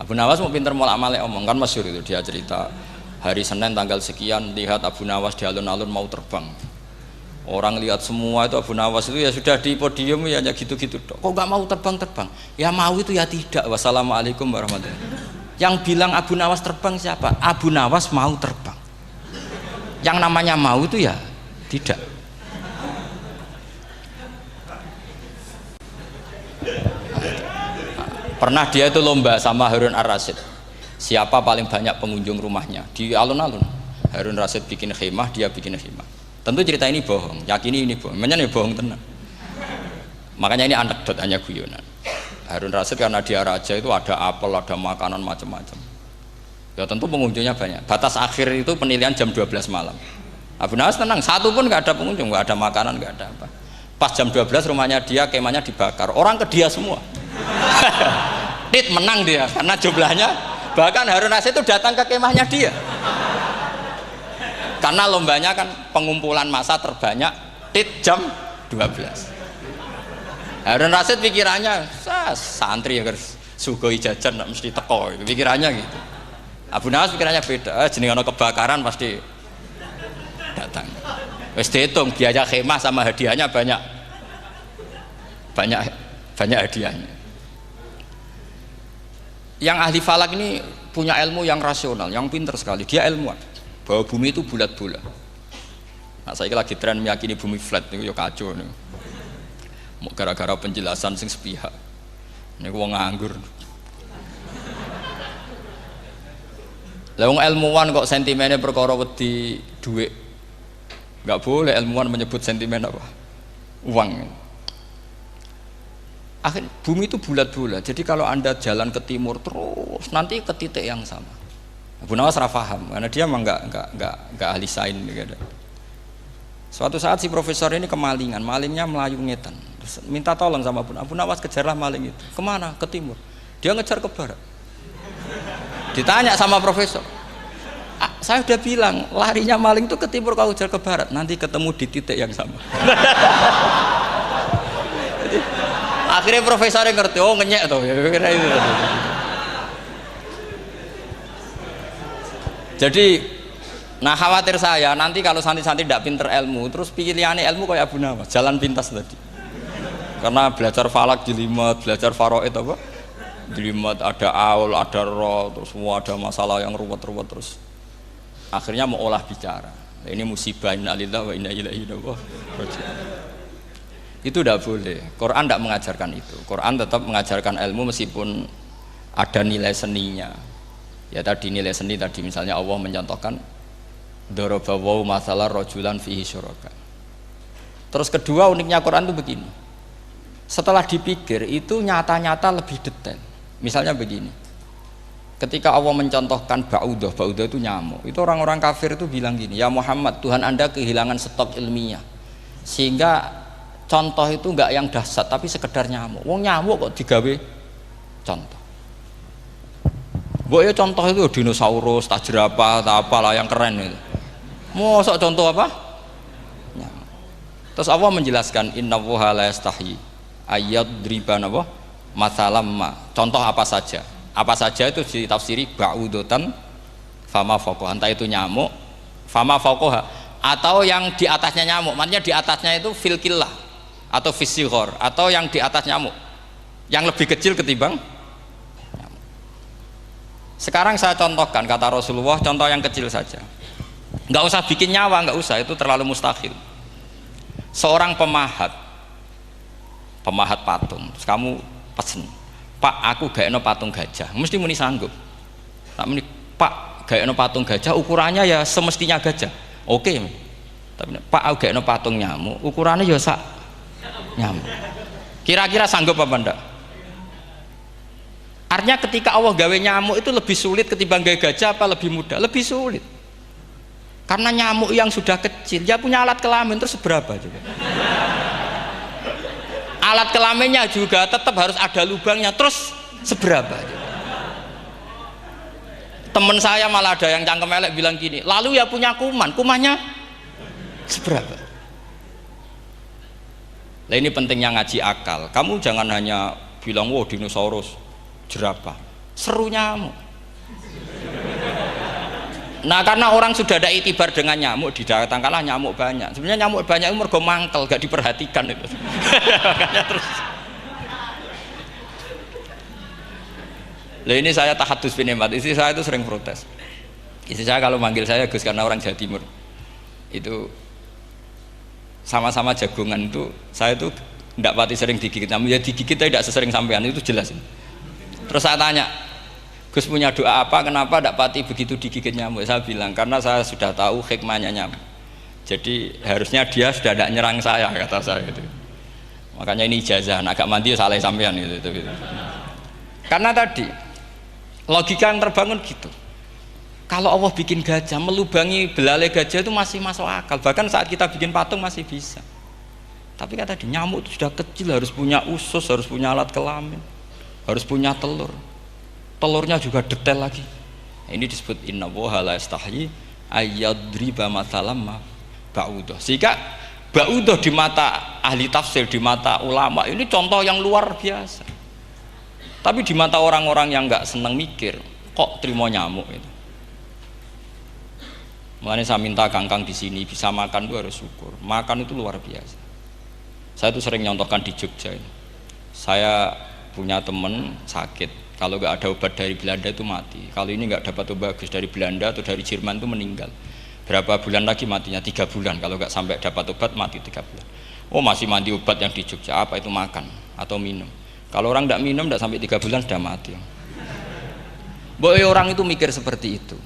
Abu Nawas mau pinter molak-malik omong kan masyhur itu dia cerita. Hari Senin tanggal sekian lihat Abu Nawas di alun-alun mau terbang. Orang lihat semua itu Abu Nawas itu ya sudah di podium ya hanya gitu-gitu. Kok nggak mau terbang-terbang? Ya mau itu ya tidak. Wassalamualaikum warahmatullahi wabarakatuh. Yang bilang Abu Nawas terbang siapa? Abu Nawas mau terbang. Yang namanya mau itu ya tidak. Pernah dia itu lomba sama Harun ar-Rasyid. Siapa paling banyak pengunjung rumahnya di alun-alun. Harun Rasyid bikin khemah, dia bikin khemah. Tentu cerita ini bohong, yakini ini bohong. Memangnya ini bohong tenang. Makanya ini anekdot, hanya guyonan. Harun Rasyid karena dia raja itu ada apel, ada makanan macam-macam. Ya tentu pengunjungnya banyak. Batas akhir itu penilaian jam 12 malam. Abu Nawas tenang, satu pun nggak ada pengunjung, nggak ada makanan, nggak ada apa. Pas jam 12 rumahnya dia, kemahnya dibakar. Orang ke dia semua. Tit menang dia karena jumlahnya. Bahkan Harun Rasyid itu datang ke kemahnya dia karena lombanya kan pengumpulan massa terbanyak tit jam 12. Harun Rasyid pikirannya santri ya sugoi jajan mesti teko pikirannya gitu. Abu Nawas pikirannya beda, jenenge ana kebakaran pasti datang. Wis dihitung biaya khemah sama hadiahnya banyak hadiahnya. Yang ahli falak ini punya ilmu yang rasional, yang pinter sekali. Dia ilmuwan bahwa bumi itu bulat-bulat. Nah, saya lagi tren meyakini bumi flat nih, ya kacau nih. Gara-gara penjelasan sing sepihak. Ini wong nganggur. Lah wong ilmuwan kok sentimennya perkara wedi duit. Enggak boleh ilmuwan menyebut sentimen apa? Uang. Akhir bumi itu bulat-bulat. Jadi kalau Anda jalan ke timur terus nanti ke titik yang sama. Abu Nawas paham karena dia memang enggak ahli sains gitu. Suatu saat si profesor ini kemalingan, malingnya melayu ngetan. Terus minta tolong sama Abu Nawas kejarlah maling itu. Kemana? Ke timur. Dia ngejar ke barat. Ditanya sama profesor. Saya udah bilang larinya maling itu ke timur, kalau kejar ke barat nanti ketemu di titik yang sama. Akhirnya profesornya ngerti, oh ngenyek tuh, kira itu. Jadi, nah khawatir saya nanti kalau santri-santri tidak pinter ilmu, terus pilihannya ilmu kayak Abu Nawas, jalan pintas tadi. Karena belajar falak jelimet, belajar faraid apa? Jelimet, ada aul, ada roh, terus semua ada masalah yang ruwet-ruwet terus. Akhirnya mau olah bicara. Ini musibah inna lillahi wa inna ilaihi raji'un. Itu tidak boleh. Quran tidak mengajarkan itu. Quran tetap mengajarkan ilmu meskipun ada nilai seninya. Ya tadi nilai seni tadi misalnya Allah mencontohkan daraba wa masalah rajulan fihi syuraka. Terus kedua uniknya Quran itu begini. Setelah dipikir itu nyata-nyata lebih detail. Misalnya begini. Ketika Allah mencontohkan ba'udah itu nyamuk. Itu orang-orang kafir itu bilang gini, ya Muhammad, Tuhan Anda kehilangan stok ilmiah. Sehingga contoh itu enggak yang dahsyat tapi sekedar nyamuk. Wong nyamuk kok digawe contoh. Mbok ya contoh itu dinosaurus, tak jerapah, tak apalah yang keren itu. Mosok contoh apa? Nyamuk. Terus Allah menjelaskan innallaha la yastahi ayyadriban apa? Masalam ma. Contoh apa saja? Apa saja itu ditafsiri ba'udatan fama fawqaha. Entah itu nyamuk, fama fawqaha atau yang di atasnya nyamuk. Maksudnya di atasnya itu fil killah atau fisighor atau yang di atas nyamuk yang lebih kecil ketimbang nyamuk. Sekarang saya contohkan kata Rasulullah, contoh yang kecil saja, nggak usah bikin nyawa, nggak usah, itu terlalu mustahil. Seorang pemahat patung, terus kamu pesen, Pak aku gaekno patung gajah, mesti muni sanggup. Tak muni, Pak gaekno patung gajah ukurannya ya semestinya gajah, oke. Tapi Pak aku gaekno patung nyamuk, ukurannya ya sak nyamuk. Kira-kira sanggup apa enggak? Artinya ketika Allah gawe nyamuk itu lebih sulit ketimbang gawe gajah apa lebih mudah? Lebih sulit. Karena nyamuk yang sudah kecil, dia punya alat kelamin terus seberapa juga? Alat kelaminnya juga tetap harus ada lubangnya, terus seberapa juga? Temen saya malah ada yang cangkem elek bilang gini, lalu ya punya kuman, kumannya seberapa? Nah ini pentingnya ngaji akal. Kamu jangan hanya bilang, wow dinosaurus, jerapah, seru nyamuk. Nah karena orang sudah ada itibar dengan nyamuk, didatangkanlah nyamuk banyak. Sebenarnya nyamuk banyak itu mergo mangkel, gak diperhatikan itu. Makanya terus. Lah ini saya tahadus binemat, istri saya itu sering protes. Istri saya kalau manggil saya Gus karena orang Jawa Timur. Itu sama-sama jagongan itu, saya itu tidak pati sering digigit. Namun ya digigit tidak sesering sampean, itu jelas. Terus saya tanya, Gus punya doa apa, kenapa tidak pati begitu digigit nyamuk? Saya bilang, karena saya sudah tahu hikmahnya nyamuk. Jadi harusnya dia sudah tidak nyerang saya, kata saya gitu. Makanya ini ijazah, agak mandi salah sampean gitu. Karena tadi logika yang terbangun gitu. Kalau Allah bikin gajah, melubangi belalai gajah itu masih masuk akal. Bahkan saat kita bikin patung masih bisa. Tapi kata tadi nyamuk itu sudah kecil, harus punya usus, harus punya alat kelamin, harus punya telur. Telurnya juga detail lagi. Ini disebut innallaha la yastahyi ayyadriba mathalam ma ba'udah. Sehingga ba'udah di mata ahli tafsir, di mata ulama ini contoh yang luar biasa. Tapi di mata orang-orang yang nggak seneng mikir, kok terima nyamuk itu. Makanya saya minta kangkang di sini bisa makan itu harus syukur. Makan itu luar biasa. Saya itu sering nyontohkan di Jogja ini. Saya punya teman sakit. Kalau nggak ada obat dari Belanda itu mati. Kalau ini nggak dapat obat bagus dari Belanda atau dari Jerman itu meninggal. Berapa bulan lagi matinya? 3 bulan. Kalau nggak sampai dapat obat mati 3 bulan. Oh masih mandi obat yang di Jogja. Apa itu makan atau minum? Kalau orang nggak minum nggak sampai 3 bulan sudah mati. Boy orang itu mikir seperti itu.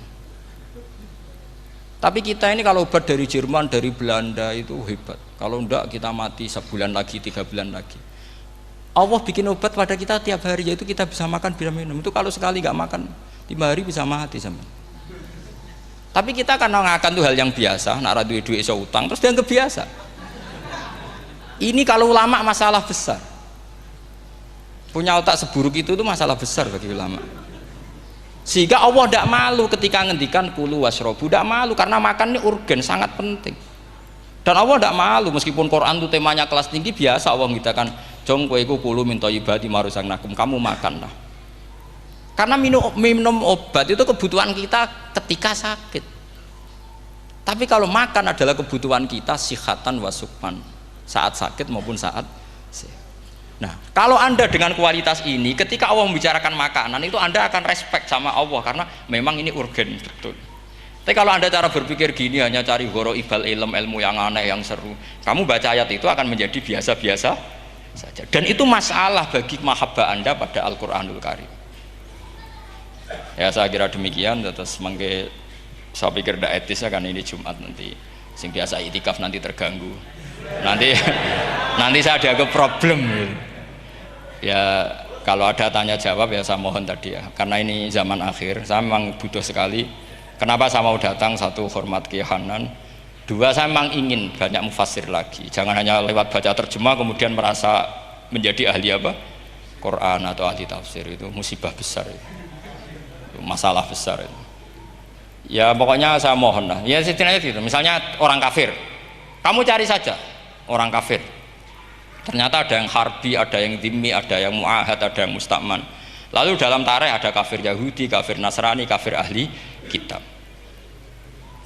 Tapi kita ini kalau obat dari Jerman, dari Belanda itu hebat. Kalau enggak kita mati sebulan lagi, 3 bulan lagi. Allah bikin obat pada kita tiap hari, yaitu kita bisa makan, bisa minum. Itu kalau sekali nggak makan 5 hari bisa mati sama. Tapi kita karena ngakan tuh hal yang biasa, nak duit iso utang, terus dianggap biasa. Ini kalau ulama masalah besar. Punya otak seburuk itu tuh masalah besar bagi ulama. Sehingga Allah tidak malu ketika ngendikan kulu wasrobu, tidak malu karena makan ini urgen, sangat penting. Dan Allah tidak malu meskipun Quran itu temanya kelas tinggi, biasa Allah mengatakan jong kowe iku kulu min thayyibati ma razaqnakum, kamu makanlah. Karena minum obat itu kebutuhan kita ketika sakit. Tapi kalau makan adalah kebutuhan kita sihatan wasukman, saat sakit maupun saat sehat. Nah, kalau Anda dengan kualitas ini ketika Allah membicarakan makanan itu Anda akan respect sama Allah karena memang ini urgen betul. Tapi kalau Anda cara berpikir gini hanya cari goro ibal ilmu yang aneh yang seru, kamu baca ayat itu akan menjadi biasa-biasa saja. Dan itu masalah bagi mahabbah Anda pada Al-Qur'anul Karim. Ya saya kira demikian. Terus saya pikir tidak etis ya kan ini Jumat nanti. Sing biasa itikaf nanti terganggu. Nanti saya ada ke problem. Ya kalau ada tanya jawab ya saya mohon tadi ya. Karena ini zaman akhir, saya memang butuh sekali. Kenapa saya mau datang? 1, hormat Kiai Hanan. 2, saya memang ingin banyak mufassir lagi. Jangan hanya lewat baca terjemah kemudian merasa menjadi ahli apa? Quran atau ahli tafsir, itu musibah besar itu. Masalah besar itu. Ya pokoknya saya mohon lah. Ya setidaknya gitu. Misalnya orang kafir, kamu cari saja orang kafir. Ternyata ada yang harbi, ada yang dhimmi, ada yang mu'ahad, ada yang mustakman. Lalu dalam tarikh ada kafir Yahudi, kafir Nasrani, kafir ahli kitab.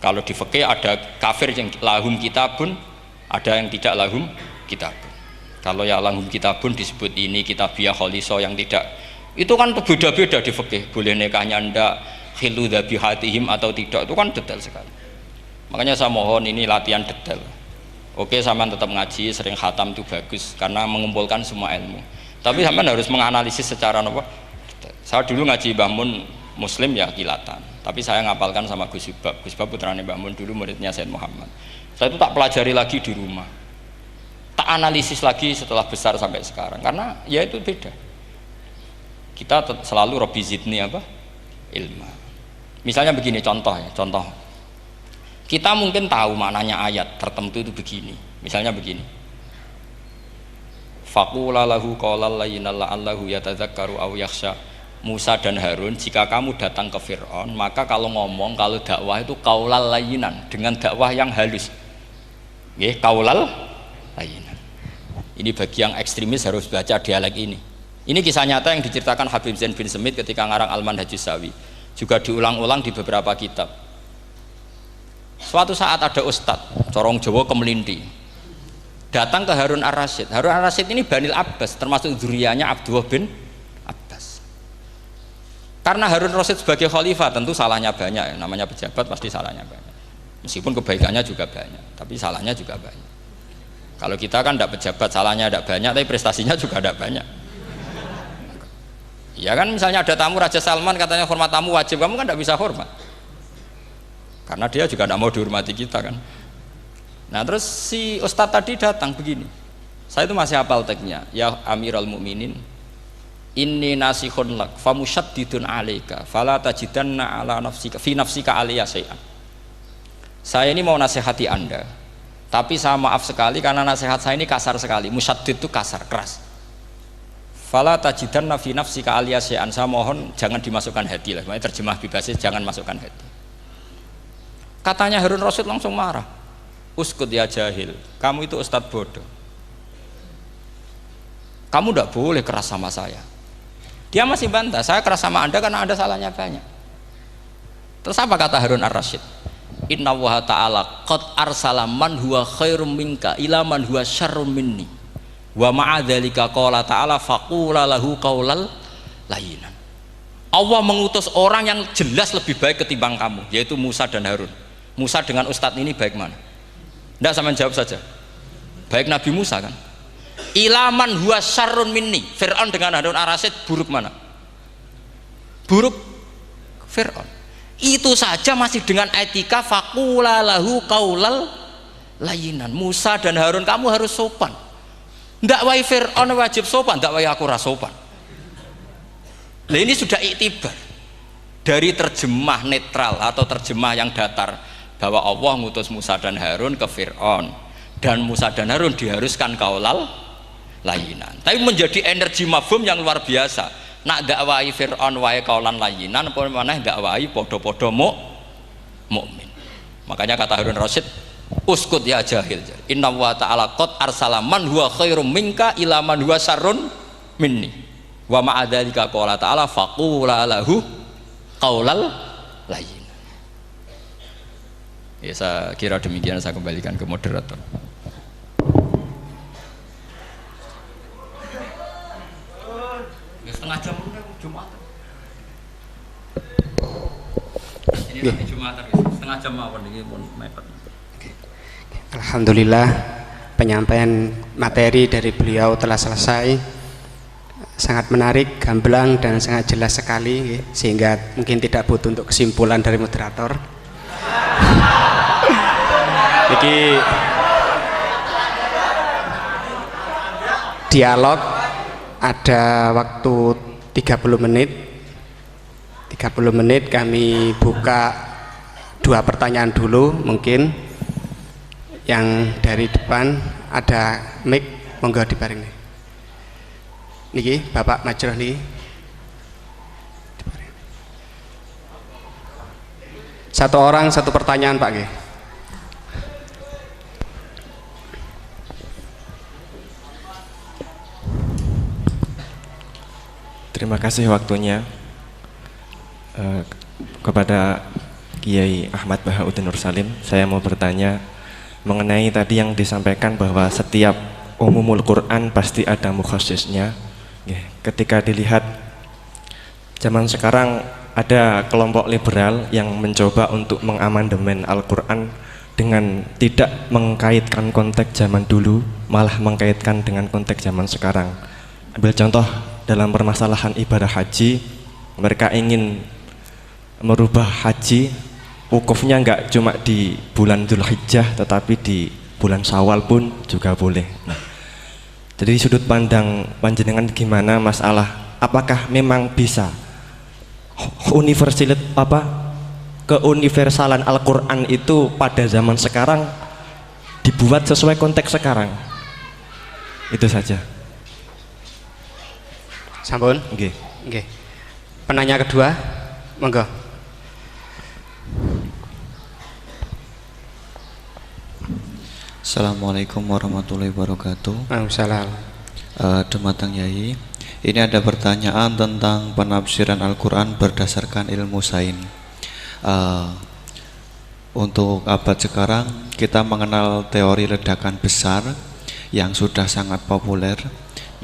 Kalau di fikih ada kafir yang lahum kitabun, ada yang tidak lahum kitabun. Kalau yang lahum kitabun disebut ini kitabiyah kholiso, yang tidak itu kan beda-beda di fikih. Boleh nikahnya ndak, khilu dhabihatihim atau tidak, itu kan detail sekali. Makanya saya mohon ini latihan detail. Oke, sampean tetap ngaji, sering khatam itu bagus karena mengumpulkan semua ilmu. Tapi sampean harus menganalisis secara apa? Saya dulu ngaji Mbah Mun Muslim ya kilatan. Tapi saya ngapalkan sama Gus Ibab. Gus Ibab putranya Mbah Mun, dulu muridnya Said Muhammad. Saya itu tak pelajari lagi di rumah. Tak analisis lagi setelah besar sampai sekarang karena ya itu beda. Kita selalu Rabbi zidni apa? Ilma. Misalnya begini contoh ya, contoh. Kita mungkin tahu maknanya ayat tertentu itu begini, misalnya begini, faqula lahu qawlan layyinan la'allahu yatadzakkaru aw yakhsha. Musa dan Harun, jika kamu datang ke Fir'aun, maka kalau ngomong, kalau dakwah itu qaulal layyinan, dengan dakwah yang halus. Nggih, qaulal layyinan. Ini bagi yang ekstremis harus baca dialek ini. Ini kisah nyata yang diceritakan Habib Zain bin Semit ketika ngarang Al-Manhajus Sawi. Juga diulang-ulang di beberapa kitab. Suatu saat ada ustadz, corong Jawa Kemelinti, datang ke Harun Ar-Rasyid. Harun Ar-Rasyid ini Banil Abbas, termasuk zuriyahnya Abdullah bin Abbas. Karena Harun Ar-Rasyid sebagai khalifah tentu salahnya banyak, namanya pejabat pasti salahnya banyak. Meskipun kebaikannya juga banyak, tapi salahnya juga banyak. Kalau kita kan tidak pejabat, salahnya tidak banyak, tapi prestasinya juga tidak banyak. Ya kan, misalnya ada tamu Raja Salman, katanya hormat tamu wajib, kamu kan tidak bisa hormat. Karena dia juga tidak mau dihormati kita kan. Nah terus si ustadz tadi datang begini, saya itu masih hafal teksnya, ya Amirul Mukminin, inni nasihun lak famusyaddidun alaika fala tajidanna ala nafsika fi nafsika aliyya syai'an. Saya ini mau nasihati Anda, tapi saya maaf sekali karena nasihat saya ini kasar sekali. Musyaddid itu kasar, keras. Fala tajidanna fi nafsika aliyya syai'an, saya mohon jangan dimasukkan hati lah. Makanya terjemah bebasnya jangan masukkan hati. Katanya Harun Rasyid langsung marah. Uskut ya jahil, kamu itu ustadz bodoh. Kamu tidak boleh keras sama saya. Dia masih bantah, saya keras sama Anda karena Anda salahnya banyak. Terus apa kata Harun Ar-Rasyid? Inna wa ta'ala qad arsala man huwa khairum minka ila man huwa syarrum minni wa ma'adzalika qala ta'ala faqula lahu qaulal layyinan. Allah mengutus orang yang jelas lebih baik ketimbang kamu, yaitu Musa dan Harun. Musa dengan ustadz ini baik mana? Tidak, sama jawab saja. Baik Nabi Musa kan? Ilaman huwa syarrun minni. Fir'aun dengan Harun Ar-Rasyid buruk mana? Buruk Fir'aun. Itu saja masih dengan etika faqula lahu qaulal layyinan. Musa dan Harun kamu harus sopan. Ndak wae Fir'aun wajib sopan, ndak wae aku ra sopan. Lah ini sudah iktibar dari terjemah netral atau terjemah yang datar bahwa Allah ngutus Musa dan Harun ke Fir'aun dan Musa dan Harun diharuskan qaulal layyinan. Tapi menjadi energi mafhum yang luar biasa. Nak dakwai Fir'aun wae qaulan layyinan apa maneh dakwai padha-padha mukmin. Makanya kata Harun Rasyid, uskut ya jahil. Inna wa ta'ala qad arsala man huwa khairum minka ila man huwa syarrun minni. Wa ma'adzalika qala ta'ala faqula lahu qaulal layyin. Ya, saya kira demikian, saya kembalikan ke moderator. Ya, setengah jam Jumatan. Ini nanti Jumatan, setengah jam apa nih pun mepet. Alhamdulillah, penyampaian materi dari beliau telah selesai. Sangat menarik, gamblang dan sangat jelas sekali, sehingga mungkin tidak butuh untuk kesimpulan dari moderator. Jadi dialog ada waktu 30 menit. 30 menit kami buka 2 pertanyaan dulu, mungkin yang dari depan ada mic, monggo diparingi. Niki Bapak Majroh niki. Satu orang satu pertanyaan Pak nggih. Terima kasih waktunya kepada Kiai Ahmad Bahauddin Nur Salim. Saya mau bertanya mengenai tadi yang disampaikan bahwa setiap umumul Quran pasti ada mukhassisnya. Ketika dilihat zaman sekarang ada kelompok liberal yang mencoba untuk mengamandemen Al-Quran dengan tidak mengkaitkan konteks zaman dulu, malah mengkaitkan dengan konteks zaman sekarang. Ambil contoh dalam permasalahan ibadah haji, mereka ingin merubah haji wukufnya nggak cuma di bulan Dzulhijjah tetapi di bulan Syawal pun juga boleh. Nah, jadi sudut pandang panjenengan gimana masalah apakah memang bisa keuniversalan Al-Quran itu pada zaman sekarang dibuat sesuai konteks sekarang. Itu saja. Sampun? Nggih. Nggih. Penanya kedua, monggo. Assalamualaikum warahmatullahi wabarakatuh. Waalaikumsalam. Dumateng Yai, ini ada pertanyaan tentang penafsiran Al-Quran berdasarkan ilmu sains. Untuk abad sekarang kita mengenal teori ledakan besar yang sudah sangat populer.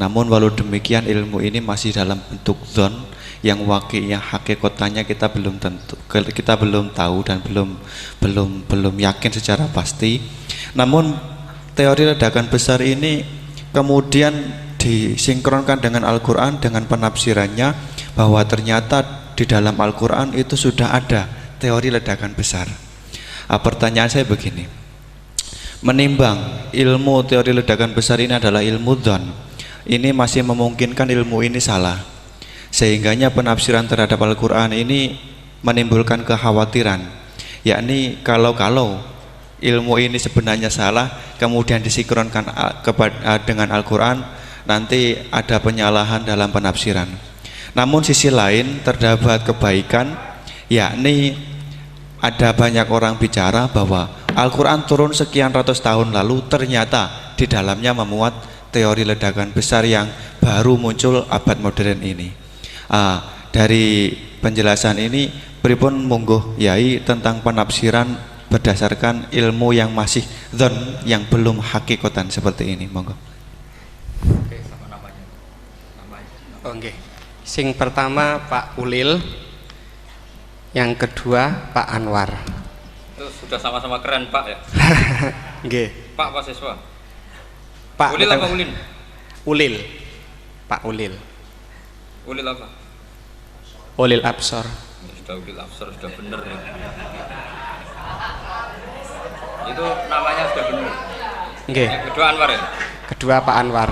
Namun walau demikian ilmu ini masih dalam bentuk zon yang wakilnya hakikatnya kita belum tahu dan belum yakin secara pasti. Namun teori ledakan besar ini kemudian disinkronkan dengan Al-Quran dengan penafsirannya bahwa ternyata di dalam Al-Quran itu sudah ada teori ledakan besar. Pertanyaan saya begini, menimbang ilmu teori ledakan besar ini adalah ilmu dzon, ini masih memungkinkan ilmu ini salah, sehingganya penafsiran terhadap Al-Quran ini menimbulkan kekhawatiran, yakni kalau ilmu ini sebenarnya salah kemudian disinkronkan dengan Al-Quran, nanti ada penyalahan dalam penafsiran. Namun sisi lain terdapat kebaikan, yakni ada banyak orang bicara bahwa Al-Quran turun sekian ratus tahun lalu ternyata di dalamnya memuat teori ledakan besar yang baru muncul abad modern ini. Dari penjelasan ini pripun monggo Yai tentang penafsiran berdasarkan ilmu yang masih dzon, yang belum hakikatan seperti ini, monggo. Oke, sama namanya. Oke. Sing pertama Pak Ulil, yang kedua Pak Anwar. Itu sudah sama-sama keren Pak ya. Nggih. Pak mahasiswa. Pak Ulil apa Ulin? Ulil. Pak Ulil. Ulil apa? Ulil Absor. Sudah Ulil Absor, sudah bener ya. Itu namanya sudah bener. Nggih. Yang kedua Anwar ya? Kedua Pak Anwar.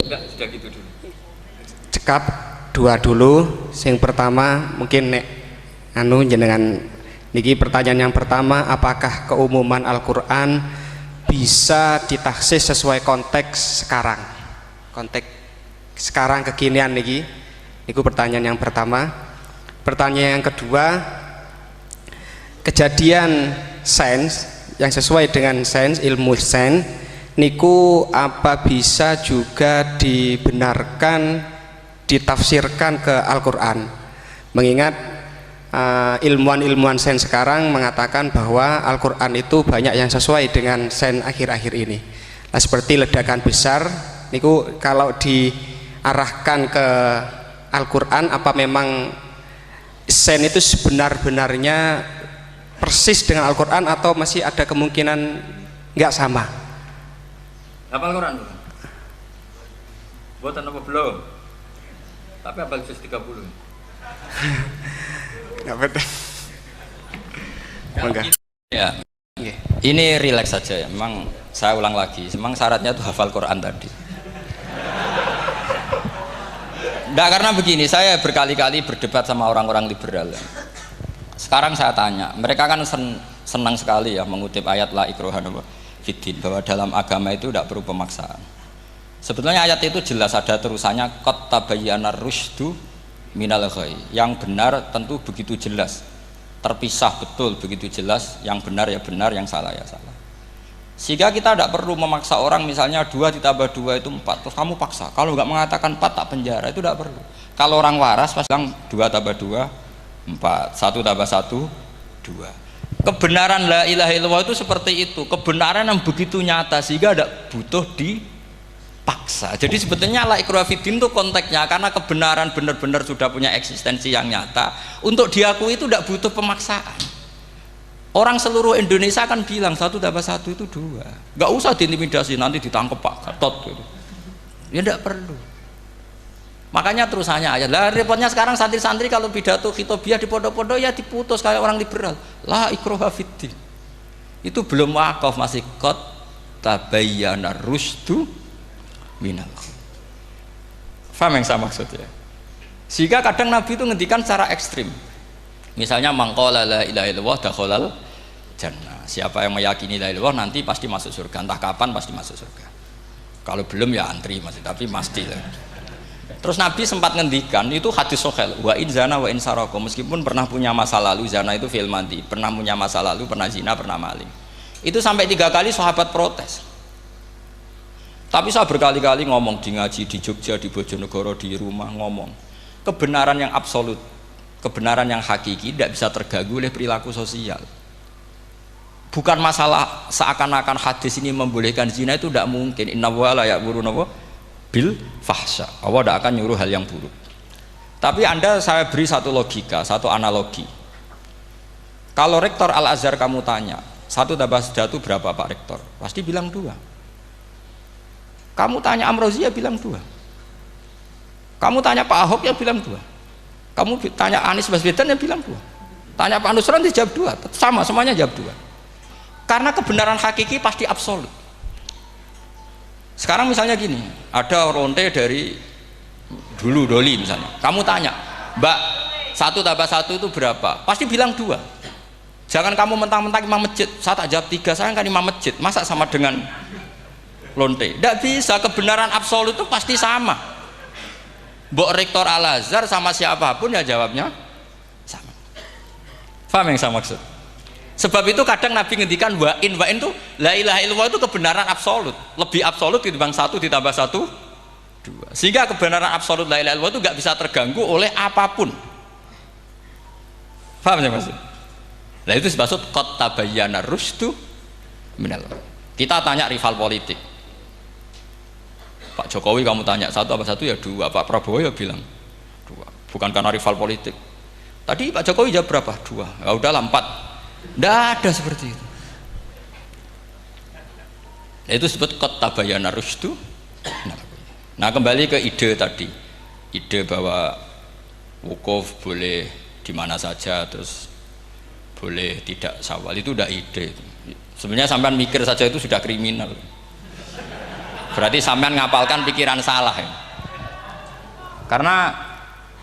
Enggak, sudah gitu dulu. Cekap dua dulu. Sing pertama mungkin nek jenengan niki pertanyaan yang pertama, apakah keumuman Al-Quran bisa ditaksis sesuai konteks sekarang, konteks sekarang kekinian niki. Niku pertanyaan yang pertama. Pertanyaan yang kedua, kejadian sains yang sesuai dengan sains, ilmu sains niku apa bisa juga dibenarkan ditafsirkan ke Al-Quran, mengingat ilmuwan-ilmuwan sains sekarang mengatakan bahwa Al-Quran itu banyak yang sesuai dengan sains akhir-akhir ini. Nah, seperti ledakan besar niku kalau diarahkan ke Al-Quran, apa memang sains itu sebenar-benarnya persis dengan Al-Quran atau masih ada kemungkinan nggak sama? Hafal Quran? Buatan apa belum? Tapi hafal juz 30. Nggak betul. Enggak. Ya. Ini rileks saja ya. Memang saya ulang lagi. Memang syaratnya itu hafal Quran tadi. Enggak, karena begini, saya berkali-kali berdebat sama orang-orang liberal. Sekarang saya tanya, mereka kan senang sekali ya mengutip ayat la ikraha fiddin, bahwa dalam agama itu tidak perlu pemaksaan. Sebetulnya ayat itu jelas ada terusannya qad tabayyana rusydu minal ghayy. Yang benar tentu begitu jelas, terpisah betul begitu jelas, yang benar ya benar, yang salah ya salah. Sehingga kita tidak perlu memaksa orang, misalnya 2 ditambah 2 itu 4, terus kamu paksa, kalau nggak mengatakan 4 tak penjara, itu tidak perlu. Kalau orang waras pas bilang 2 tambah 2 4, 1 tambah 1 2. Kebenaran la ilaha illallah itu seperti itu, kebenaran yang begitu nyata sehingga tidak butuh dipaksa. Jadi sebetulnya la ikraha fiddin itu konteksnya, karena kebenaran benar-benar sudah punya eksistensi yang nyata, untuk diakui itu tidak butuh pemaksaan. Orang seluruh Indonesia kan bilang 1 tambah 1 itu 2, nggak usah diintimidasi nanti ditangkap Pak Gatot gitu. Ya tidak perlu. Makanya terusannya ayat. Lah repotnya sekarang santri-santri kalau pidato khitobiah di pondok-pondok ya diputus kayak orang liberal. La ikraha fiddin. Itu belum wakaf, masih qad tabayyana rusdu minal ghayy. Paham yang saya maksud ya? Sehingga kadang Nabi itu ngendikan secara ekstrim. Misalnya mangqala la ilaha illallah dakhalal jannah. Siapa yang meyakini la ilaha illallah nanti pasti masuk surga. Entah kapan pasti masuk surga. Kalau belum ya antri masih, tapi pasti lah. Terus Nabi sempat ngendikan itu hadis sahih, wa in zana wa in saraka, meskipun pernah punya masa lalu, zina itu fi'il madhi, pernah punya masa lalu, pernah zina, pernah maling. Itu sampai 3 kali sahabat protes. Tapi saya berkali-kali ngomong di ngaji di Jogja, di Bojonegoro, di rumah ngomong, kebenaran yang absolut, kebenaran yang hakiki tidak bisa terganggu oleh perilaku sosial. Bukan masalah seakan-akan hadis ini membolehkan zina, itu tidak mungkin. Inna wa la ya'muru bil fahsya. Allah tidak akan nyuruh hal yang buruk. Tapi saya beri satu logika, satu analogi. Kalau rektor Al-Azhar kamu tanya, 1 tambah 1 berapa Pak Rektor? Pasti bilang 2. Kamu tanya Amrozi ya bilang 2. Kamu tanya Pak Ahok ya bilang 2. Kamu tanya Anies Baswedan ya bilang 2. Tanya Pak Nusron dia jawab 2. Sama, semuanya jawab 2. Karena kebenaran hakiki pasti absolut. Sekarang misalnya gini, ada ronte dari dulu Doli misalnya, kamu tanya, Mbak 1 tambah 1 itu berapa? Pasti bilang 2. Jangan kamu mentang-mentang imam masjid, saya tak jawab 3, saya kan imam masjid, masa sama dengan lonte? Tidak bisa, kebenaran absolut itu pasti sama. Mbok rektor Al-Azhar sama siapapun ya jawabnya sama. Paham yang saya maksud? Sebab itu kadang Nabi ngendikan wa in itu la ilaha illallah itu kebenaran absolut, lebih absolut ketimbang 1 ditambah 1 2. Sehingga kebenaran absolut la ilaha illallah itu nggak bisa terganggu oleh apapun. Paham ya maksud? Nah itu maksud qad tabayyana rusdu minal. Kita tanya rival politik. Pak Jokowi kamu tanya 1 tambah 1 ya 2, Pak Prabowo ya bilang 2. Bukan karena rival politik. Tadi Pak Jokowi jawab berapa? 2. Ya udahlah 4. Tidak ada seperti itu. Itu disebut qad tabayyana rusdu. Nah kembali ke ide tadi, ide bahwa wukuf boleh di mana saja, terus boleh tidak syawal, itu udah ide. Sebenarnya sampean mikir saja itu sudah kriminal. Berarti sampean ngapalkan pikiran salah ya. Karena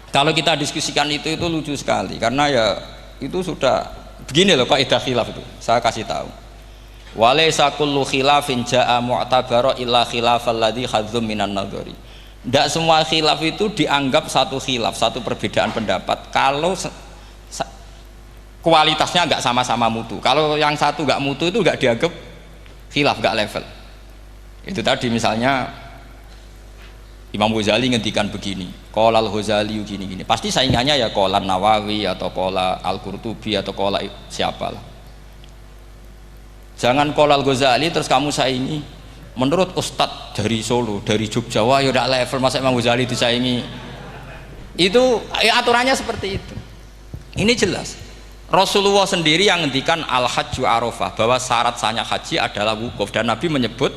kalau kita diskusikan itu lucu sekali, karena ya itu sudah begini loh kaidah khilaf itu, saya kasih tahu. Walaysa kullu khilafin jaa mu'tabara illa khilafal ladzi hadzum minan nadhari. Tidak semua khilaf itu dianggap satu khilaf, satu perbedaan pendapat kalau kualitasnya nggak sama-sama mutu. Kalau yang satu nggak mutu itu nggak dianggap khilaf, nggak level. Itu tadi misalnya Imam Ghazali ngendikan begini, qala al-Ghazali gini-gini. Pasti saingannya ya qala Nawawi atau qala Al-Qurtubi atau qala siapalah. Jangan qala al-Ghazali terus kamu saingi menurut Ustadz dari Solo, dari Jogja, wah ya udah level, masa Imam Ghazali disaingi. Itu aturannya seperti itu. Ini jelas. Rasulullah sendiri yang ngendikan al-hajju arafah, bahwa syarat sahnya haji adalah wukuf, dan Nabi menyebut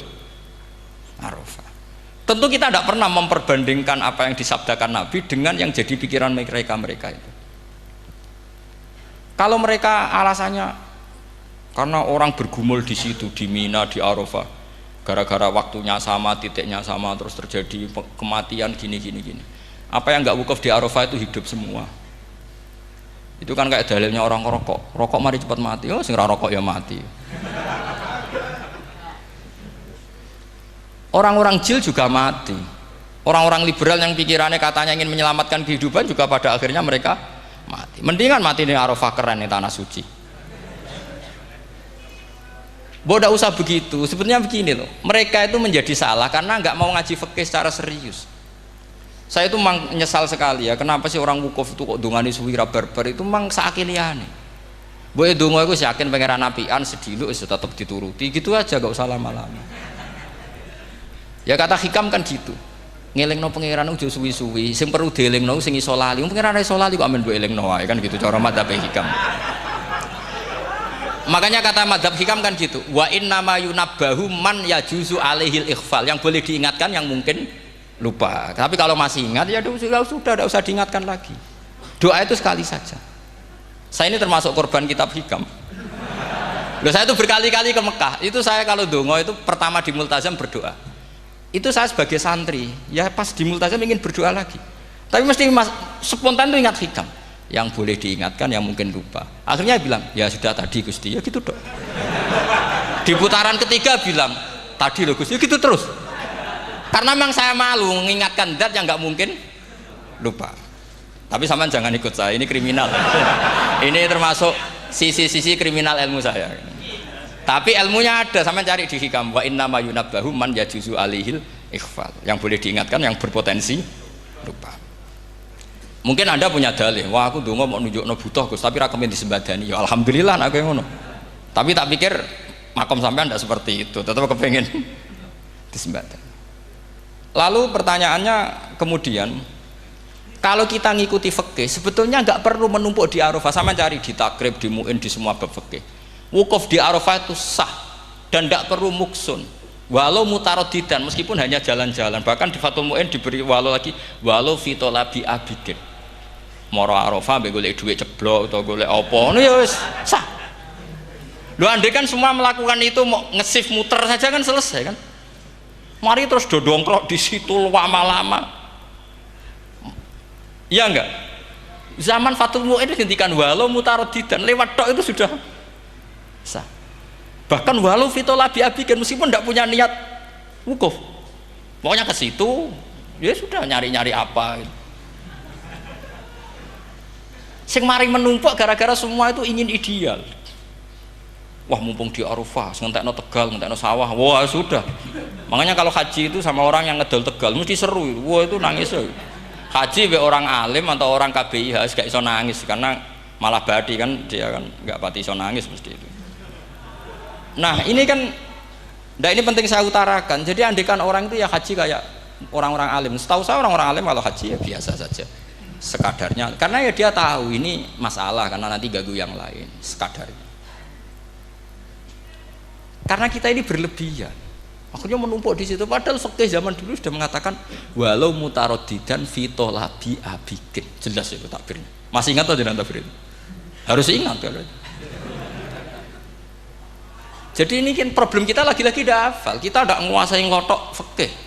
arafah. Tentu kita tidak pernah memperbandingkan apa yang disabdakan Nabi dengan yang jadi pikiran mereka itu. Kalau mereka alasannya karena orang bergumul di situ, di Mina, di Arafah, gara-gara waktunya sama, titiknya sama, terus terjadi kematian gini. Apa yang nggak wukuf di Arafah itu hidup semua. Itu kan kayak dalilnya orang rokok mari cepat mati, oh sing rokok ya mati. Orang-orang jil juga mati. Orang-orang liberal yang pikirannya katanya ingin menyelamatkan kehidupan juga pada akhirnya mereka mati. Mendingan mati di Arafah keren di tanah suci. Bodoh usah begitu. Sebenarnya begini loh. Mereka itu menjadi salah karena nggak mau ngaji fikih secara serius. Saya itu memang menyesal sekali ya. Kenapa sih orang wukuf itu kok dungani suwira barbar itu memang sakiliane. Boy dongo aku yakin pangeran apian sediluk itu tetap dituruti. Gitu aja gak usah lama-lama. Ya kata hikam kan gitu. Ngelingno pangeran ujo suwi-suwi, sing perlu dielingno sing iso lali. Pangeran iso lali kok amen mbok elingno wae kan gitu cara madzhab hikam. Makanya kata madzhab hikam kan gitu. Wa inna ma yunabbahu man yajuzu alaihil ikhfal. Yang boleh diingatkan yang mungkin lupa. Tapi kalau masih ingat ya sudah tidak usah diingatkan lagi. Doa itu sekali saja. Saya ini termasuk korban kitab hikam. Loh, saya itu berkali-kali ke Mekah. Itu saya kalau dongo itu pertama di Multazam berdoa. Itu saya sebagai santri ya pas di Multazam ingin berdoa lagi, Tapi mesti spontan itu ingat hikam. Yang boleh diingatkan, yang mungkin lupa. Akhirnya bilang, ya sudah tadi Gusti, ya gitu dok. Di putaran ketiga bilang, tadi loh Gusti, ya gitu terus. Karena memang saya malu mengingatkan zat yang nggak mungkin lupa. Tapi sampean jangan ikut saya, ini kriminal. Ini termasuk sisi-sisi kriminal ilmu saya. Tapi ilmunya ada, sampean cari di hikam. Wa inna ma yunabbahu man yajuzu alihil ikhfal. Yang boleh diingatkan, yang berpotensi lupa. Mungkin Anda punya dalih, wah aku dongo mau nunjukno butuh Gus, tapi ra kepen disembadani. Ya alhamdulillah aku yang ngono. Tapi tak pikir makom sampean tidak seperti itu, tetap kepengen disembadani. Lalu pertanyaannya kemudian, kalau kita ngikuti fikih, sebetulnya nggak perlu menumpuk di Arafah. Sama cari di takrib, di mu'in, di semua bab fikih. Wukuf di Arafah itu sah dan nggak perlu muksun. Walau mutarodidan, meskipun hanya jalan-jalan. Bahkan di Fathul Mu'in diberi walau lagi, walau fitolabi abidin. Moro Arafah mbek golek dhuwit ceblok atau golek apa ngono ya wis sah. Lho andai kan semua melakukan itu mau ngesif muter saja kan selesai kan. Mari terus dodongkrok di situ lama-lama. Iya enggak? Zaman Fathul Mu'in dihentikan walau mutarodidan, lewat tok itu sudah sah. Bahkan walau fitolabi abidin meskipun tidak punya niat wukuf. Pokoknya ke situ ya sudah nyari-nyari apa gitu. Sing mari menumpuk gara-gara semua itu ingin ideal. Wah mumpung di Arafah, ngentekno Tegal, ngentekno sawah, wah sudah. Makanya kalau haji itu sama orang yang ngedol Tegal mesti seru, wah itu nangis. Haji be orang alim atau orang KBIH gak iso nangis karena malah badi kan dia kan nggak pati iso nangis mesti itu. Nah ini kan, nah ini penting saya utarakan. Jadi andekan orang itu ya haji kayak orang-orang alim. Setahu saya orang-orang alim kalau haji ya biasa saja. Sekadarnya, karena ya dia tahu ini masalah karena nanti ganggu yang lain, sekadarnya. Karena kita ini berlebihan, akhirnya menumpuk di situ. Padahal fikih zaman dulu sudah mengatakan walau mutarodidan fitolabi abidin, jelas itu takbirnya. Masih ingat atau jangan takbir itu? Harus ingat kan? Jadi ini kan problem kita lagi-lagi tidak hafal, kita tidak menguasai ngotok fikih.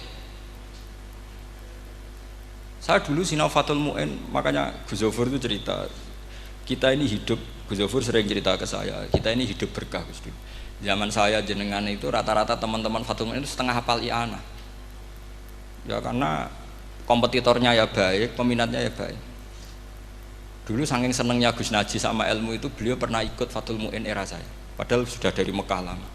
Saya dulu sinau Fathul Mu'in, makanya Gus Zofur itu cerita, kita ini hidup, Gus Zofur sering cerita ke saya, kita ini hidup berkah Gus. Zaman saya jenengan itu rata-rata teman-teman Fathul Mu'in itu setengah hafal i'anah. Ya karena kompetitornya ya baik, peminatnya ya baik. Dulu saking senengnya Gus Naji sama ilmu itu, beliau pernah ikut Fathul Mu'in era saya. Padahal sudah dari Mekah lama.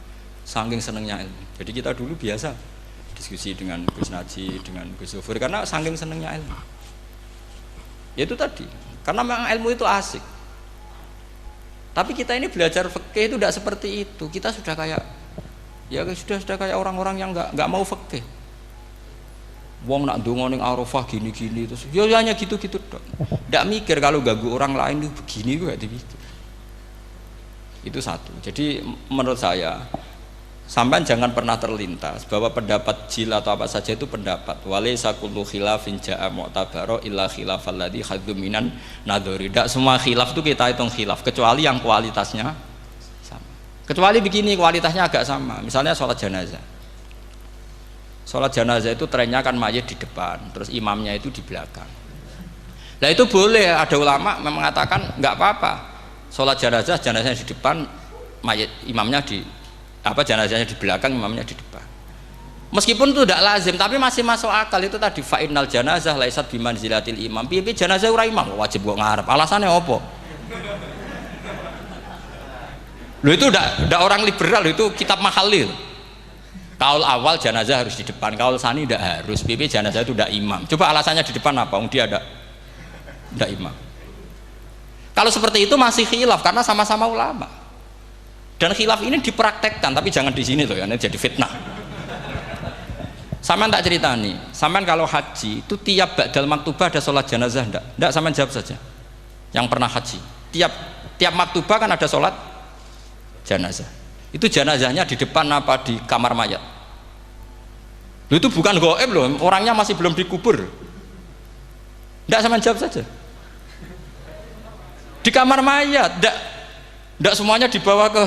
Saking senengnya ilmu. Jadi kita dulu biasa diskusi dengan Gus Naji, dengan Gus Zofur karena saking senengnya ilmu. Ya itu tadi, karena memang ilmu itu asik. Tapi kita ini belajar fikih itu tidak seperti itu. Kita sudah kayak, ya sudah kayak orang-orang yang nggak mau fikih. Wong nak ndonga ning Arafah gini-gini terus, ya hanya gitu-gitu dong. Tidak mikir kalau ganggu orang lain itu begini gue gak dipikir. Itu satu. Jadi menurut saya, sampai jangan pernah terlintas bahwa pendapat jil atau apa saja itu pendapat. Walaysa kullu khilafin ja'a mu'tabaro illa khilafal ladzi khadzu minan nadhari. Tidak semua khilaf itu kita hitung khilaf kecuali yang kualitasnya sama. Kecuali begini kualitasnya agak sama. Misalnya sholat jenazah. Sholat jenazah itu trennya kan mayit di depan, terus imamnya itu di belakang. Nah itu boleh, ada ulama mengatakan nggak apa-apa. Sholat jenazahnya di depan, mayit imamnya di jenazahnya di belakang, imamnya di depan. Meskipun itu tidak lazim, tapi masih masuk akal. Itu tadi fa'innal janazah laisat bimanzilatil imam. Piye jenazah ora imam wajib kok ngarep. Alasannya apa? Lho itu tidak orang liberal, itu kitab Mahalil. Kaul awal jenazah harus di depan, kaul sani tidak harus. Piye jenazah itu tidak imam. Coba alasannya di depan apa? Dia tidak imam. Kalau seperti itu masih khilaf karena sama-sama ulama. Dan khilaf ini dipraktekkan, tapi jangan di sini loh ya, ini jadi fitnah. Sampean tak cerita nih, sampean kalau haji itu tiap ba'dal maktubah ada sholat jenazah enggak? Enggak, sampean jawab saja. Yang pernah haji, tiap maktubah kan ada sholat jenazah. Itu jenazahnya di depan apa di kamar mayat? Loh, itu bukan goib loh, orangnya masih belum dikubur. Enggak, sampean jawab saja. Di kamar mayat, enggak semuanya dibawa ke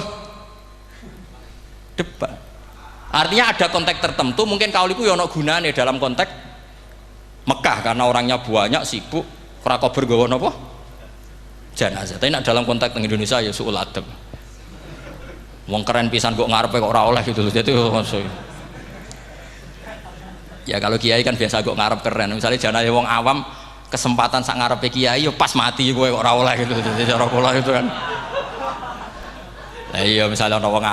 depan. Artinya ada konteks tertentu, mungkin kauliku ya ono gunane dalam konteks Mekah karena orangnya banyak sibuk ora kober gawa napa jenazah. Tapi nak dalam konteks teng Indonesia ya suul adab. Wong keren pisan kok ngarepe kok ora oleh gitu loh. Jadi ya kalau kiai kan biasa kok ngarep keren. Misalnya jenazah wong awam kesempatan sak ngarepe kiai yo pas mati kowe kok ora oleh gitu. Jadi cara kula itu kan. Lah iya misalnya ana wong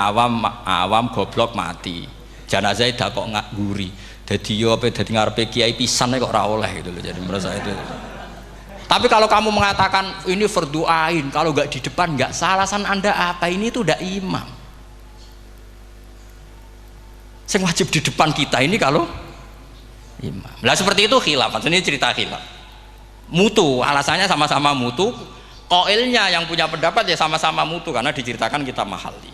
awam goblok mati. Jenazah dah kok nguri. Dadi yo apa dadi ngarepe kiai pisan kok ora oleh gitu loh. Jadi merasa itu. Tapi kalau kamu mengatakan ini fardu ain, kalau nggak di depan nggak salah, alasan Anda apa? Ini tuh udah imam. Yang wajib di depan kita ini kalau imam. Lah seperti itu khilaf. Ini cerita khilaf. Mutu, alasannya sama-sama mutu. Qailnya yang punya pendapat ya sama-sama mutu karena diceritakan kita mahali.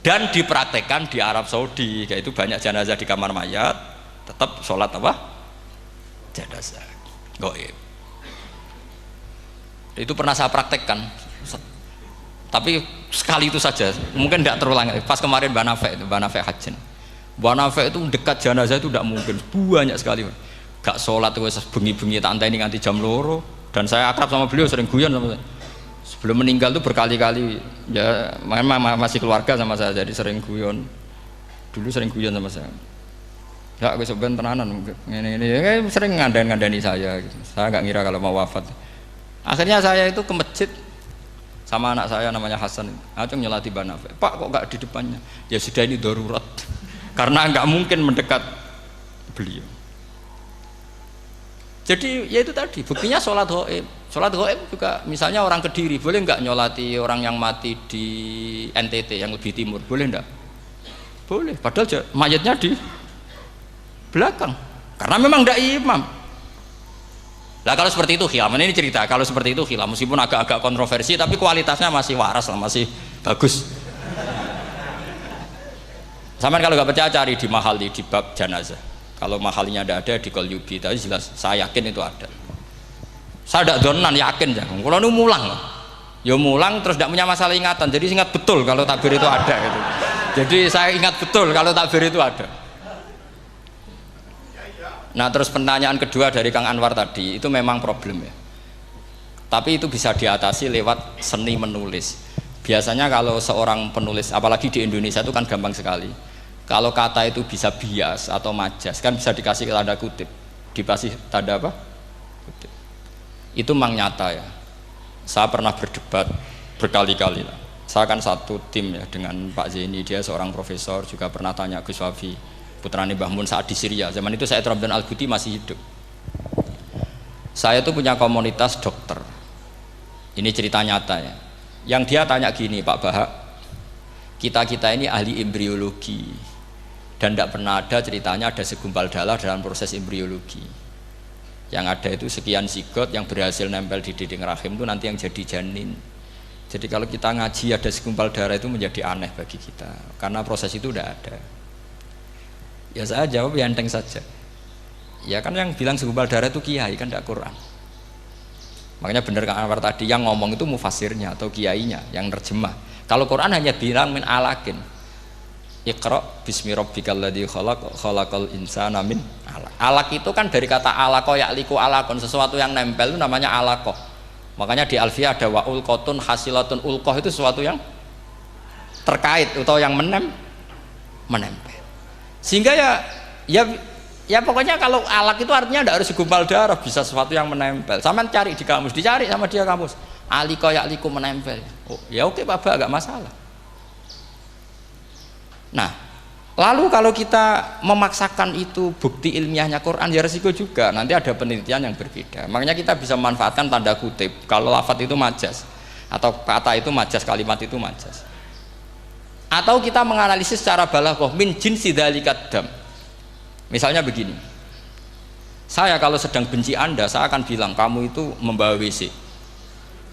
Dan dipraktekkan di Arab Saudi, yaitu banyak jenazah di kamar mayat, tetap sholat apa? Jenazah. Gaib. Itu pernah saya praktekkan. Tapi sekali itu saja, mungkin tidak terulang. Pas kemarin Banafe Hajin. Banafe itu dekat jenazah itu tidak mungkin, banyak sekali. Gak sholat itu bengi-bengi tak anteni nganti jam loro. Dan saya akrab sama beliau, sering guyon sama saya. Sebelum meninggal tuh berkali-kali ya memang masih keluarga sama saya, jadi sering guyon. Dulu sering guyon sama saya. Ya aku sebenarnya tenanan ini sering ngandani saya gitu. Saya nggak ngira kalau mau wafat. Akhirnya saya itu ke masjid sama anak saya namanya Hasan. Acung nyelati Banafe. Pak kok nggak di depannya? Ya sudah ini darurat. Karena nggak mungkin mendekat beliau. Jadi ya itu tadi buktinya sholat gaib. Sholat gaib juga misalnya orang Kediri boleh nggak nyolati orang yang mati di NTT yang lebih timur, boleh nggak? Boleh, padahal mayatnya di belakang karena memang tidak imam. Lah kalau seperti itu khilaf, ini cerita kalau seperti itu khilaf meskipun agak-agak kontroversi tapi kualitasnya masih waras lah, masih bagus. Sampai kalau nggak percaya cari di Mahali di bab jenazah. Kalau mahalinya ada di Qalyubi, tapi jelas saya yakin itu ada. Saya tidak donan yakin jangan. Kalau nu mulang, ya mulang terus tidak punya masalah ingatan. Jadi ingat betul kalau takbir itu ada gitu. Jadi saya ingat betul kalau takbir itu ada. Nah terus pertanyaan kedua dari Kang Anwar tadi itu memang problem ya. Tapi itu bisa diatasi lewat seni menulis. Biasanya kalau seorang penulis, apalagi di Indonesia itu kan gampang sekali. Kalau kata itu bisa bias atau majas, kan bisa dikasih tanda kutip, dikasih tanda apa? Kutip. Itu memang nyata ya. Saya pernah berdebat berkali-kali lah. Saya kan satu tim ya dengan Pak Zaini, dia seorang profesor, juga pernah tanya Gus Wafi, putrane Mbah Mun saat di Syria. Zaman itu saya Ramdan Al-Guti masih hidup. Saya itu punya komunitas dokter. Ini cerita nyata ya. Yang dia tanya gini, Pak Bahak, kita ini ahli embriologi. Dan tidak pernah ada ceritanya ada segumpal darah dalam proses embriologi. Yang ada itu sekian zigot yang berhasil nempel di dinding rahim itu nanti yang jadi janin. Jadi kalau kita ngaji ada segumpal darah itu menjadi aneh bagi kita karena proses itu tidak ada. Ya saya jawab ya enteng saja. Ya kan yang bilang segumpal darah itu kiai kan tidak Quran. Makanya benar Kang Anwar tadi yang ngomong itu mufasirnya atau kiainya yang nerjemah. Kalau Quran hanya bilang min alakin. Iqra bismi rabbikal ladzi khalaq khalaqal insana min alaq. Alaq itu kan dari kata alaqa ya'liku alaqon, sesuatu yang nempel itu namanya alaqah. Makanya di Alfiyah ada wa ulqatun hasilatun, ulqah itu sesuatu yang terkait atau yang menempel. Sehingga ya pokoknya kalau alaq itu artinya tidak harus segumpal darah, bisa sesuatu yang menempel. Sama cari di kamus, dicari sama dia kamus. Alika ya'liku menempel. Oh, ya oke Pak, enggak masalah. Nah, lalu kalau kita memaksakan itu bukti ilmiahnya Quran ya resiko juga. Nanti ada penelitian yang berbeda. Makanya kita bisa memanfaatkan tanda kutip. Kalau lafadz itu majas atau kata itu majas, kalimat itu majas. Atau kita menganalisis secara balaghah min jinsi dzalikat dam. Misalnya begini. Saya kalau sedang benci Anda, saya akan bilang kamu itu membawa WC.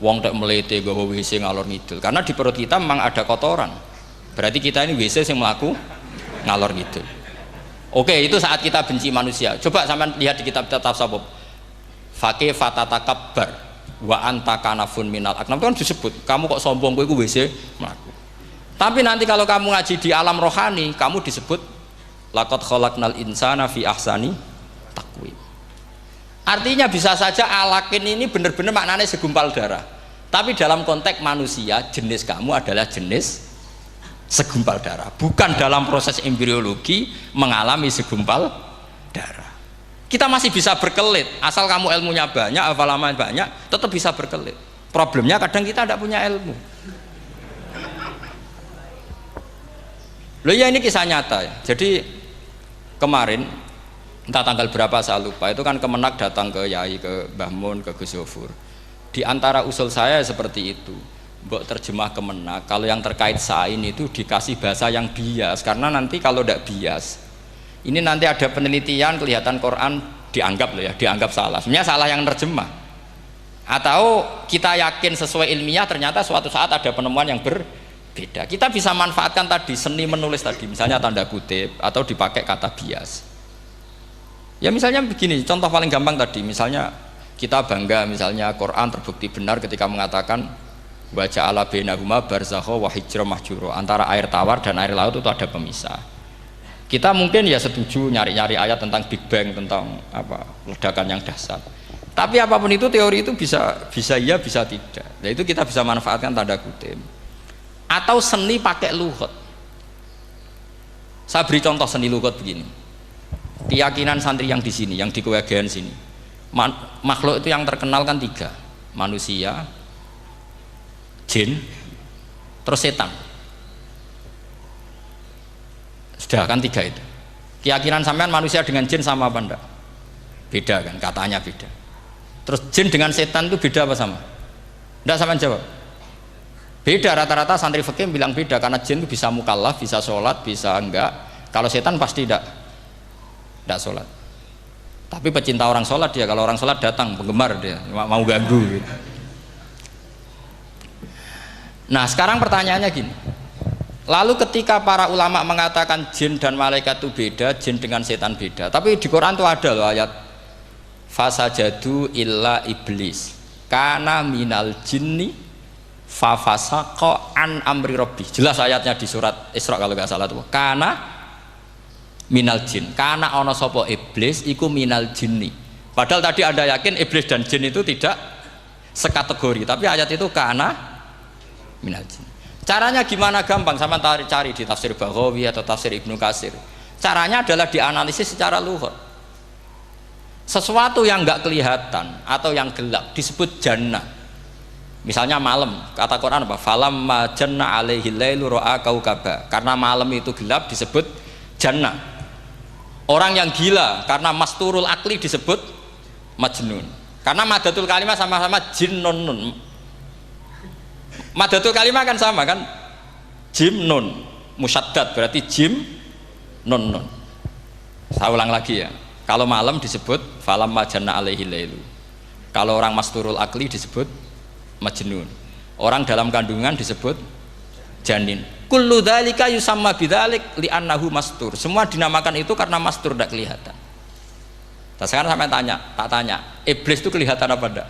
Wong tak melete gawa WC ngalor ngidul. Karena di perut kita memang ada kotoran. Berarti kita ini WC yang melaku ngalor ngidul. Oke, itu saat kita benci manusia. Coba sampean lihat di kitab tasawuf. Faqih fatatakabbar wa anta kanafun minal aknam. Itu kan disebut, kamu kok sombong kowe iku WC mlaku. Tapi nanti kalau kamu ngaji di alam rohani, kamu disebut laqad khalaqnal insana fi ahsani taqwim. Artinya bisa saja alakin ini benar-benar maknanya segumpal darah. Tapi dalam konteks manusia, jenis kamu adalah jenis segumpal darah. Bukan dalam proses embriologi mengalami segumpal darah. Kita masih bisa berkelit, asal kamu ilmunya banyak, hafalan banyak, tetap bisa berkelit. Problemnya kadang kita tidak punya ilmu. Loh ya, ini kisah nyata ya. Jadi kemarin entah tanggal berapa saya lupa, itu kan Kemenak datang ke Yai, ke Mbah Mun, ke Gus Zofur. Di antara usul saya seperti itu, mbok terjemah Kemenak, kalau yang terkait sain itu dikasih bahasa yang bias, karena nanti kalau tidak bias, ini nanti ada penelitian kelihatan Quran dianggap loh ya, dianggap salah. Sebenarnya salah yang terjemah. Atau kita yakin sesuai ilmiah, ternyata suatu saat ada penemuan yang berbeda. Kita bisa manfaatkan tadi seni menulis tadi, misalnya tanda kutip atau dipakai kata bias. Ya misalnya begini, contoh paling gampang tadi, misalnya kita bangga misalnya Quran terbukti benar ketika mengatakan wa ja'ala bainahuma barzakha wa hijra mahjura, antara air tawar dan air laut itu ada pemisah. Kita mungkin ya setuju nyari-nyari ayat tentang Big Bang, tentang apa ledakan yang dahsyat. Tapi apapun itu teori itu bisa iya bisa tidak. Nah itu kita bisa manfaatkan tanda kutip. Atau seni pakai lughat. Saya beri contoh seni lughat begini. Keyakinan santri yang di sini, yang di kewagian sini, makhluk itu yang terkenal kan 3, manusia, jin, terus setan. Sudah kan 3 itu. Keyakinan sampean manusia dengan jin sama apa enggak? Beda kan, katanya beda. Terus jin dengan setan itu beda apa sama? Enggak, sampean jawab. Beda, rata-rata santri fikih bilang beda, karena jin itu bisa mukallaf, bisa sholat, bisa enggak. Kalau setan pasti enggak sholat. Tapi pecinta orang sholat dia, kalau orang sholat datang, penggemar dia, mau ganggu gitu. Nah sekarang pertanyaannya gini, lalu ketika para ulama mengatakan jin dan malaikat itu beda, jin dengan setan beda, tapi di Quran itu ada loh ayat fasajadu illa iblis kana minal jinni fafasaqa an amri rabbi. Jelas ayatnya di surat Isra kalau nggak salah tuh, kana minal jin, karena ono sopo iblis iku minal jinni. Padahal tadi Anda yakin iblis dan jin itu tidak sekategori, tapi ayat itu karena minal jin. Caranya gimana? Gampang, sama cari di tafsir Baghawi atau tafsir Ibnu Katsir. Caranya adalah dianalisis secara lughat. Sesuatu yang nggak kelihatan atau yang gelap disebut jannah. Misalnya malam, kata Quran apa? Falamma janna alaihi lailu ra'a kaukaba. Karena malam itu gelap disebut jannah. Orang yang gila karena masturul akli disebut majnun. Karena madatul kalimah sama-sama jinnun. Madatul kalimah kan sama kan? Jim nun musyaddad berarti jim nun nun. Saya ulang lagi ya. Kalau malam disebut falamma janna alaihi lailu. Kalau orang masturul akli disebut majnun. Orang dalam kandungan disebut janin. Kullu dzalika yusamma bidzalik li'annahu mastur. Semua dinamakan itu karena mastur, tidak kelihatan. Nah, sekarang sampai tak tanya, iblis itu kelihatan apa enggak?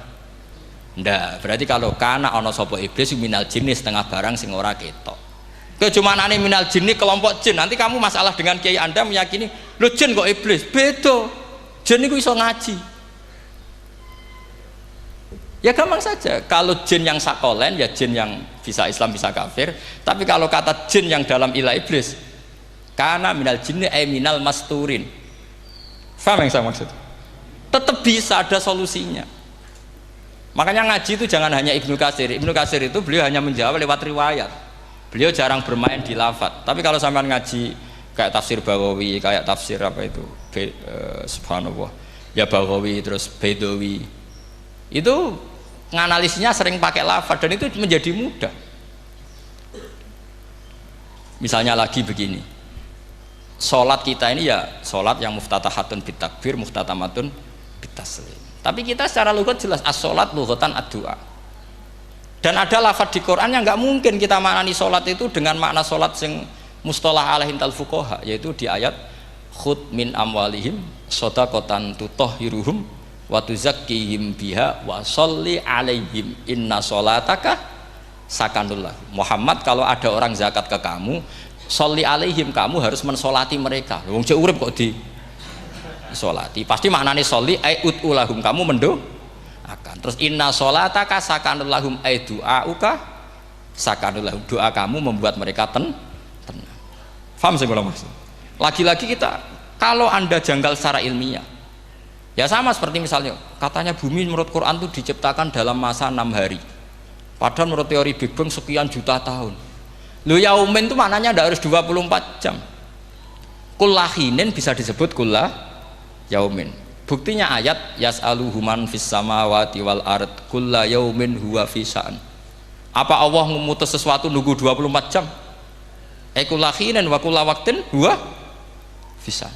Enggak. Berarti kalau kana ana sapa iblis minal jinni setengah barang sing ora ketok. Kecumanane minal jinni kelompok jin. Nanti kamu masalah dengan kiai Anda meyakini, "Lho jin kok iblis?" Beda. Jin itu iso ngaji. Ya gampang saja, kalau jin yang sakolen ya jin yang bisa Islam bisa kafir. Tapi kalau kata jin yang dalam ilah iblis, karena minal jinni minal masturin. Faham yang saya maksud? Tetap bisa ada solusinya. Makanya ngaji itu jangan hanya Ibnu Katsir. Ibnu Katsir itu beliau hanya menjawab lewat riwayat. Beliau jarang bermain di lafadz. Tapi kalau sampean ngaji kayak tafsir Baghawi, kayak tafsir apa itu, subhanallah, ya Baghawi terus Bedawi, itu nganalisnya sering pakai lafadz dan itu menjadi mudah. Misalnya lagi begini, sholat kita ini ya sholat yang muftatahatun bitakbir, muftatamatun bitaslim. Tapi kita secara lughat jelas as-sholat lughatan ad-du'a. Dan ada lafadz di Quran yang nggak mungkin kita maknani sholat itu dengan makna sholat yang mustalah alaihim tal fuqaha, yaitu di ayat khud min amwalihim shadaqatan tutahhiruhum wa tuzakkihim biha wa sholli alaihim inna sholataka sakanullah. Muhammad, kalau ada orang zakat ke kamu, sholli alaihim, kamu harus mensolati mereka. Wong cek urip kok di sholati. Pasti maknane sholli ai ud'ulahum, kamu mendoakan. Terus inna sholataka sakanul lahum ai du'auka sakanul lahum, doa kamu membuat mereka tenang. Paham sih kalau maksud? Lagi-lagi kita, kalau Anda janggal secara ilmiah, ya sama seperti misalnya katanya bumi menurut Quran itu diciptakan dalam masa 6 hari, padahal menurut teori Big Bang sekian juta tahun. Lo yaumin itu maknanya tidak harus 24 jam. Kullahinin bisa disebut kullah yaumin. Buktinya ayat yas'aluhu man fis samawati wal ard kulla yaumin huwa fi sya'an. Apa Allah memutus sesuatu nunggu 24 jam? Kullahinin wa kulla waqtin huwa fi sya'an.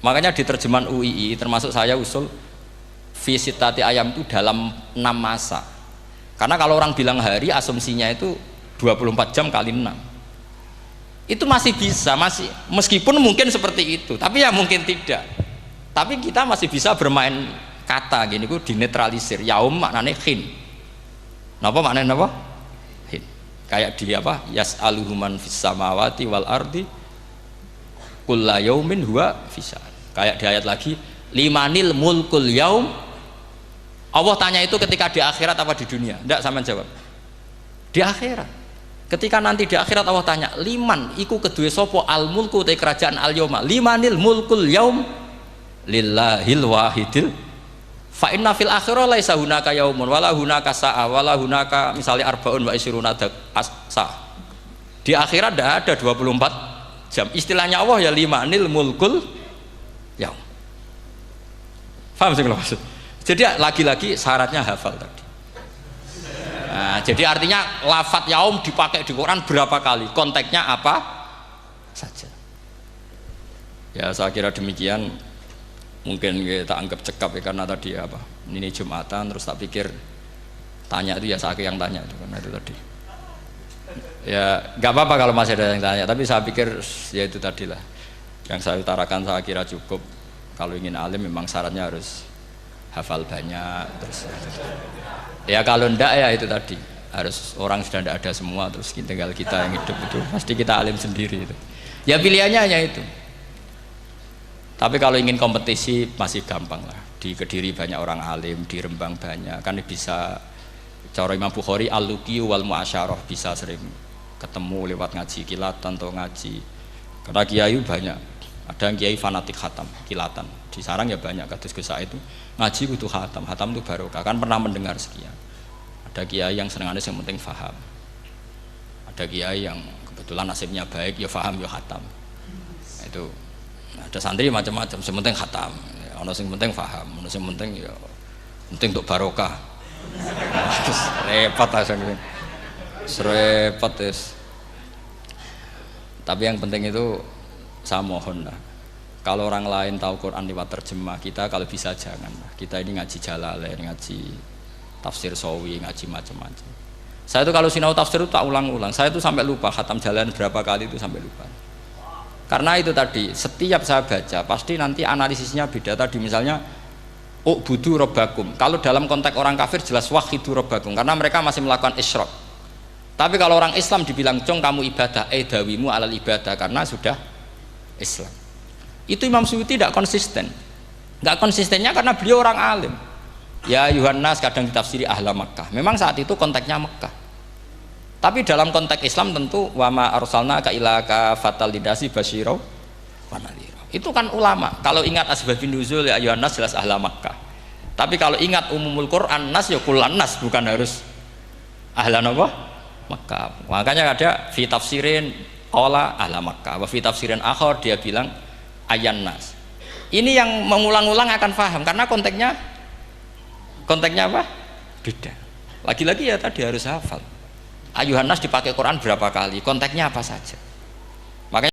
Makanya di terjemahan UII termasuk saya usul fi sittati ayam itu dalam 6 masa. Karena kalau orang bilang hari asumsinya itu 24 jam kali 6. Itu masih bisa, masih meskipun mungkin seperti itu, tapi ya mungkin tidak. Tapi kita masih bisa bermain kata gini, ku dinetralisir. Yaum maknanya khin. Napa maknanya napa? Khin. Kayak di apa? Yas'aluhu man fis samawati wal ardi kulla yaumin huwa fi sya'an. Kayak di ayat lagi, limanil mulkul yaum. Allah tanya itu ketika di akhirat apa di dunia? Enggak, sama jawab. Di akhirat. Ketika nanti di akhirat Allah tanya, liman iku kedue sopo al mulku te kerajaan al yauma, limanil mulkul yaum lillahil wahidil fa inna fil akhirah laisa hunaka yaumun wala hunaka sa'a wala hunaka misalnya arbaun wa isruna sa. Di akhirat tidak ada 24 jam. Istilahnya Allah ya limanil mulkul yaum. Paham sih kalau maksud? Jadi lagi-lagi syaratnya hafal tadi. Nah, jadi artinya lafadz yaum dipakai di Quran berapa kali, konteksnya apa saja. Ya saya kira demikian, mungkin kita anggap cekap ya, karena tadi apa ini Jumatan, terus tak pikir tanya itu ya saya yang tanya itu, karena itu tadi ya nggak apa-apa kalau masih ada yang tanya, tapi saya pikir ya itu tadilah yang saya utarakan, saya kira cukup. Kalau ingin alim memang syaratnya harus hafal banyak, terus ya kalau ndak ya itu tadi harus orang sudah ndak ada semua, terus tinggal kita yang hidup itu pasti kita alim sendiri itu. Ya pilihannya hanya itu. Tapi kalau ingin kompetisi masih gampang lah. Di Kediri banyak orang alim, di Rembang banyak, kan bisa. Cara Imam Bukhari al-luqi wal mu'asyarah, bisa sering ketemu lewat ngaji kilatan atau ngaji. Karena kiai banyak. Ada yang kiai fanatik khatam kilatan. Di sarang ya banyak, kados Gus Said itu ngaji butuh khatam itu barokah, kan pernah mendengar sekian. Ada kiai yang senengannya yang penting faham, ada kiai yang kebetulan nasibnya baik ya faham ya khatam. Itu ada santri macam-macam, yang penting khatam, ono sing penting faham, ono sing penting ya penting untuk barokah. Terus repot asane, repot terus. Tapi yang penting itu saya mohon lah, kalau orang lain tahu Quran lewat terjemah, kita kalau bisa jangan. Kita ini ngaji Jalalain, ngaji tafsir Sawi, ngaji macam-macam. Saya itu kalau sinau tafsir itu tak ulang-ulang. Saya itu sampai lupa khatam Jalalain berapa kali itu sampai lupa. Karena itu tadi, setiap saya baca pasti nanti analisisnya beda. Tadi misalnya u'budu rabbakum. Kalau dalam konteks orang kafir jelas wahidu rabbakum, karena mereka masih melakukan isyrak. Tapi kalau orang Islam dibilang cong kamu ibadah, dawimu alal ibadah, karena sudah Islam. Itu Imam Suyuti tidak konsisten. Nggak konsistennya karena beliau orang alim. Ya Yohanes kadang ditafsiri ahla Makkah. Memang saat itu konteksnya Makkah. Tapi dalam konteks Islam tentu wama arsalnaka illa kafatal lidasi basyira wa nadhira. Itu kan ulama. Kalau ingat asbabun nuzul ya Yohanes jelas ahla Makkah. Tapi kalau ingat umumul Quran nas ya kullan nas, bukan harus ahla apa? Makkah. Makanya ada fi tafsirin qala ahla Makkah, wa fi tafsirin akhar dia bilang ayan nas. Ini yang mengulang-ulang akan paham karena konteksnya apa? Beda. Lagi-lagi ya tadi harus hafal. Ayuhan nas dipakai Quran berapa kali? Konteksnya apa saja? Makanya